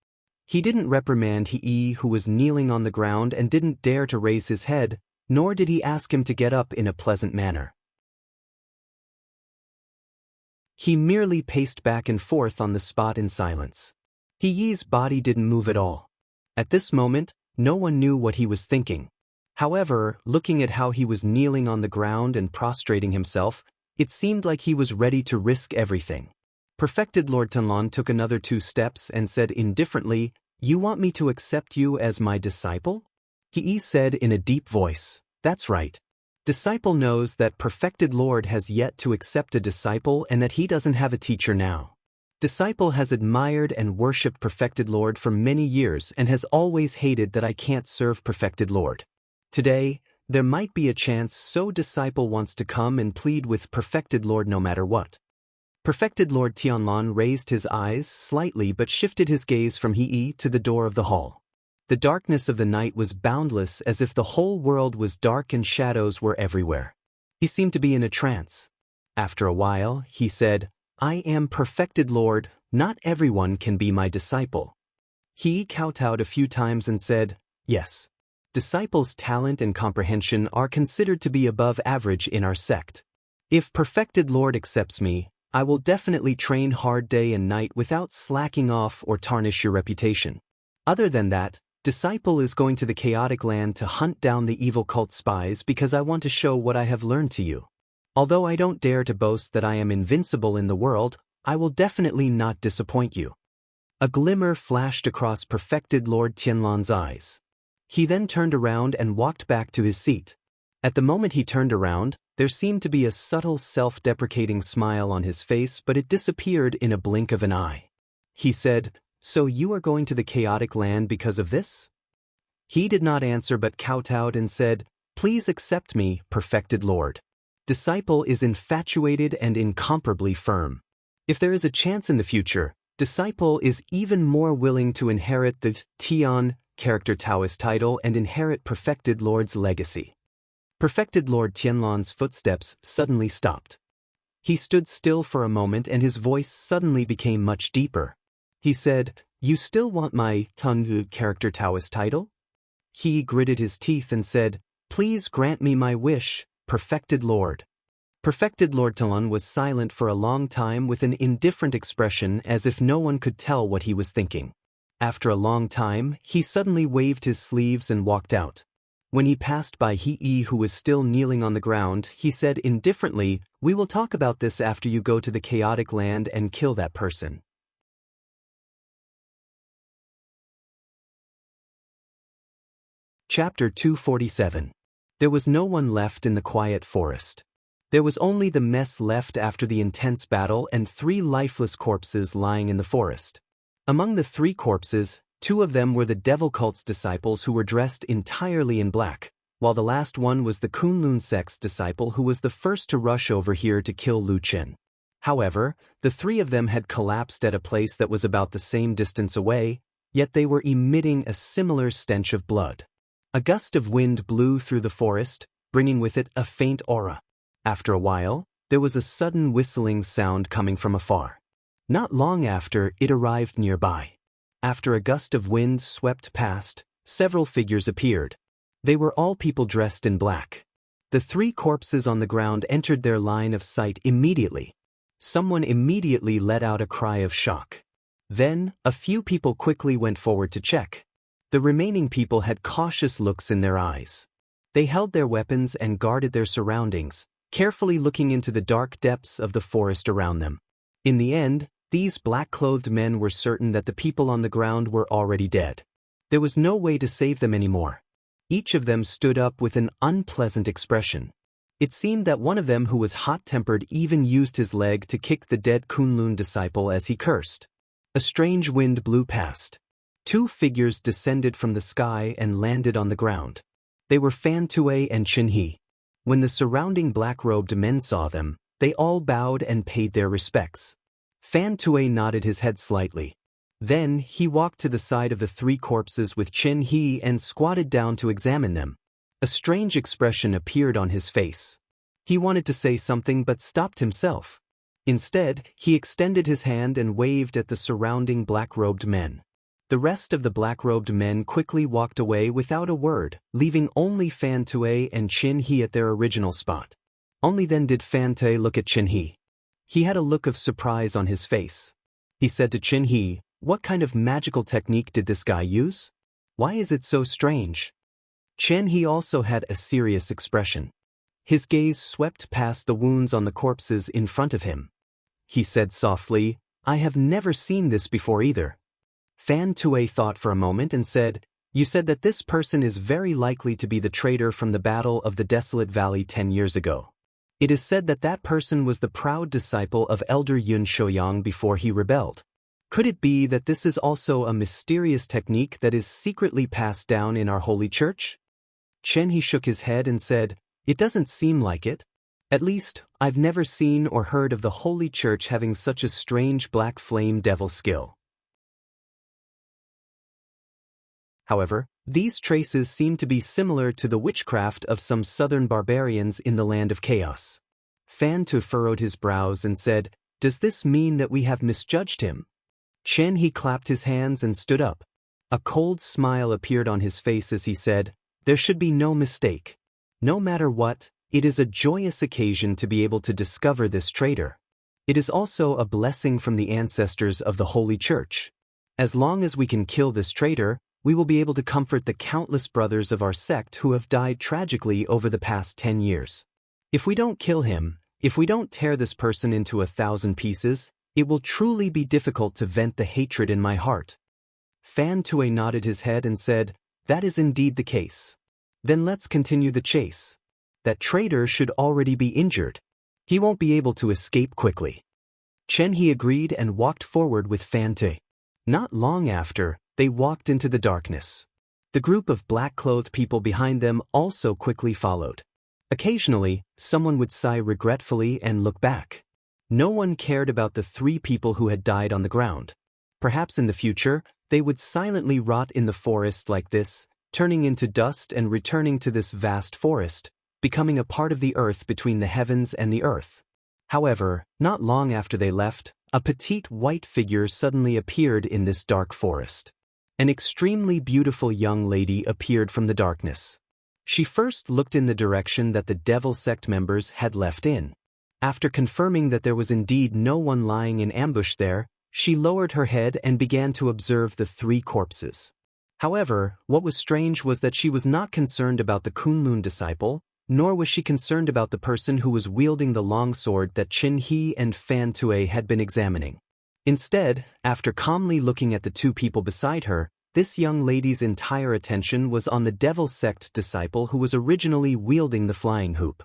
He didn't reprimand he who was kneeling on the ground and didn't dare to raise his head, nor did he ask him to get up in a pleasant manner. He merely paced back and forth on the spot in silence. He's body didn't move at all. At this moment, no one knew what he was thinking. However, looking at how he was kneeling on the ground and prostrating himself, it seemed like he was ready to risk everything. Perfected Lord Tianlan took another 2 steps and said indifferently, "You want me to accept you as my disciple?" He said in a deep voice, "That's right. Disciple knows that Perfected Lord has yet to accept a disciple and that he doesn't have a teacher now. Disciple has admired and worshipped Perfected Lord for many years and has always hated that I can't serve Perfected Lord. Today, there might be a chance, so Disciple wants to come and plead with Perfected Lord no matter what." Perfected Lord Tianlan raised his eyes slightly but shifted his gaze from he to the door of the hall. The darkness of the night was boundless, as if the whole world was dark and shadows were everywhere. He seemed to be in a trance. After a while, he said, "I am Perfected Lord, not everyone can be my disciple." He kowtowed a few times and said, "Yes. Disciples' talent and comprehension are considered to be above average in our sect. If Perfected Lord accepts me, I will definitely train hard day and night without slacking off or tarnish your reputation. Other than that, Disciple is going to the chaotic land to hunt down the evil cult spies because I want to show what I have learned to you. Although I don't dare to boast that I am invincible in the world, I will definitely not disappoint you." A glimmer flashed across Perfected Lord Tianlan's eyes. He then turned around and walked back to his seat. At the moment he turned around, there seemed to be a subtle self-deprecating smile on his face, but it disappeared in a blink of an eye. He said, "So you are going to the chaotic land because of this?" He did not answer but kowtowed and said, "Please accept me, Perfected Lord. Disciple is infatuated and incomparably firm. If there is a chance in the future, Disciple is even more willing to inherit the Tian character Taoist title and inherit Perfected Lord's legacy." Perfected Lord Tianlan's footsteps suddenly stopped. He stood still for a moment and his voice suddenly became much deeper. He said, "You still want my Tian character Taoist title?" He gritted his teeth and said, "Please grant me my wish, Perfected Lord." Perfected Lord Tianlan was silent for a long time with an indifferent expression as if no one could tell what he was thinking. After a long time, he suddenly waved his sleeves and walked out. When he passed by He, who was still kneeling on the ground, he said indifferently, "We will talk about this after you go to the chaotic land and kill that person." Chapter 247. There was no one left in the quiet forest. There was only the mess left after the intense battle and 3 lifeless corpses lying in the forest. Among the 3 corpses, 2 of them were the devil cult's disciples who were dressed entirely in black, while the last one was the Kunlun sect's disciple who was the first to rush over here to kill Lu Chen. However, the 3 of them had collapsed at a place that was about the same distance away, yet they were emitting a similar stench of blood. A gust of wind blew through the forest, bringing with it a faint aura. After a while, there was a sudden whistling sound coming from afar. Not long after, it arrived nearby. After a gust of wind swept past, several figures appeared. They were all people dressed in black. The 3 corpses on the ground entered their line of sight immediately. Someone immediately let out a cry of shock. Then, a few people quickly went forward to check. The remaining people had cautious looks in their eyes. They held their weapons and guarded their surroundings, carefully looking into the dark depths of the forest around them. In the end, these black-clothed men were certain that the people on the ground were already dead. There was no way to save them anymore. Each of them stood up with an unpleasant expression. It seemed that one of them, who was hot-tempered, even used his leg to kick the dead Kunlun disciple as he cursed. A strange wind blew past. 2 figures descended from the sky and landed on the ground. They were Fan Tue and Qin He. When the surrounding black-robed men saw them, they all bowed and paid their respects. Fan Tue nodded his head slightly. Then he walked to the side of the 3 corpses with Qin He and squatted down to examine them. A strange expression appeared on his face. He wanted to say something but stopped himself. Instead, he extended his hand and waved at the surrounding black-robed men. The rest of the black-robed men quickly walked away without a word, leaving only Fan Tue and Qin He at their original spot. Only then did Fan Tue look at Qin He. He had a look of surprise on his face. He said to Qin He, "What kind of magical technique did this guy use? Why is it so strange?" Qin He also had a serious expression. His gaze swept past the wounds on the corpses in front of him. He said softly, "I have never seen this before either." Fan Tue thought for a moment and said, "You said that this person is very likely to be the traitor from the Battle of the Desolate Valley 10 years ago. It is said that that person was the proud disciple of Elder Yun Shouyang before he rebelled. Could it be that this is also a mysterious technique that is secretly passed down in our holy church?" Qin He shook his head and said, "It doesn't seem like it. At least, I've never seen or heard of the holy church having such a strange black flame devil skill." However, these traces seem to be similar to the witchcraft of some southern barbarians in the land of chaos. Fan Tue furrowed his brows and said, "Does this mean that we have misjudged him?" Qin He clapped his hands and stood up. A cold smile appeared on his face as he said, "There should be no mistake. No matter what, it is a joyous occasion to be able to discover this traitor. It is also a blessing from the ancestors of the Holy Church. As long as we can kill this traitor, we will be able to comfort the countless brothers of our sect who have died tragically over the past 10 years. If we don't kill him, if we don't tear this person into 1,000 pieces, it will truly be difficult to vent the hatred in my heart. Fan Tue nodded his head and said, "That is indeed the case. Then let's continue the chase. That traitor should already be injured. He won't be able to escape quickly." Chen He agreed and walked forward with Fan Tue. Not long after, they walked into the darkness. The group of black-clothed people behind them also quickly followed. Occasionally, someone would sigh regretfully and look back. No one cared about the 3 people who had died on the ground. Perhaps in the future, they would silently rot in the forest like this, turning into dust and returning to this vast forest, becoming a part of the earth between the heavens and the earth. However, not long after they left, a petite white figure suddenly appeared in this dark forest. An extremely beautiful young lady appeared from the darkness. She first looked in the direction that the Devil Sect members had left in. After confirming that there was indeed no one lying in ambush there, she lowered her head and began to observe the 3 corpses. However, what was strange was that she was not concerned about the Kunlun disciple, nor was she concerned about the person who was wielding the longsword that Chen He and Fan Tue had been examining. Instead, after calmly looking at the 2 people beside her, this young lady's entire attention was on the Devil Sect disciple who was originally wielding the flying hoop.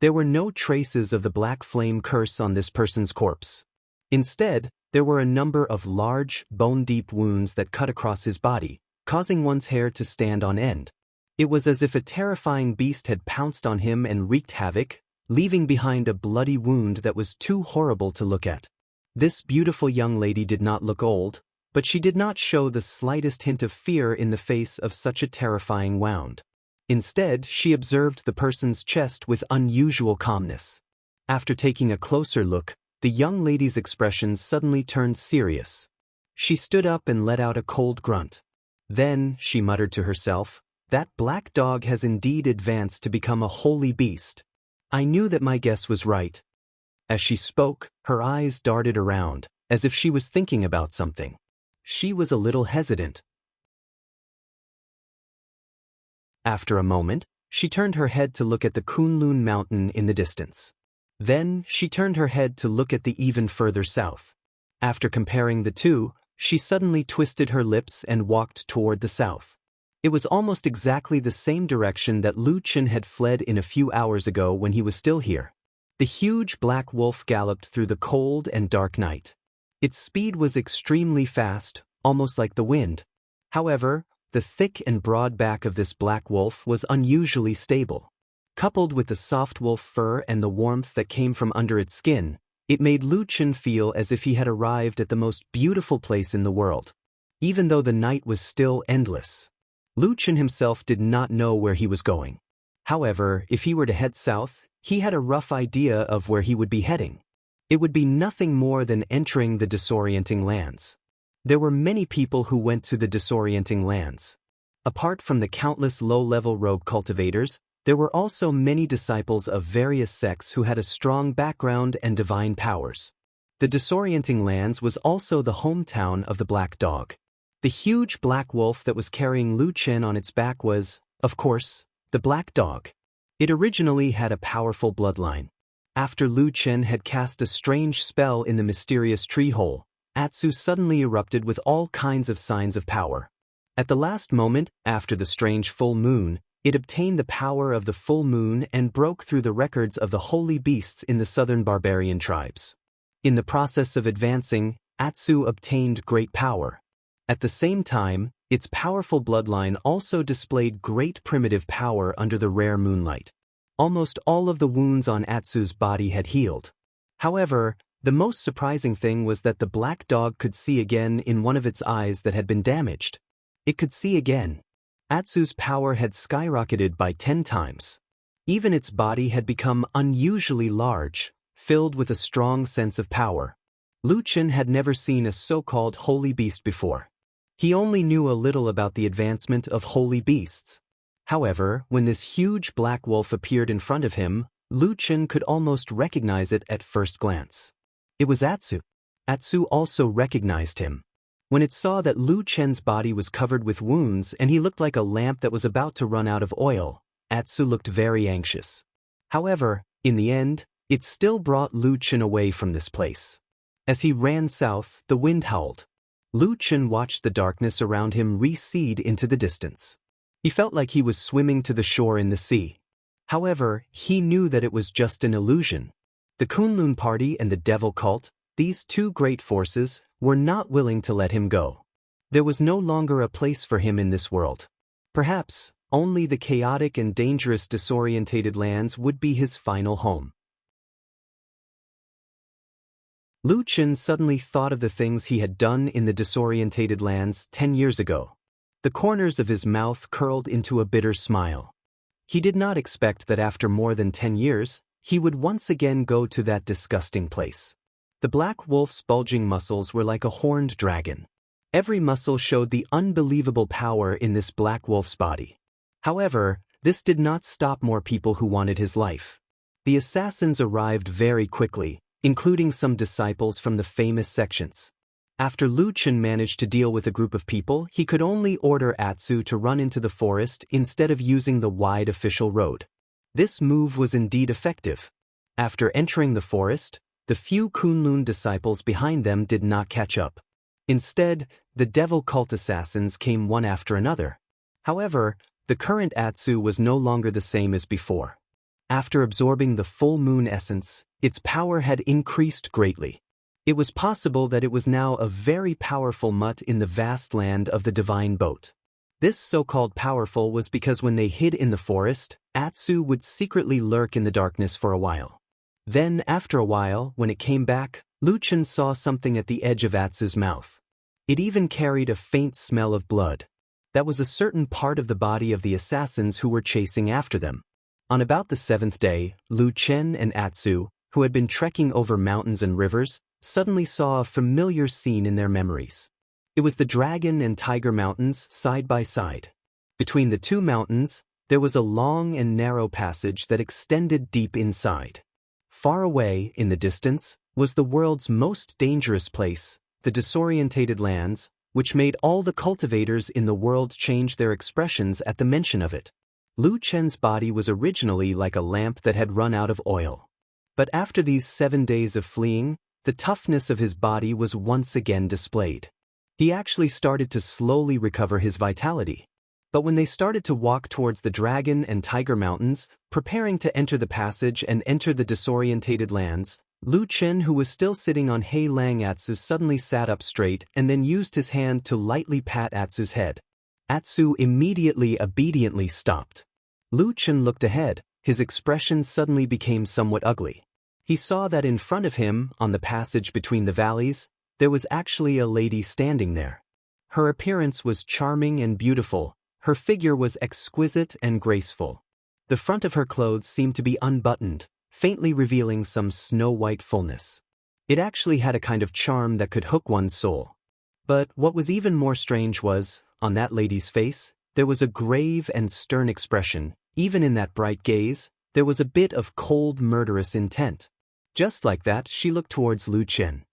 There were no traces of the black flame curse on this person's corpse. Instead, there were a number of large, bone-deep wounds that cut across his body, causing one's hair to stand on end. It was as if a terrifying beast had pounced on him and wreaked havoc, leaving behind a bloody wound that was too horrible to look at. This beautiful young lady did not look old, but she did not show the slightest hint of fear in the face of such a terrifying wound. Instead, she observed the person's chest with unusual calmness. After taking a closer look, the young lady's expression suddenly turned serious. She stood up and let out a cold grunt. Then, she muttered to herself, "That black dog has indeed advanced to become a holy beast. I knew that my guess was right." As she spoke, her eyes darted around, as if she was thinking about something. She was a little hesitant. After a moment, she turned her head to look at the Kunlun mountain in the distance. Then, she turned her head to look at the even further south. After comparing the 2, she suddenly twisted her lips and walked toward the south. It was almost exactly the same direction that Lu Chen had fled in a few hours ago when he was still here. The huge black wolf galloped through the cold and dark night. Its speed was extremely fast, almost like the wind. However, the thick and broad back of this black wolf was unusually stable. Coupled with the soft wolf fur and the warmth that came from under its skin, it made Lu Chen feel as if he had arrived at the most beautiful place in the world. Even though the night was still endless, Lu Chen himself did not know where he was going. However, if he were to head south, he had a rough idea of where he would be heading. It would be nothing more than entering the disorienting lands. There were many people who went to the disorienting lands. Apart from the countless low-level rogue cultivators, there were also many disciples of various sects who had a strong background and divine powers. The disorienting lands was also the hometown of the Black Dog. The huge black wolf that was carrying Lu Chen on its back was, of course, the Black Dog. It originally had a powerful bloodline. After Lu Chen had cast a strange spell in the mysterious tree hole, Atsu suddenly erupted with all kinds of signs of power. At the last moment, after the strange full moon, it obtained the power of the full moon and broke through the records of the holy beasts in the southern barbarian tribes. In the process of advancing, Atsu obtained great power. At the same time, its powerful bloodline also displayed great primitive power under the rare moonlight. Almost all of the wounds on Atsu's body had healed. However, the most surprising thing was that the black dog could see again in one of its eyes that had been damaged. It could see again. Atsu's power had skyrocketed by 10 times. Even its body had become unusually large, filled with a strong sense of power. Lu Chen had never seen a so-called holy beast before. He only knew a little about the advancement of holy beasts. However, when this huge black wolf appeared in front of him, Lu Chen could almost recognize it at first glance. It was Atsu. Atsu also recognized him. When it saw that Lu Chen's body was covered with wounds and he looked like a lamp that was about to run out of oil, Atsu looked very anxious. However, in the end, it still brought Lu Chen away from this place. As he ran south, the wind howled. Lu Chen watched the darkness around him recede into the distance. He felt like he was swimming to the shore in the sea. However, he knew that it was just an illusion. The Kunlun Party and the Devil Cult, these two great forces, were not willing to let him go. There was no longer a place for him in this world. Perhaps, only the chaotic and dangerous disorientated lands would be his final home. Lu Chen suddenly thought of the things he had done in the disorientated lands 10 years ago. The corners of his mouth curled into a bitter smile. He did not expect that after more than 10 years, he would once again go to that disgusting place. The black wolf's bulging muscles were like a horned dragon. Every muscle showed the unbelievable power in this black wolf's body. However, this did not stop more people who wanted his life. The assassins arrived very quickly, including some disciples from the famous sections. After Lu Chen managed to deal with a group of people, he could only order Atsu to run into the forest instead of using the wide official road. This move was indeed effective. After entering the forest, the few Kunlun disciples behind them did not catch up. Instead, the devil cult assassins came one after another. However, the current Atsu was no longer the same as before. After absorbing the full moon essence, its power had increased greatly. It was possible that it was now a very powerful mutt in the vast land of the divine boat. This so-called powerful was because when they hid in the forest, Atsu would secretly lurk in the darkness for a while. Then, after a while, when it came back, Lu Chen saw something at the edge of Atsu's mouth. It even carried a faint smell of blood. That was a certain part of the body of the assassins who were chasing after them. On about the 7th day, Lu Chen and Atsu, who had been trekking over mountains and rivers, suddenly saw a familiar scene in their memories. It was the Dragon and Tiger Mountains side by side. Between the two mountains, there was a long and narrow passage that extended deep inside. Far away, in the distance, was the world's most dangerous place, the disorientated lands, which made all the cultivators in the world change their expressions at the mention of it. Lu Chen's body was originally like a lamp that had run out of oil. But after these 7 days of fleeing, the toughness of his body was once again displayed. He actually started to slowly recover his vitality. But when they started to walk towards the Dragon and Tiger Mountains, preparing to enter the passage and enter the disorientated lands, Lu Chen, who was still sitting on Hei Lang Atsu, suddenly sat up straight and then used his hand to lightly pat Atsu's head. Atsu immediately obediently stopped. Lu Chen looked ahead. His expression suddenly became somewhat ugly. He saw that in front of him, on the passage between the valleys, there was actually a lady standing there. Her appearance was charming and beautiful. Her figure was exquisite and graceful. The front of her clothes seemed to be unbuttoned, faintly revealing some snow-white fullness. It actually had a kind of charm that could hook one's soul. But what was even more strange was, on that lady's face, there was a grave and stern expression. Even in that bright gaze, there was a bit of cold, murderous intent. Just like that, she looked towards Lu Chen.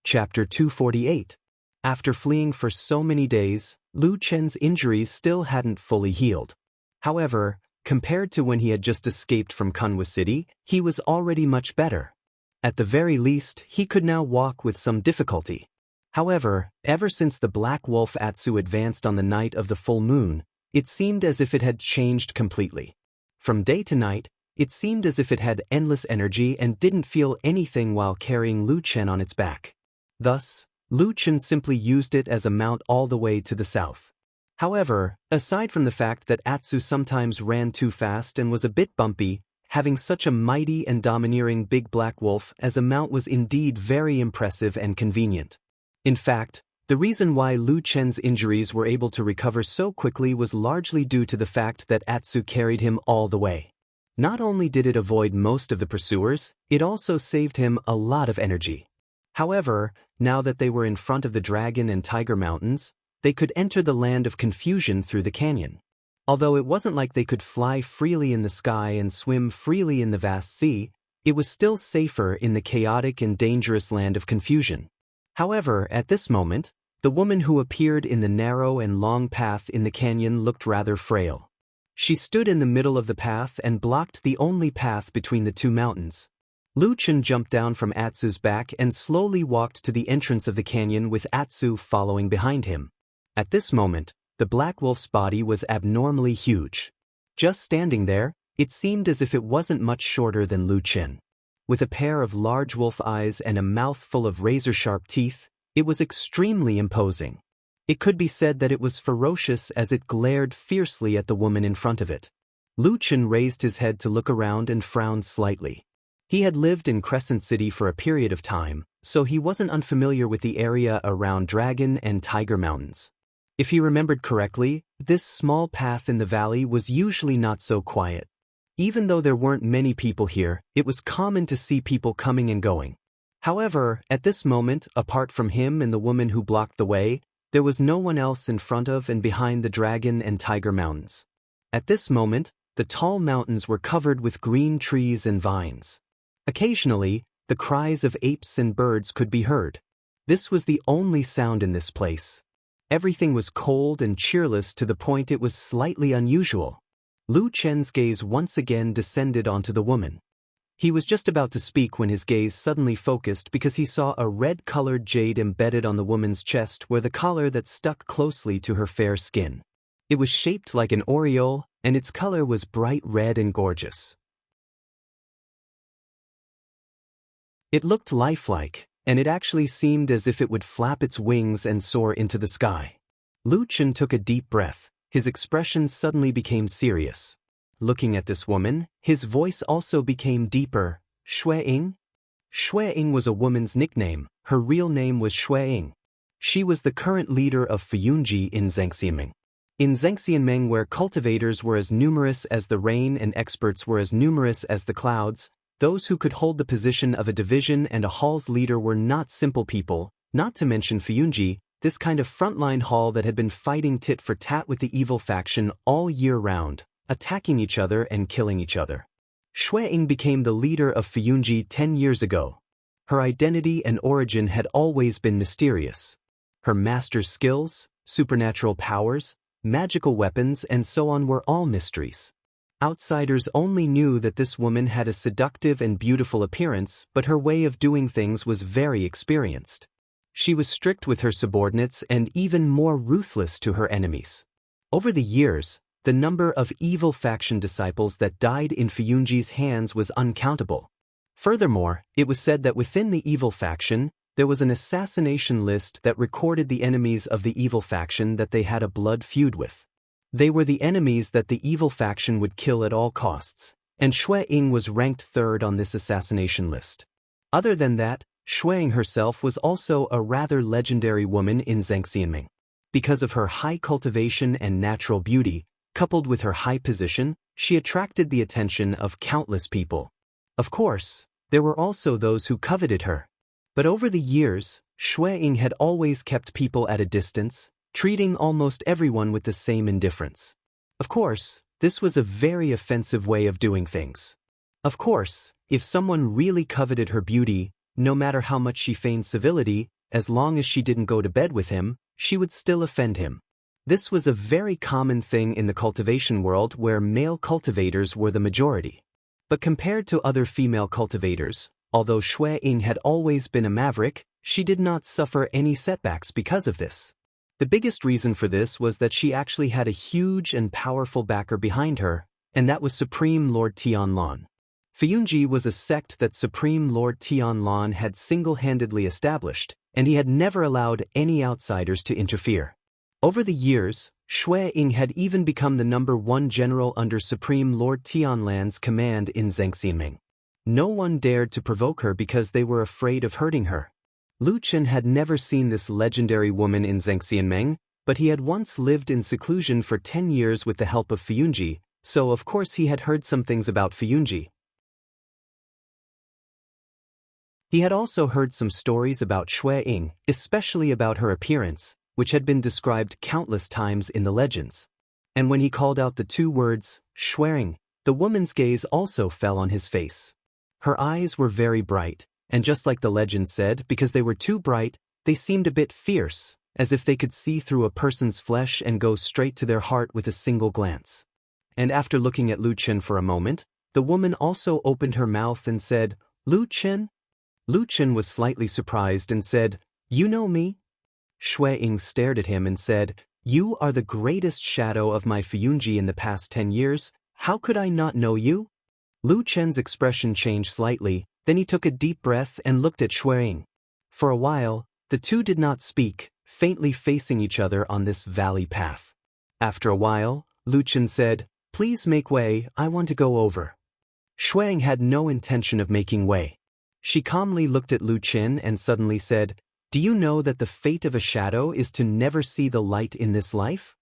Chapter 248. After fleeing for so many days, Lu Chen's injuries still hadn't fully healed. However, compared to when he had just escaped from Kunwa City, he was already much better. At the very least, he could now walk with some difficulty. However, ever since the Black Wolf Atsu advanced on the night of the full moon, it seemed as if it had changed completely. From day to night, it seemed as if it had endless energy and didn't feel anything while carrying Lu Chen on its back. Thus, Lu Chen simply used it as a mount all the way to the south. However, aside from the fact that Atsu sometimes ran too fast and was a bit bumpy, having such a mighty and domineering big black wolf as a mount was indeed very impressive and convenient. In fact, the reason why Lu Chen's injuries were able to recover so quickly was largely due to the fact that Atsu carried him all the way. Not only did it avoid most of the pursuers, it also saved him a lot of energy. However, now that they were in front of the Dragon and Tiger Mountains, they could enter the land of confusion through the canyon. Although it wasn't like they could fly freely in the sky and swim freely in the vast sea, It was still safer in the chaotic and dangerous land of confusion. However, at this moment, the woman who appeared in the narrow and long path in the canyon looked rather frail. She stood in the middle of the path and blocked the only path between the two mountains. Lu Chen jumped down from Atsu's back and slowly walked to the entrance of the canyon with Atsu following behind him. At this moment, the black wolf's body was abnormally huge. Just standing there, it seemed as if it wasn't much shorter than Lu Chen. With a pair of large wolf eyes and a mouth full of razor-sharp teeth, it was extremely imposing. It could be said that it was ferocious as it glared fiercely at the woman in front of it. Lu Chen raised his head to look around and frowned slightly. He had lived in Crescent City for a period of time, so he wasn't unfamiliar with the area around Dragon and Tiger Mountains. If he remembered correctly, this small path in the valley was usually not so quiet. Even though there weren't many people here, it was common to see people coming and going. However, at this moment, apart from him and the woman who blocked the way, there was no one else in front of and behind the Dragon and Tiger Mountains. At this moment, the tall mountains were covered with green trees and vines. Occasionally, the cries of apes and birds could be heard. This was the only sound in this place. Everything was cold and cheerless to the point it was slightly unusual. Lu Chen's gaze once again descended onto the woman. He was just about to speak when his gaze suddenly focused because he saw a red-colored jade embedded on the woman's chest where the collar that stuck closely to her fair skin. It was shaped like an aureole, and its color was bright red and gorgeous. It looked lifelike, and it actually seemed as if it would flap its wings and soar into the sky. Lu Chen took a deep breath. His expression suddenly became serious. Looking at this woman, his voice also became deeper. Shueying? Shueying was a woman's nickname. Her real name was Shueying. She was the current leader of Fuyunji in Zhengxianmeng. In Zhengxianmeng, where cultivators were as numerous as the rain and experts were as numerous as the clouds, those who could hold the position of a division and a hall's leader were not simple people, not to mention Fuyunji, this kind of frontline hall that had been fighting tit for tat with the evil faction all year round, attacking each other and killing each other. Shueying became the leader of Fuyunji 10 years ago. Her identity and origin had always been mysterious. Her master's skills, supernatural powers, magical weapons and so on were all mysteries. Outsiders only knew that this woman had a seductive and beautiful appearance, but her way of doing things was very experienced. She was strict with her subordinates and even more ruthless to her enemies. Over the years, the number of evil faction disciples that died in Fuyunji's hands was uncountable. Furthermore, it was said that within the evil faction, there was an assassination list that recorded the enemies of the evil faction that they had a blood feud with. They were the enemies that the evil faction would kill at all costs, and Shueying was ranked third on this assassination list. Other than that, Shueying herself was also a rather legendary woman in Zhengxianmeng. Because of her high cultivation and natural beauty, coupled with her high position, she attracted the attention of countless people. Of course, there were also those who coveted her. But over the years, Shueying had always kept people at a distance, treating almost everyone with the same indifference. Of course, this was a very offensive way of doing things. Of course, if someone really coveted her beauty, no matter how much she feigned civility, as long as she didn't go to bed with him, she would still offend him. This was a very common thing in the cultivation world where male cultivators were the majority. But compared to other female cultivators, although Shueying had always been a maverick, she did not suffer any setbacks because of this. The biggest reason for this was that she actually had a huge and powerful backer behind her, and that was Supreme Lord Tianlan. Fuyunji was a sect that Supreme Lord Tianlan had single-handedly established, and he had never allowed any outsiders to interfere. Over the years, Shueying had even become the #1 general under Supreme Lord Tianlan's command in Zhengxianmeng. No one dared to provoke her because they were afraid of hurting her. Lu Chen had never seen this legendary woman in Zhengxianmeng, but he had once lived in seclusion for 10 years with the help of Fuyunji, so of course he had heard some things about Fuyunji. He had also heard some stories about Shueying, especially about her appearance, which had been described countless times in the legends. And when he called out the two words, Shueying, the woman's gaze also fell on his face. Her eyes were very bright, and just like the legend said, because they were too bright, they seemed a bit fierce, as if they could see through a person's flesh and go straight to their heart with a single glance. And after looking at Lu Chen for a moment, the woman also opened her mouth and said, "Lu Chen?" Lu Chen was slightly surprised and said, "You know me?" Shui Ying stared at him and said, "You are the greatest shadow of my Fuyunji in the past 10 years, how could I not know you?" Lu Chen's expression changed slightly, then he took a deep breath and looked at Shui Ying. For a while, the two did not speak, faintly facing each other on this valley path. After a while, Lu Chen said, "Please make way, I want to go over." Shui Ying had no intention of making way. She calmly looked at Lu Chen and suddenly said, "Do you know that the fate of a shadow is to never see the light in this life?"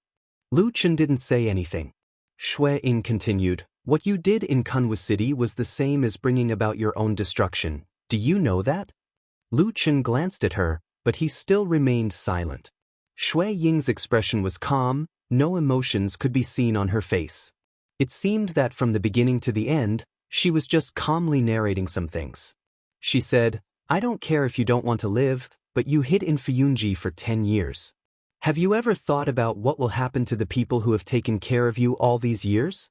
Lu Chen didn't say anything. Shui Ying continued, "What you did in Kunwu City was the same as bringing about your own destruction. Do you know that?" Lu Chen glanced at her, but he still remained silent. Shui Ying's expression was calm, no emotions could be seen on her face. It seemed that from the beginning to the end, she was just calmly narrating some things. She said, "I don't care if you don't want to live, but you hid in Fuyunji for 10 years. Have you ever thought about what will happen to the people who have taken care of you all these years?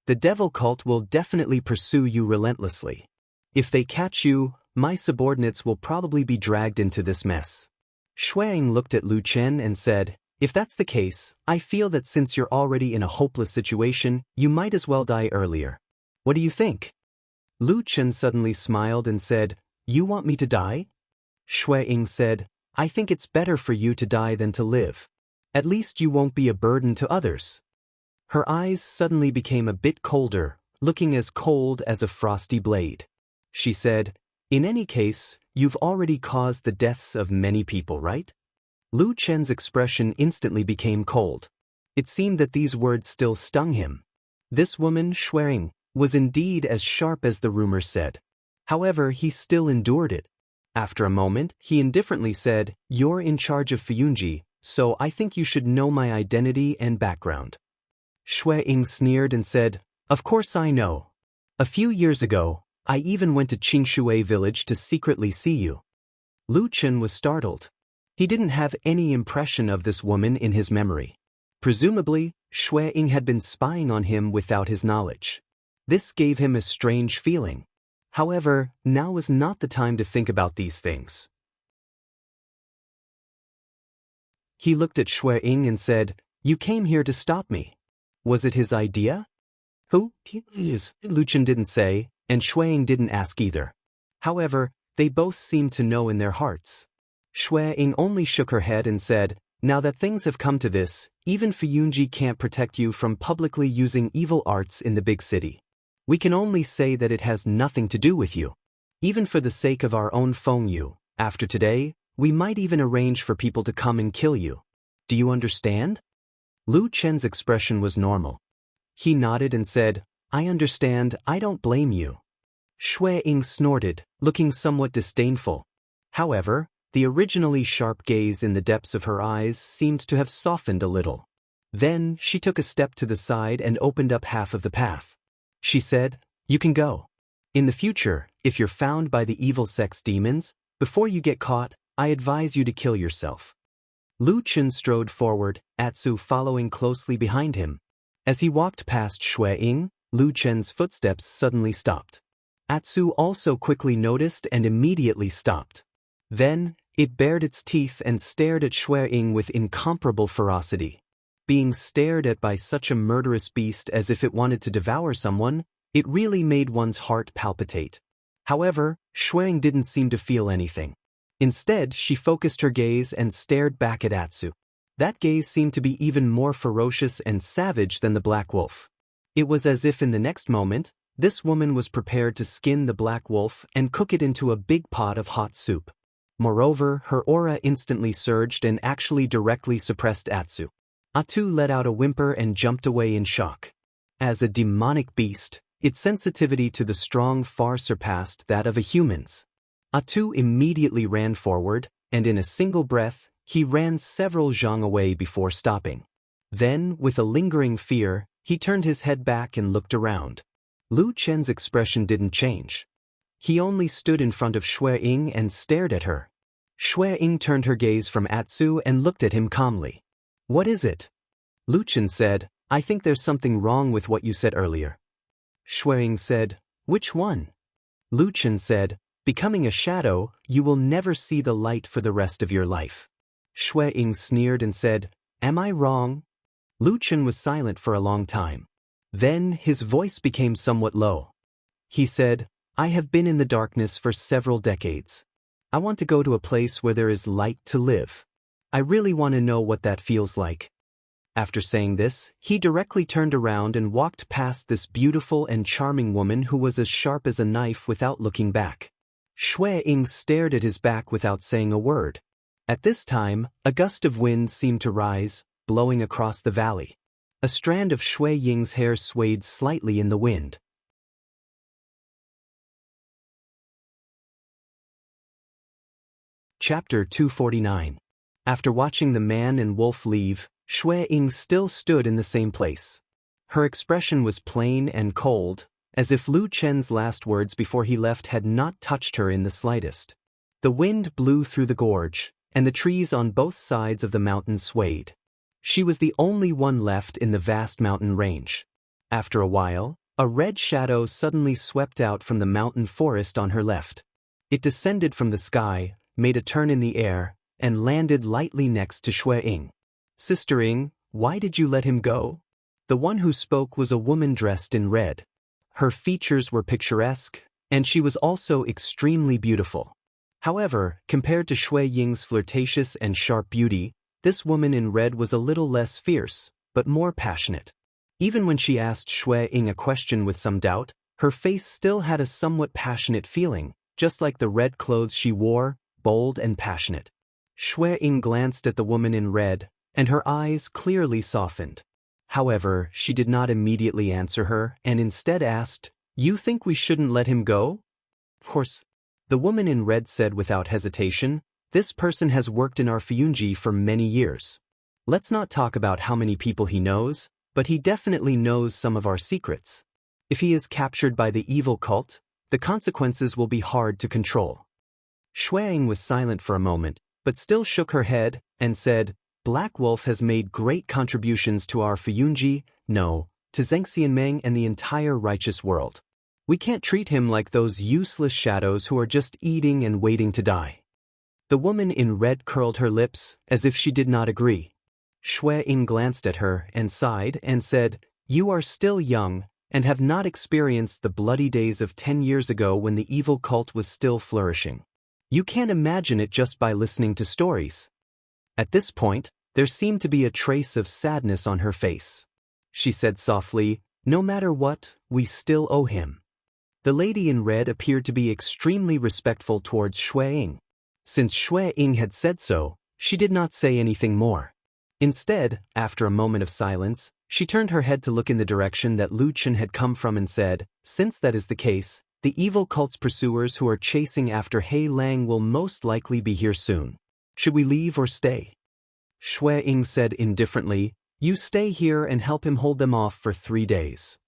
The devil cult will definitely pursue you relentlessly. If they catch you, my subordinates will probably be dragged into this mess." Shui Ying looked at Lu Chen and said, "If that's the case, I feel that since you're already in a hopeless situation, you might as well die earlier. What do you think?" Lu Chen suddenly smiled and said, "You want me to die?" Shui Ying said, "I think it's better for you to die than to live. At least you won't be a burden to others." Her eyes suddenly became a bit colder, looking as cold as a frosty blade. She said, "In any case, you've already caused the deaths of many people, right?" Lu Chen's expression instantly became cold. It seemed that these words still stung him. This woman, Shui Ying, was indeed as sharp as the rumors said. However, he still endured it. After a moment, he indifferently said, "You're in charge of Fuyunji, so I think you should know my identity and background." Shui Ying sneered and said, "Of course I know. A few years ago, I even went to Qingshui village to secretly see you." Lu Chen was startled. He didn't have any impression of this woman in his memory. Presumably, Shui Ying had been spying on him without his knowledge. This gave him a strange feeling. However, now was not the time to think about these things. He looked at Shui Ying and said, "You came here to stop me. Was it his idea?" "Who is?" Lu Chen didn't say, and Shui Ying didn't ask either. However, they both seemed to know in their hearts. Shui Ying only shook her head and said, "Now that things have come to this, even Fuyunji can't protect you from publicly using evil arts in the big city. We can only say that it has nothing to do with you. Even for the sake of our own Fengyu, after today, we might even arrange for people to come and kill you. Do you understand?" Lu Chen's expression was normal. He nodded and said, "I understand, I don't blame you." Shui Ying snorted, looking somewhat disdainful. However, the originally sharp gaze in the depths of her eyes seemed to have softened a little. Then, she took a step to the side and opened up half of the path. She said, "You can go. In the future, if you're found by the evil sex demons, before you get caught, I advise you to kill yourself." Lu Chen strode forward, Atsu following closely behind him. As he walked past Shui Ying, Lu Chen's footsteps suddenly stopped. Atsu also quickly noticed and immediately stopped. Then, it bared its teeth and stared at Shui Ying with incomparable ferocity. Being stared at by such a murderous beast as if it wanted to devour someone, it really made one's heart palpitate. However, Shui Ying didn't seem to feel anything. Instead, she focused her gaze and stared back at Atsu. That gaze seemed to be even more ferocious and savage than the black wolf. It was as if in the next moment, this woman was prepared to skin the black wolf and cook it into a big pot of hot soup. Moreover, her aura instantly surged and actually directly suppressed Atsu. Atsu let out a whimper and jumped away in shock. As a demonic beast, its sensitivity to the strong far surpassed that of a human's. Atsu immediately ran forward, and in a single breath, he ran several zhang away before stopping. Then, with a lingering fear, he turned his head back and looked around. Lu Chen's expression didn't change. He only stood in front of Xue Ying and stared at her. Xue Ying turned her gaze from Atsu and looked at him calmly. "What is it?" Lu Chen said, "I think there's something wrong with what you said earlier." Xue Ying said, "Which one?" Lu Chen said, "Becoming a shadow, you will never see the light for the rest of your life." Xue Ying sneered and said, "Am I wrong?" Lu Chen was silent for a long time. Then his voice became somewhat low. He said, "I have been in the darkness for several decades. I want to go to a place where there is light to live. I really want to know what that feels like." After saying this, he directly turned around and walked past this beautiful and charming woman who was as sharp as a knife without looking back. Xue Ying stared at his back without saying a word. At this time, a gust of wind seemed to rise, blowing across the valley. A strand of Xue Ying's hair swayed slightly in the wind. Chapter 249. After watching the man and wolf leave, Xue Ying still stood in the same place. Her expression was plain and cold, as if Lu Chen's last words before he left had not touched her in the slightest. The wind blew through the gorge, and the trees on both sides of the mountain swayed. She was the only one left in the vast mountain range. After a while, a red shadow suddenly swept out from the mountain forest on her left. It descended from the sky, made a turn in the air, and landed lightly next to Xue Ying. "Sister Ying, why did you let him go?" The one who spoke was a woman dressed in red. Her features were picturesque, and she was also extremely beautiful. However, compared to Xue Ying's flirtatious and sharp beauty, this woman in red was a little less fierce, but more passionate. Even when she asked Xue Ying a question with some doubt, her face still had a somewhat passionate feeling, just like the red clothes she wore, bold and passionate. Xue Ying glanced at the woman in red, and her eyes clearly softened. However, she did not immediately answer her and instead asked, "You think we shouldn't let him go?" "Of course." The woman in red said without hesitation, "This person has worked in our Fuyunji for many years. Let's not talk about how many people he knows, but he definitely knows some of our secrets. If he is captured by the evil cult, the consequences will be hard to control." Xue Ying was silent for a moment, but still shook her head and said, "Black Wolf has made great contributions to our Fuyunji, no, to Zhengxianmeng and the entire righteous world. We can't treat him like those useless shadows who are just eating and waiting to die." The woman in red curled her lips, as if she did not agree. Xue Ying glanced at her and sighed and said, "You are still young, and have not experienced the bloody days of 10 years ago when the evil cult was still flourishing. You can't imagine it just by listening to stories." At this point, there seemed to be a trace of sadness on her face. She said softly, "No matter what, we still owe him." The lady in red appeared to be extremely respectful towards Xue Ying. Since Xue Ying had said so, she did not say anything more. Instead, after a moment of silence, she turned her head to look in the direction that Lu Chen had come from and said, "Since that is the case, the evil cult's pursuers who are chasing after He Lang will most likely be here soon. Should we leave or stay?" Xue Ying said indifferently, "You stay here and help him hold them off for 3 days."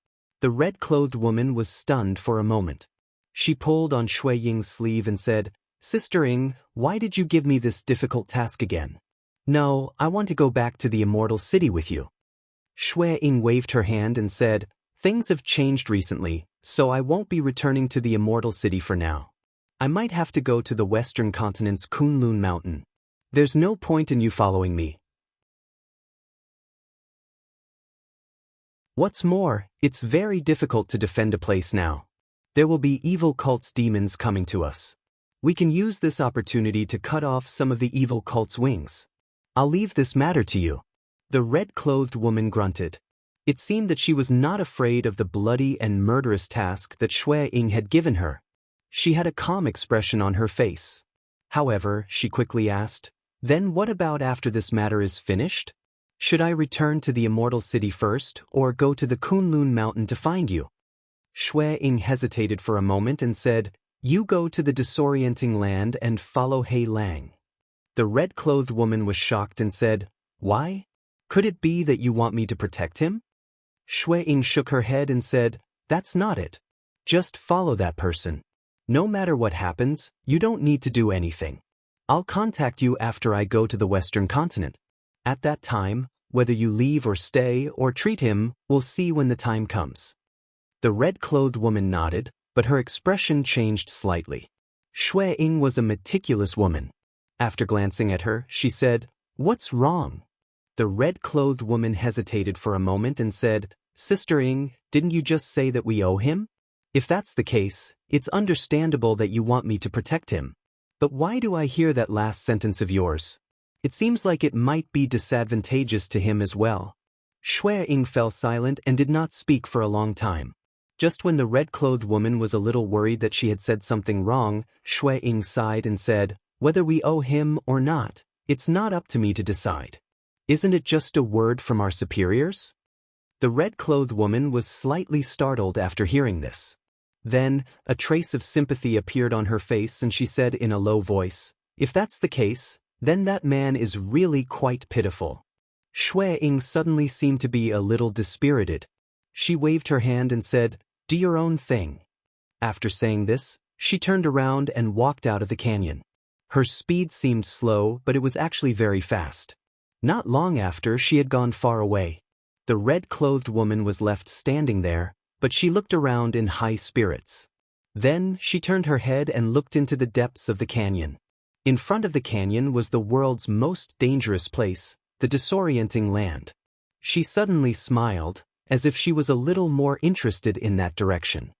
The red-clothed woman was stunned for a moment. She pulled on Xue Ying's sleeve and said, "Sister Ying, why did you give me this difficult task again?" "No, I want to go back to the Immortal City with you." Xue Ying waved her hand and said, "Things have changed recently, so I won't be returning to the Immortal City for now. I might have to go to the western continent's Kunlun Mountain. There's no point in you following me. What's more, it's very difficult to defend a place now. There will be evil cult's demons coming to us. We can use this opportunity to cut off some of the evil cult's wings. I'll leave this matter to you." The red-clothed woman grunted. It seemed that she was not afraid of the bloody and murderous task that Xue Ying had given her. She had a calm expression on her face. However, she quickly asked, "Then what about after this matter is finished? Should I return to the Immortal City first or go to the Kunlun Mountain to find you?" Xue Ying hesitated for a moment and said, "You go to the disorienting land and follow He Lang." The red-clothed woman was shocked and said, "Why? Could it be that you want me to protect him?" Xue Ying shook her head and said, "That's not it. Just follow that person. No matter what happens, you don't need to do anything. I'll contact you after I go to the Western continent. At that time, whether you leave or stay or treat him, we'll see when the time comes. The red-clothed woman nodded, but her expression changed slightly. Shui Ying was a meticulous woman. After glancing at her, she said, "What's wrong?" The red-clothed woman hesitated for a moment and said, "Sister Ying, didn't you just say that we owe him? If that's the case, it's understandable that you want me to protect him. But why do I hear that last sentence of yours? It seems like it might be disadvantageous to him as well." Shui Ying fell silent and did not speak for a long time. Just when the red-clothed woman was a little worried that she had said something wrong, Shui Ying sighed and said, "Whether we owe him or not, it's not up to me to decide. Isn't it just a word from our superiors?" The red-clothed woman was slightly startled after hearing this. Then, a trace of sympathy appeared on her face and she said in a low voice, "If that's the case, then that man is really quite pitiful." Shui Ying suddenly seemed to be a little dispirited. She waved her hand and said, "Do your own thing." After saying this, she turned around and walked out of the canyon. Her speed seemed slow, but it was actually very fast. Not long after, she had gone far away. The red-clothed woman was left standing there, but she looked around in high spirits. Then, she turned her head and looked into the depths of the canyon. In front of the canyon was the world's most dangerous place, the disorienting land. She suddenly smiled, as if she was a little more interested in that direction.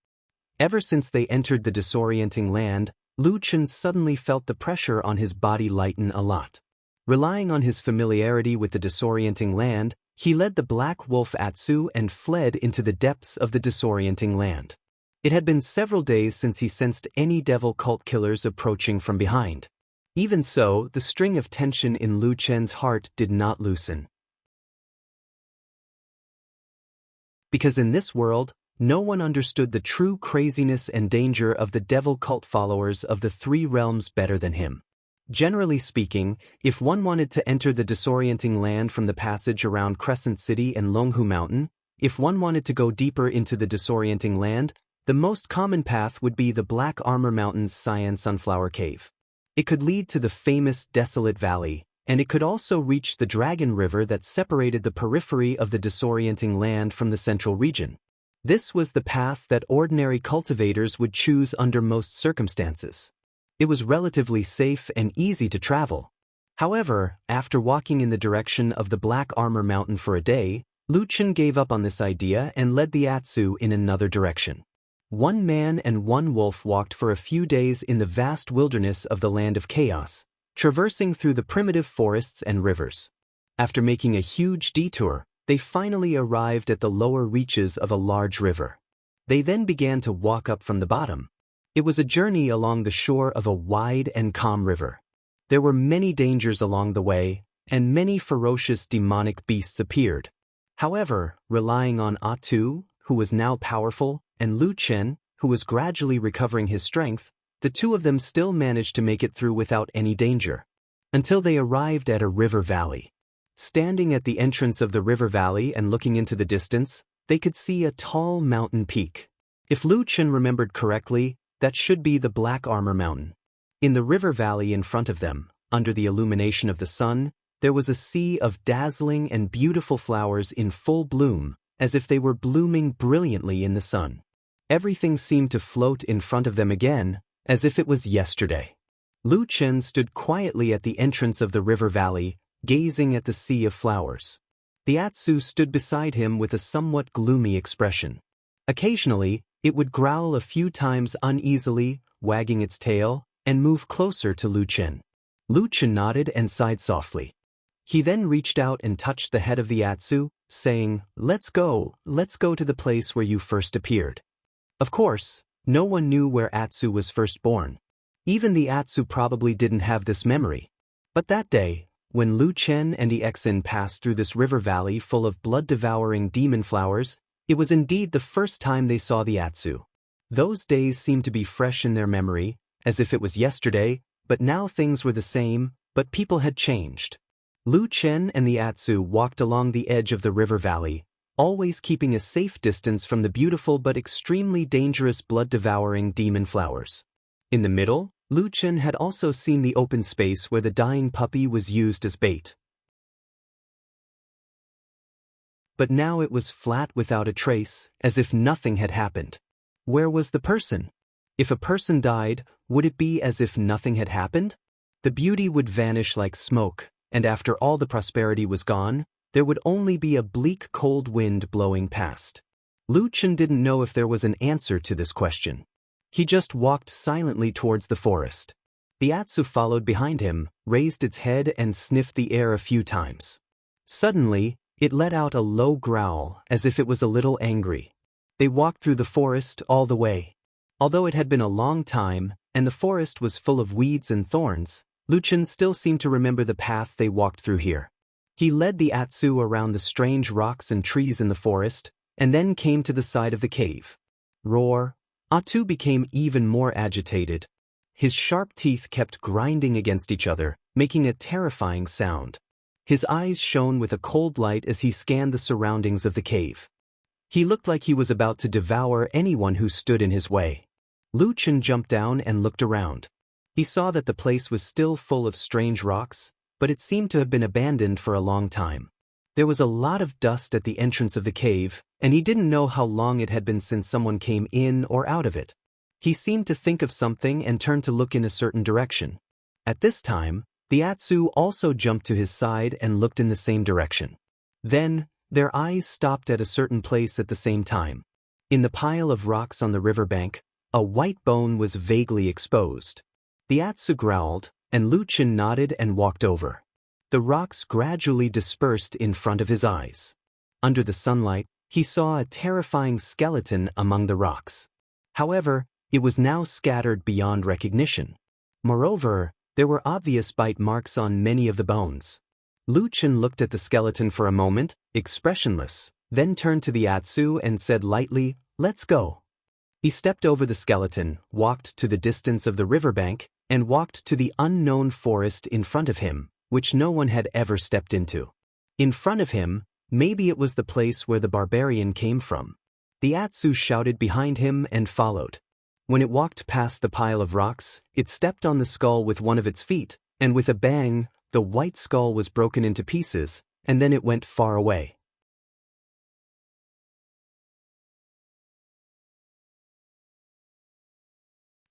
Ever since they entered the disorienting land, Lu Chen suddenly felt the pressure on his body lighten a lot. Relying on his familiarity with the disorienting land, he led the black wolf Atsu and fled into the depths of the disorienting land. It had been several days since he sensed any devil cult killers approaching from behind. Even so, the string of tension in Lu Chen's heart did not loosen. Because in this world, no one understood the true craziness and danger of the devil cult followers of the three realms better than him. Generally speaking, if one wanted to enter the disorienting land from the passage around Crescent City and Longhu Mountain, if one wanted to go deeper into the disorienting land, the most common path would be the Black Armor Mountain's Cyan Sunflower Cave. It could lead to the famous Desolate Valley, and it could also reach the Dragon River that separated the periphery of the disorienting land from the central region. This was the path that ordinary cultivators would choose under most circumstances. It was relatively safe and easy to travel. However, after walking in the direction of the Black Armor Mountain for a day, Lu Chen gave up on this idea and led the Atsu in another direction. One man and one wolf walked for a few days in the vast wilderness of the Land of Chaos, traversing through the primitive forests and rivers. After making a huge detour, they finally arrived at the lower reaches of a large river. They then began to walk up from the bottom. It was a journey along the shore of a wide and calm river. There were many dangers along the way, and many ferocious demonic beasts appeared. However, relying on Atu, who was now powerful, and Lu Chen, who was gradually recovering his strength, the two of them still managed to make it through without any danger. Until they arrived at a river valley. Standing at the entrance of the river valley and looking into the distance, they could see a tall mountain peak. If Lu Chen remembered correctly, that should be the Black Armor Mountain. In the river valley in front of them, under the illumination of the sun, there was a sea of dazzling and beautiful flowers in full bloom, as if they were blooming brilliantly in the sun. Everything seemed to float in front of them again, as if it was yesterday. Lu Chen stood quietly at the entrance of the river valley, gazing at the sea of flowers. The Atsu stood beside him with a somewhat gloomy expression. Occasionally, it would growl a few times uneasily, wagging its tail, and move closer to Lu Chen. Lu Chen nodded and sighed softly. He then reached out and touched the head of the Atsu, saying, let's go to the place where you first appeared." Of course, no one knew where Atsu was first born. Even the Atsu probably didn't have this memory. But that day, when Lu Chen and Exin passed through this river valley full of blood-devouring demon flowers, it was indeed the first time they saw the Atsu. Those days seemed to be fresh in their memory, as if it was yesterday, but now things were the same, but people had changed. Lu Chen and the Atsu walked along the edge of the river valley, always keeping a safe distance from the beautiful but extremely dangerous blood-devouring demon flowers. In the middle, Lu Chen had also seen the open space where the dying puppy was used as bait. But now it was flat without a trace, as if nothing had happened. Where was the person? If a person died, would it be as if nothing had happened? The beauty would vanish like smoke, and after all the prosperity was gone, there would only be a bleak cold wind blowing past. Lu Chen didn't know if there was an answer to this question. He just walked silently towards the forest. The Atsu followed behind him, raised its head and sniffed the air a few times. Suddenly, it let out a low growl, as if it was a little angry. They walked through the forest all the way. Although it had been a long time, and the forest was full of weeds and thorns, Lu Chen still seemed to remember the path they walked through here. He led the Atsu around the strange rocks and trees in the forest, and then came to the side of the cave. Roar! Atsu became even more agitated. His sharp teeth kept grinding against each other, making a terrifying sound. His eyes shone with a cold light as he scanned the surroundings of the cave. He looked like he was about to devour anyone who stood in his way. Lu Chen jumped down and looked around. He saw that the place was still full of strange rocks, but it seemed to have been abandoned for a long time. There was a lot of dust at the entrance of the cave, and he didn't know how long it had been since someone came in or out of it. He seemed to think of something and turned to look in a certain direction. At this time, the Atsu also jumped to his side and looked in the same direction. Then, their eyes stopped at a certain place at the same time. In the pile of rocks on the riverbank, a white bone was vaguely exposed. The Atsu growled, and Lu Chen nodded and walked over. The rocks gradually dispersed in front of his eyes. Under the sunlight, he saw a terrifying skeleton among the rocks. However, it was now scattered beyond recognition. Moreover, there were obvious bite marks on many of the bones. Lu Chen looked at the skeleton for a moment, expressionless, then turned to the Atsu and said lightly, "Let's go." He stepped over the skeleton, walked to the distance of the riverbank, and walked to the unknown forest in front of him, which no one had ever stepped into. In front of him, maybe it was the place where the barbarian came from. The Atsu shouted behind him and followed. When it walked past the pile of rocks, it stepped on the skull with one of its feet, and with a bang, the white skull was broken into pieces, and then it went far away.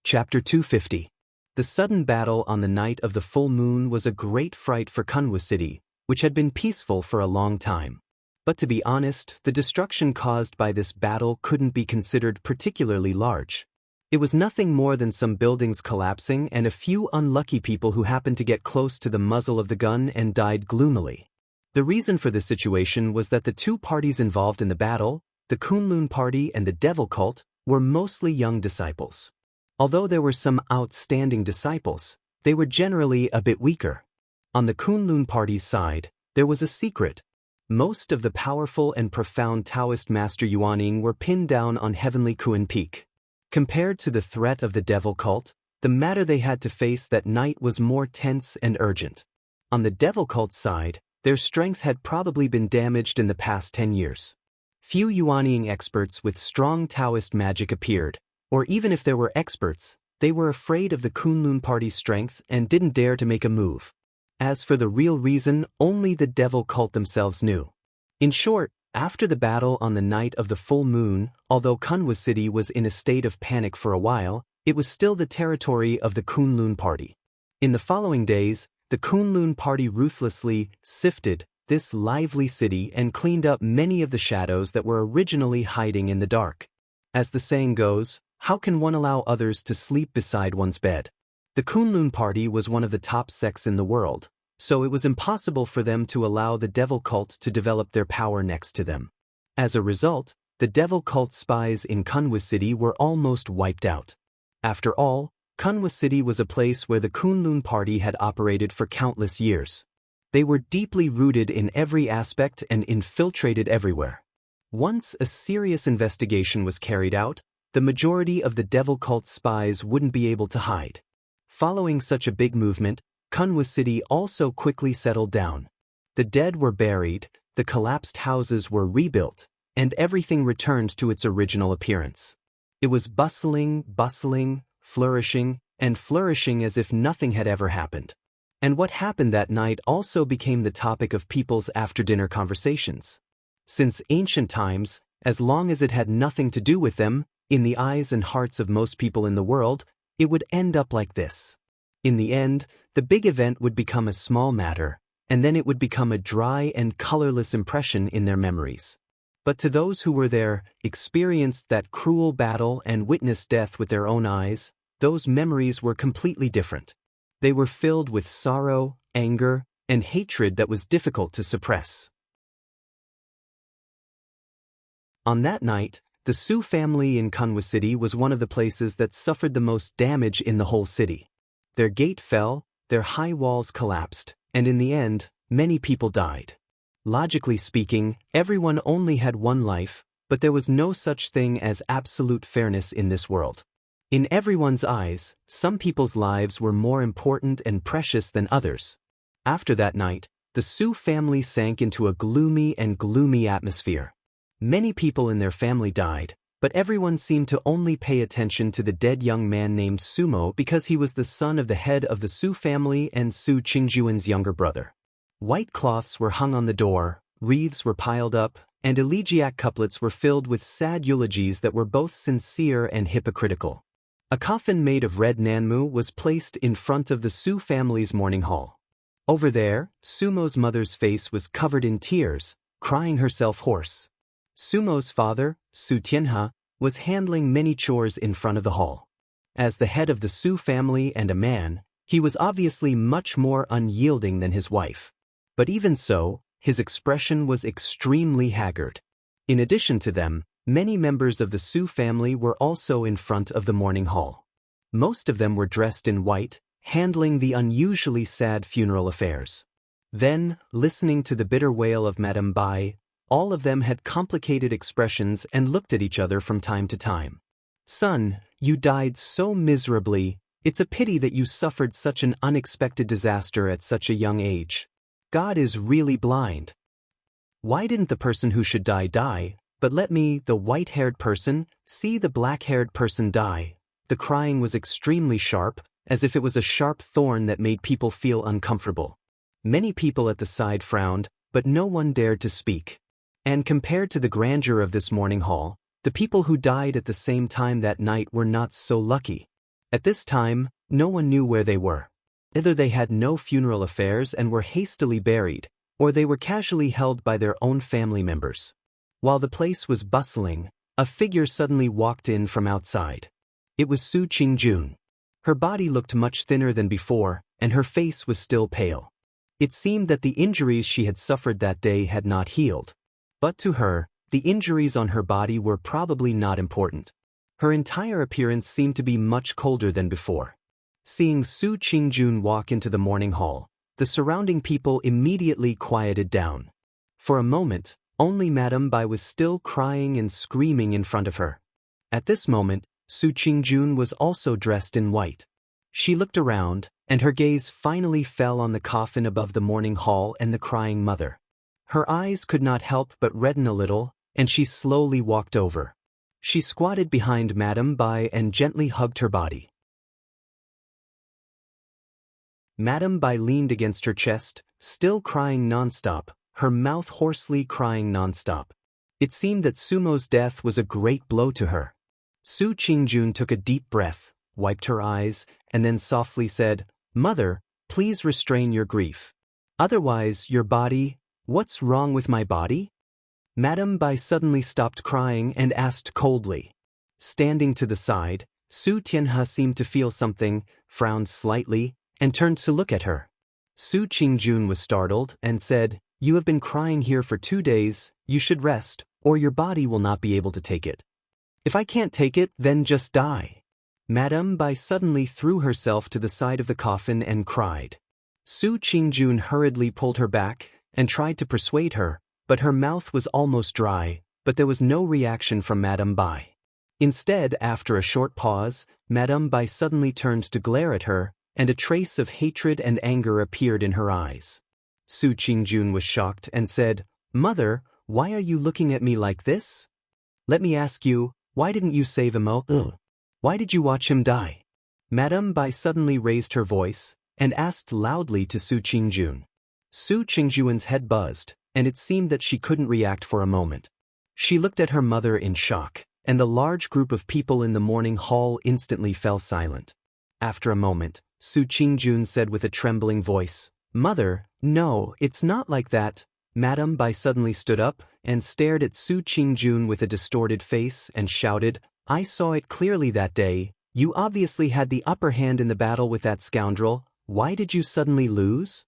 Chapter 250. The sudden battle on the night of the full moon was a great fright for Kunwa City, which had been peaceful for a long time. But to be honest, the destruction caused by this battle couldn't be considered particularly large. It was nothing more than some buildings collapsing and a few unlucky people who happened to get close to the muzzle of the gun and died gloomily. The reason for this situation was that the two parties involved in the battle, the Kunlun party and the Devil cult, were mostly young disciples. Although there were some outstanding disciples, they were generally a bit weaker. On the Kunlun party's side, there was a secret. Most of the powerful and profound Taoist Master Yuaning were pinned down on Heavenly Kuan Peak. Compared to the threat of the Devil cult, the matter they had to face that night was more tense and urgent. On the Devil cult's side, their strength had probably been damaged in the past 10 years. Few Yuaning experts with strong Taoist magic appeared, or even if there were experts, they were afraid of the Kunlun party's strength and didn't dare to make a move. As for the real reason, only the Devil cult themselves knew. In short, after the battle on the night of the full moon, although Kunwa City was in a state of panic for a while, it was still the territory of the Kunlun party. In the following days, the Kunlun party ruthlessly sifted this lively city and cleaned up many of the shadows that were originally hiding in the dark. As the saying goes, how can one allow others to sleep beside one's bed? The Kunlun party was one of the top sects in the world, so it was impossible for them to allow the Devil cult to develop their power next to them. As a result, the Devil cult spies in Kunwa City were almost wiped out. After all, Kunwa City was a place where the Kunlun party had operated for countless years. They were deeply rooted in every aspect and infiltrated everywhere. Once a serious investigation was carried out, the majority of the Devil cult spies wouldn't be able to hide. Following such a big movement, Kunwa City also quickly settled down. The dead were buried, the collapsed houses were rebuilt, and everything returned to its original appearance. It was bustling, flourishing, and flourishing as if nothing had ever happened. And what happened that night also became the topic of people's after-dinner conversations. Since ancient times, as long as it had nothing to do with them, in the eyes and hearts of most people in the world, it would end up like this. In the end, the big event would become a small matter, and then it would become a dry and colorless impression in their memories. But to those who were there, experienced that cruel battle and witnessed death with their own eyes, those memories were completely different. They were filled with sorrow, anger, and hatred that was difficult to suppress. On that night, the Su family in Kanwa City was one of the places that suffered the most damage in the whole city. Their gate fell, their high walls collapsed, and in the end, many people died. Logically speaking, everyone only had one life, but there was no such thing as absolute fairness in this world. In everyone's eyes, some people's lives were more important and precious than others. After that night, the Su family sank into a gloomy atmosphere. Many people in their family died, but everyone seemed to only pay attention to the dead young man named Sumo because he was the son of the head of the Su family and Su Qingjuan's younger brother. White cloths were hung on the door, wreaths were piled up, and elegiac couplets were filled with sad eulogies that were both sincere and hypocritical. A coffin made of red nanmu was placed in front of the Su family's mourning hall. Over there, Sumo's mother's face was covered in tears, crying herself hoarse. Sumo's father, Su Tianhe, was handling many chores in front of the hall. As the head of the Su family and a man, he was obviously much more unyielding than his wife. But even so, his expression was extremely haggard. In addition to them, many members of the Su family were also in front of the mourning hall. Most of them were dressed in white, handling the unusually sad funeral affairs. Then, listening to the bitter wail of Madame Bai, all of them had complicated expressions and looked at each other from time to time. "Son, you died so miserably. It's a pity that you suffered such an unexpected disaster at such a young age. God is really blind. Why didn't the person who should die, but let me, the white-haired person, see the black-haired person die?" The crying was extremely sharp, as if it was a sharp thorn that made people feel uncomfortable. Many people at the side frowned, but no one dared to speak. And compared to the grandeur of this mourning hall, the people who died at the same time that night were not so lucky. At this time, no one knew where they were. Either they had no funeral affairs and were hastily buried, or they were casually held by their own family members. While the place was bustling, a figure suddenly walked in from outside. It was Su Qingjun. Her body looked much thinner than before, and her face was still pale. It seemed that the injuries she had suffered that day had not healed. But to her, the injuries on her body were probably not important. Her entire appearance seemed to be much colder than before. Seeing Su Qingjun walk into the mourning hall, the surrounding people immediately quieted down. For a moment, only Madame Bai was still crying and screaming in front of her. At this moment, Su Qingjun was also dressed in white. She looked around, and her gaze finally fell on the coffin above the mourning hall and the crying mother. Her eyes could not help but redden a little, and she slowly walked over. She squatted behind Madame Bai and gently hugged her body. Madame Bai leaned against her chest, still crying nonstop, her mouth hoarsely crying nonstop. It seemed that Sumo's death was a great blow to her. Su Qingjun took a deep breath, wiped her eyes, and then softly said, "Mother, please restrain your grief. Otherwise, your body... What's wrong with my body?" Madame Bai suddenly stopped crying and asked coldly. Standing to the side, Su Tianhe seemed to feel something, frowned slightly, and turned to look at her. Su Qingjun was startled and said, "You have been crying here for 2 days, you should rest, or your body will not be able to take it." "If I can't take it, then just die." Madame Bai suddenly threw herself to the side of the coffin and cried. Su Qingjun hurriedly pulled her back and tried to persuade her, but her mouth was almost dry, but there was no reaction from Madame Bai. Instead, after a short pause, Madame Bai suddenly turned to glare at her, and a trace of hatred and anger appeared in her eyes. Su Qingjun was shocked and said, "Mother, why are you looking at me like this? Let me ask you, why didn't you save Immortal? Why did you watch him die?" Madame Bai suddenly raised her voice and asked loudly to Su Qingjun. Su Qingjun's head buzzed, and it seemed that she couldn't react for a moment. She looked at her mother in shock, and the large group of people in the morning hall instantly fell silent. After a moment, Su Qingjun said with a trembling voice, "Mother, no, it's not like that." Madame Bai suddenly stood up and stared at Su Qingjun with a distorted face and shouted, "I saw it clearly that day. You obviously had the upper hand in the battle with that scoundrel. Why did you suddenly lose?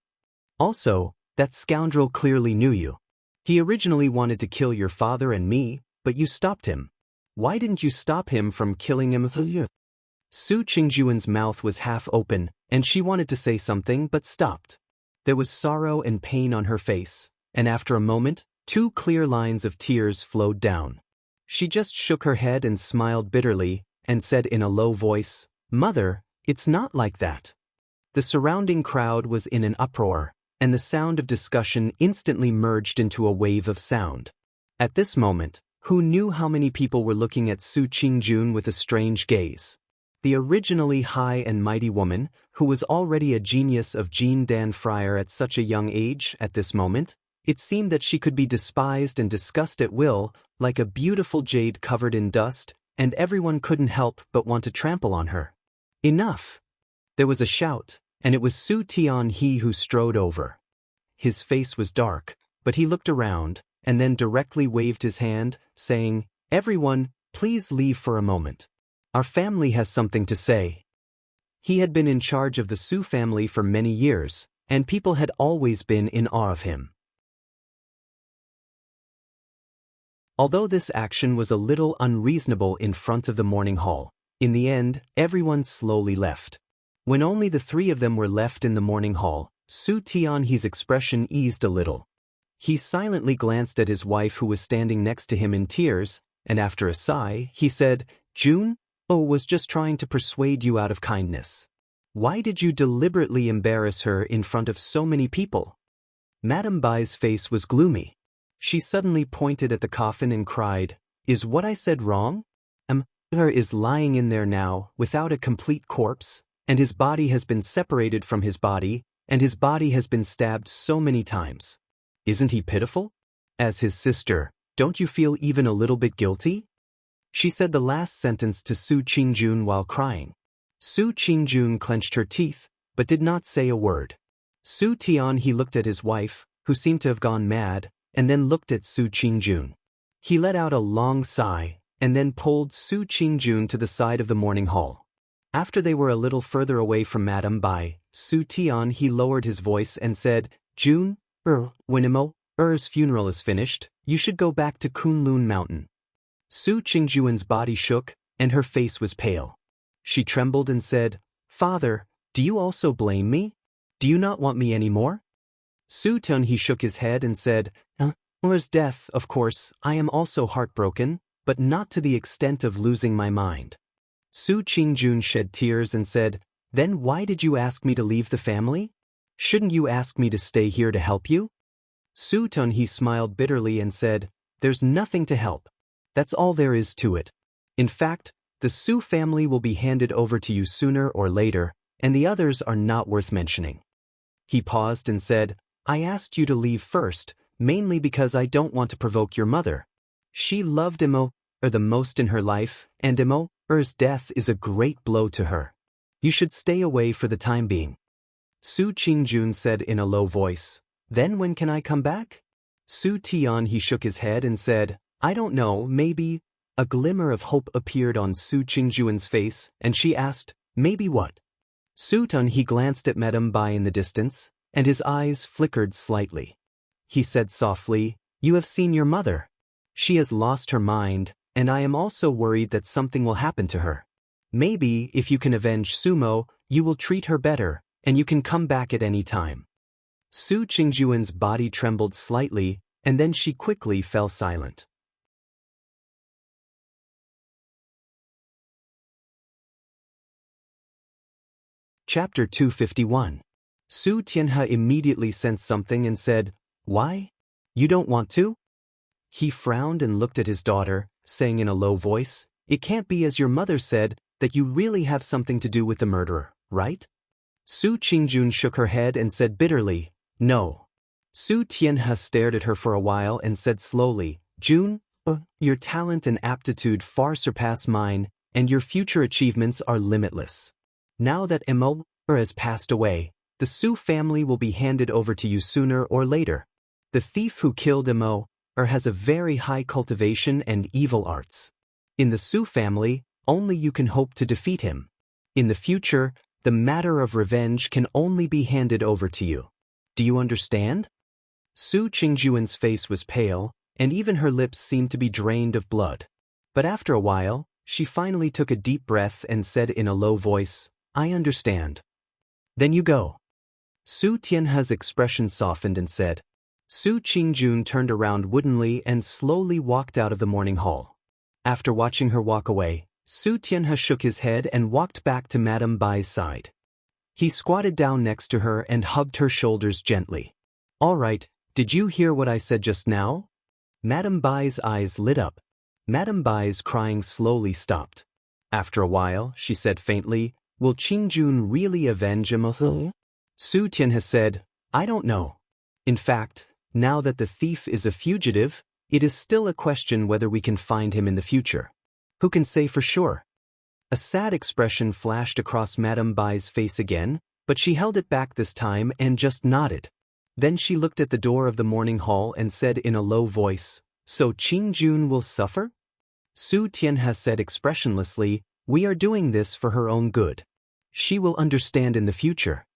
Also, that scoundrel clearly knew you. He originally wanted to kill your father and me, but you stopped him. Why didn't you stop him from killing him?" Su Qingjun's mouth was half open, and she wanted to say something but stopped. There was sorrow and pain on her face, and after a moment, 2 clear lines of tears flowed down. She just shook her head and smiled bitterly, and said in a low voice, "Mother, it's not like that." The surrounding crowd was in an uproar, and the sound of discussion instantly merged into a wave of sound. At this moment, who knew how many people were looking at Su Qingjun with a strange gaze? The originally high and mighty woman, who was already a genius of Jin Dan Friar at such a young age, at this moment, it seemed that she could be despised and discussed at will, like a beautiful jade covered in dust, and everyone couldn't help but want to trample on her. Enough! There was a shout, and it was Su Tianhe who strode over. His face was dark, but he looked around, and then directly waved his hand, saying, "Everyone, please leave for a moment. Our family has something to say." He had been in charge of the Su family for many years, and people had always been in awe of him. Although this action was a little unreasonable in front of the morning hall, in the end, everyone slowly left. When only the 3 of them were left in the morning hall, Su Tianhe's expression eased a little. He silently glanced at his wife who was standing next to him in tears, and after a sigh, he said, "June, was just trying to persuade you out of kindness. Why did you deliberately embarrass her in front of so many people?" Madame Bai's face was gloomy. She suddenly pointed at the coffin and cried, "Is what I said wrong? Her is lying in there now, without a complete corpse, and his body has been separated from his body, and his body has been stabbed so many times. Isn't he pitiful? As his sister, don't you feel even a little bit guilty?" She said the last sentence to Su Qingjun while crying. Su Qingjun clenched her teeth, but did not say a word. Su Tianhe looked at his wife, who seemed to have gone mad, and then looked at Su Qingjun. He let out a long sigh, and then pulled Su Qingjun to the side of the morning hall. After they were a little further away from Madame Bai, Su Tianhe lowered his voice and said, "June, when Imo's funeral is finished, you should go back to Kunlun Mountain." Su Qingjun's body shook, and her face was pale. She trembled and said, "Father, do you also blame me? Do you not want me anymore?" Su Tianhe shook his head and said, "Imo's death, of course, I am also heartbroken, but not to the extent of losing my mind." Su Qingjun shed tears and said, "Then why did you ask me to leave the family? Shouldn't you ask me to stay here to help you?" Su Tianhe smiled bitterly and said, "There's nothing to help. That's all there is to it. In fact, the Su family will be handed over to you sooner or later, and the others are not worth mentioning." He paused and said, "I asked you to leave first, mainly because I don't want to provoke your mother. She loved Imo the most in her life, and Imo's death is a great blow to her. You should stay away for the time being." Su Qingjun said in a low voice, "Then when can I come back?" Su Tianhe shook his head and said, "I don't know, maybe." A glimmer of hope appeared on Su Qingjun's face, and she asked, "Maybe what?" Su Tianhe glanced at Madame Bai in the distance, and his eyes flickered slightly. He said softly, "You have seen your mother. She has lost her mind, and I am also worried that something will happen to her. Maybe, if you can avenge Sumo, you will treat her better, and you can come back at any time." Su Qingjun's body trembled slightly, and then she quickly fell silent. Chapter 251. Su Tianhe immediately sensed something and said, "Why? You don't want to?" He frowned and looked at his daughter, saying in a low voice, "It can't be as your mother said, that you really have something to do with the murderer, right? Su Qingjun shook her head and said bitterly, no. Su Tianhe stared at her for a while and said slowly, Jun, your talent and aptitude far surpass mine, and your future achievements are limitless. Now that Immortal has passed away, the Su family will be handed over to you sooner or later. The thief who killed Immortal has a very high cultivation and evil arts. In the Su family, only you can hope to defeat him. In the future, the matter of revenge can only be handed over to you. Do you understand? Su Qingjuan's face was pale, and even her lips seemed to be drained of blood. But after a while, she finally took a deep breath and said in a low voice, I understand. Then you go. Su Tianhe's expression softened and said. Su Qingjun turned around woodenly and slowly walked out of the morning hall. After watching her walk away, Su Tianhe shook his head and walked back to Madame Bai's side. He squatted down next to her and hugged her shoulders gently. All right, did you hear what I said just now? Madame Bai's eyes lit up. Madame Bai's crying slowly stopped. After a while, she said faintly, will Qingjun really avenge Immortal? Su Tianhe said, I don't know. In fact, now that the thief is a fugitive, it is still a question whether we can find him in the future. Who can say for sure? A sad expression flashed across Madame Bai's face again, but she held it back this time and just nodded. Then she looked at the door of the morning hall and said in a low voice, so Qingjun will suffer? Su Tianhe said expressionlessly, we are doing this for her own good. She will understand in the future.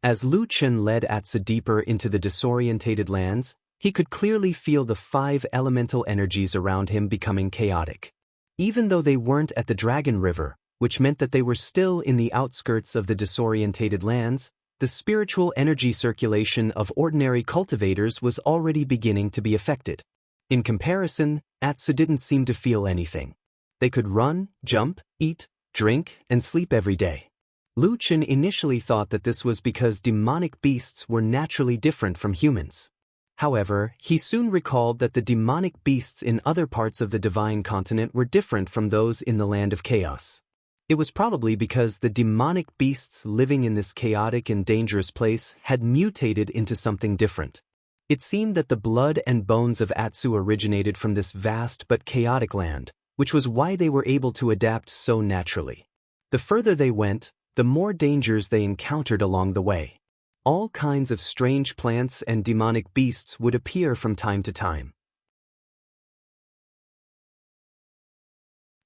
As Lu Chen led Atsu deeper into the disorientated lands, he could clearly feel the 5 elemental energies around him becoming chaotic. Even though they weren't at the Dragon River, which meant that they were still in the outskirts of the disorientated lands, the spiritual energy circulation of ordinary cultivators was already beginning to be affected. In comparison, Atsu didn't seem to feel anything. They could run, jump, eat, drink, and sleep every day. Lu Chen initially thought that this was because demonic beasts were naturally different from humans. However, he soon recalled that the demonic beasts in other parts of the divine continent were different from those in the land of chaos. It was probably because the demonic beasts living in this chaotic and dangerous place had mutated into something different. It seemed that the blood and bones of Atsu originated from this vast but chaotic land, which was why they were able to adapt so naturally. The further they went, the more dangers they encountered along the way. All kinds of strange plants and demonic beasts would appear from time to time.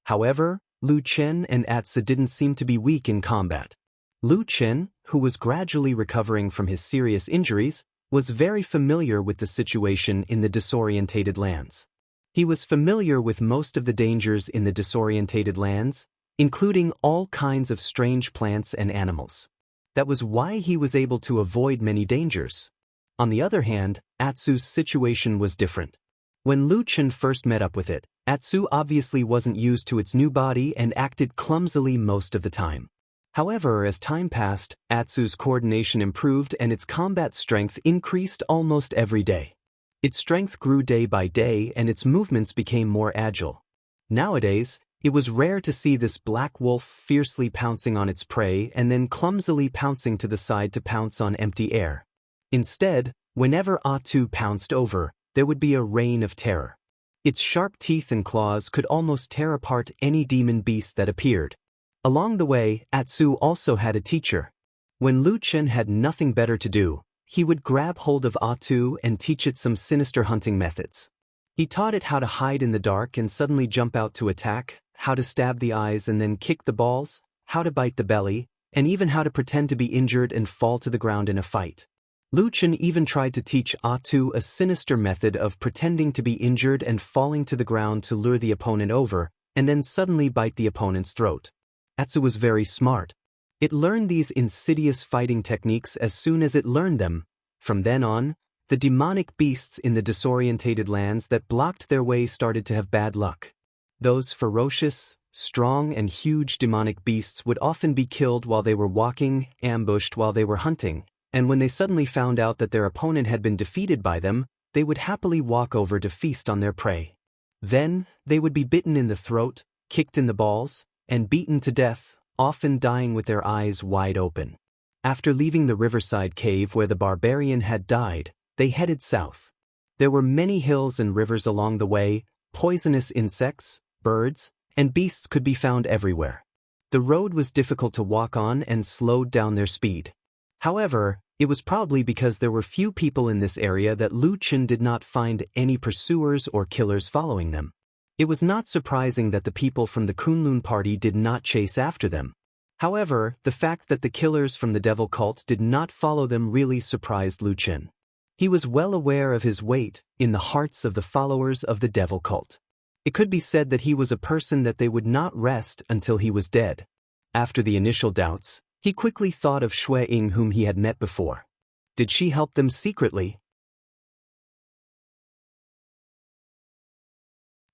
However, Lu Chen and Atsu didn't seem to be weak in combat. Lu Chen, who was gradually recovering from his serious injuries, was very familiar with the situation in the disorientated lands. He was familiar with most of the dangers in the disorientated lands, including all kinds of strange plants and animals. That was why he was able to avoid many dangers. On the other hand, Atsu's situation was different. When Lu Chen first met up with it, Atsu obviously wasn't used to its new body and acted clumsily most of the time. However, as time passed, Atsu's coordination improved and its combat strength increased almost every day. Its strength grew day by day and its movements became more agile. Nowadays, it was rare to see this black wolf fiercely pouncing on its prey and then clumsily pouncing to the side to pounce on empty air. Instead, whenever Atsu pounced over, there would be a reign of terror. Its sharp teeth and claws could almost tear apart any demon beast that appeared. Along the way, Atsu also had a teacher. When Lu Chen had nothing better to do, he would grab hold of Atsu and teach it some sinister hunting methods. He taught it how to hide in the dark and suddenly jump out to attack, how to stab the eyes and then kick the balls, how to bite the belly, and even how to pretend to be injured and fall to the ground in a fight. Lu Chen even tried to teach Atsu a sinister method of pretending to be injured and falling to the ground to lure the opponent over, and then suddenly bite the opponent's throat. Atsu was very smart. It learned these insidious fighting techniques as soon as it learned them. From then on, the demonic beasts in the disorientated lands that blocked their way started to have bad luck. Those ferocious, strong, and huge demonic beasts would often be killed while they were walking, ambushed while they were hunting, and when they suddenly found out that their opponent had been defeated by them, they would happily walk over to feast on their prey. Then, they would be bitten in the throat, kicked in the balls, and beaten to death, often dying with their eyes wide open. After leaving the riverside cave where the barbarian had died, they headed south. There were many hills and rivers along the way, poisonous insects, birds, and beasts could be found everywhere. The road was difficult to walk on and slowed down their speed. However, it was probably because there were few people in this area that Lu Chen did not find any pursuers or killers following them. It was not surprising that the people from the Kunlun party did not chase after them. However, the fact that the killers from the devil cult did not follow them really surprised Lu Chen. He was well aware of his weight in the hearts of the followers of the devil cult. It could be said that he was a person that they would not rest until he was dead. After the initial doubts, he quickly thought of Shui Ying whom he had met before. Did she help them secretly?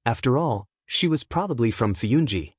After all, she was probably from Fuyunji.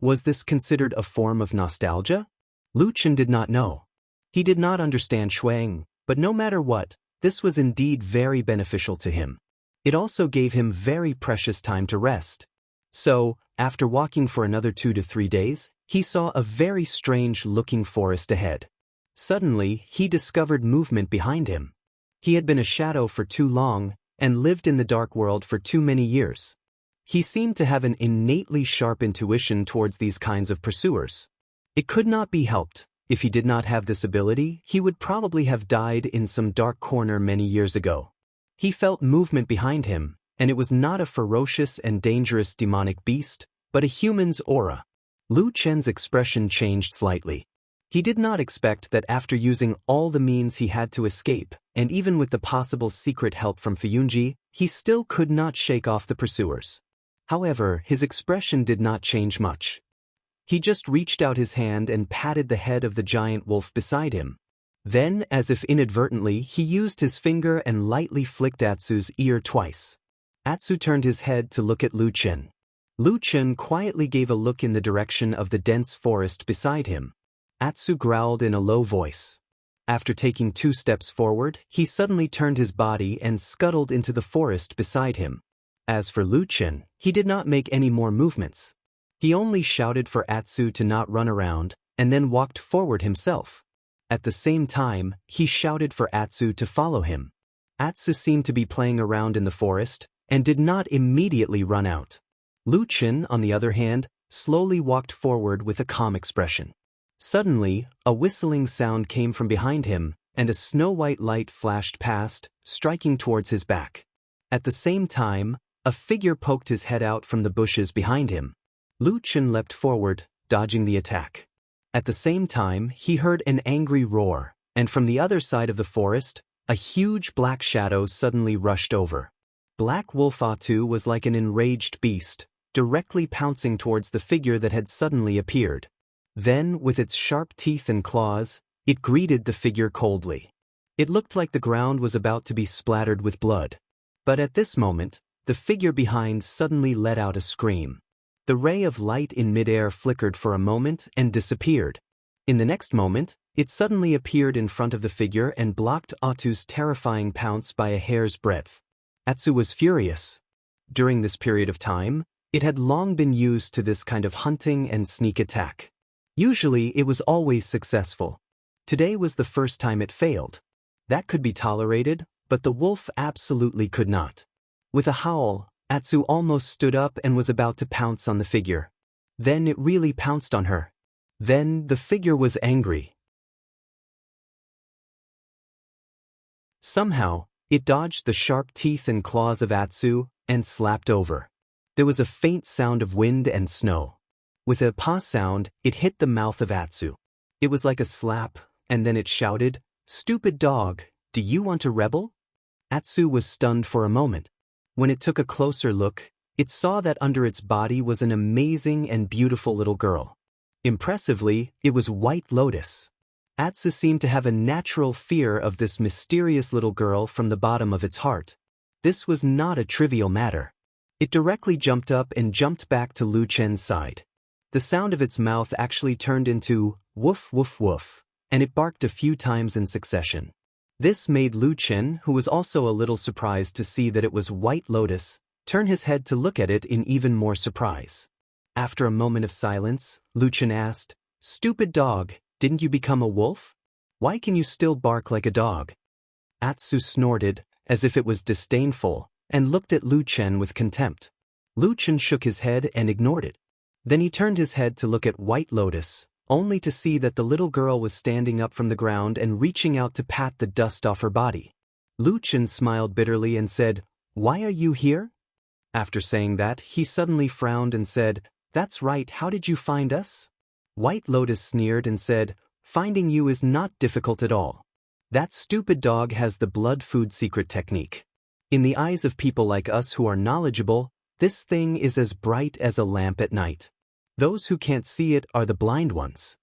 Was this considered a form of nostalgia? Lu Chen did not know. He did not understand Shui Ying, but no matter what, this was indeed very beneficial to him. It also gave him very precious time to rest. So, after walking for another 2 to 3 days, he saw a very strange-looking forest ahead. Suddenly, he discovered movement behind him. He had been a shadow for too long and lived in the dark world for too many years. He seemed to have an innately sharp intuition towards these kinds of pursuers. It could not be helped. If he did not have this ability, he would probably have died in some dark corner many years ago. He felt movement behind him, and it was not a ferocious and dangerous demonic beast, but a human's aura. Lu Chen's expression changed slightly. He did not expect that after using all the means he had to escape, and even with the possible secret help from Fuyunji, he still could not shake off the pursuers. However, his expression did not change much. He just reached out his hand and patted the head of the giant wolf beside him. Then, as if inadvertently, he used his finger and lightly flicked Atsu's ear twice. Atsu turned his head to look at Lu Chen. Lu Chen quietly gave a look in the direction of the dense forest beside him. Atsu growled in a low voice. After taking 2 steps forward, he suddenly turned his body and scuttled into the forest beside him. As for Lu Chen, he did not make any more movements. He only shouted for Atsu to not run around, and then walked forward himself. At the same time, he shouted for Atsu to follow him. Atsu seemed to be playing around in the forest, and did not immediately run out. Lu Chen, on the other hand, slowly walked forward with a calm expression. Suddenly, a whistling sound came from behind him, and a snow-white light flashed past, striking towards his back. At the same time, a figure poked his head out from the bushes behind him. Lu Chen leapt forward, dodging the attack. At the same time, he heard an angry roar, and from the other side of the forest, a huge black shadow suddenly rushed over. Black Wolf Atu was like an enraged beast, directly pouncing towards the figure that had suddenly appeared. Then, with its sharp teeth and claws, it greeted the figure coldly. It looked like the ground was about to be splattered with blood. But at this moment, the figure behind suddenly let out a scream. The ray of light in midair flickered for a moment and disappeared. In the next moment, it suddenly appeared in front of the figure and blocked Atu's terrifying pounce by a hair's breadth. Atsu was furious. During this period of time, it had long been used to this kind of hunting and sneak attack. Usually, it was always successful. Today was the first time it failed. That could be tolerated, but the wolf absolutely could not. With a howl, Atsu almost stood up and was about to pounce on the figure. Then it really pounced on her. Then the figure was angry. Somehow, it dodged the sharp teeth and claws of Atsu and slapped over. There was a faint sound of wind and snow. With a paw sound, it hit the mouth of Atsu. It was like a slap, and then it shouted, "Stupid dog, do you want to rebel?" Atsu was stunned for a moment. When it took a closer look, it saw that under its body was an amazing and beautiful little girl. Impressively, it was White Lotus. Atsu seemed to have a natural fear of this mysterious little girl from the bottom of its heart. This was not a trivial matter. It directly jumped up and jumped back to Lu Chen's side. The sound of its mouth actually turned into woof woof woof, and it barked a few times in succession. This made Lu Chen, who was also a little surprised to see that it was White Lotus, turn his head to look at it in even more surprise. After a moment of silence, Luchan asked, "Stupid dog, didn't you become a wolf? Why can you still bark like a dog?" Atsu snorted, as if it was disdainful, and looked at Lu Chen with contempt. Lu Chen shook his head and ignored it. Then he turned his head to look at White Lotus, only to see that the little girl was standing up from the ground and reaching out to pat the dust off her body. Lu Chen smiled bitterly and said, "Why are you here?" After saying that, he suddenly frowned and said, "That's right, how did you find us?" White Lotus sneered and said, "Finding you is not difficult at all. That stupid dog has the blood food secret technique. In the eyes of people like us who are knowledgeable, this thing is as bright as a lamp at night. Those who can't see it are the blind ones."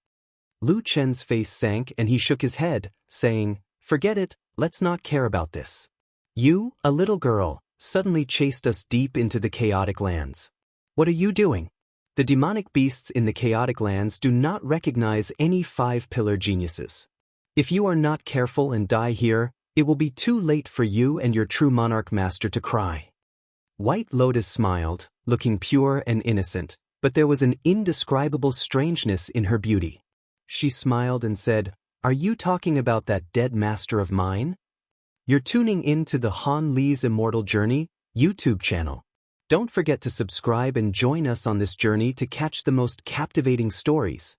Lu Chen's face sank and he shook his head, saying, "Forget it, let's not care about this. You, a little girl, suddenly chased us deep into the chaotic lands. What are you doing? The demonic beasts in the chaotic lands do not recognize any five-pillar geniuses. If you are not careful and die here, it will be too late for you and your true monarch master to cry." White Lotus smiled, looking pure and innocent, but there was an indescribable strangeness in her beauty. She smiled and said, "Are you talking about that dead master of mine? You're tuning in to the Han Li's Immortal Journey YouTube channel. Don't forget to subscribe and join us on this journey to catch the most captivating stories.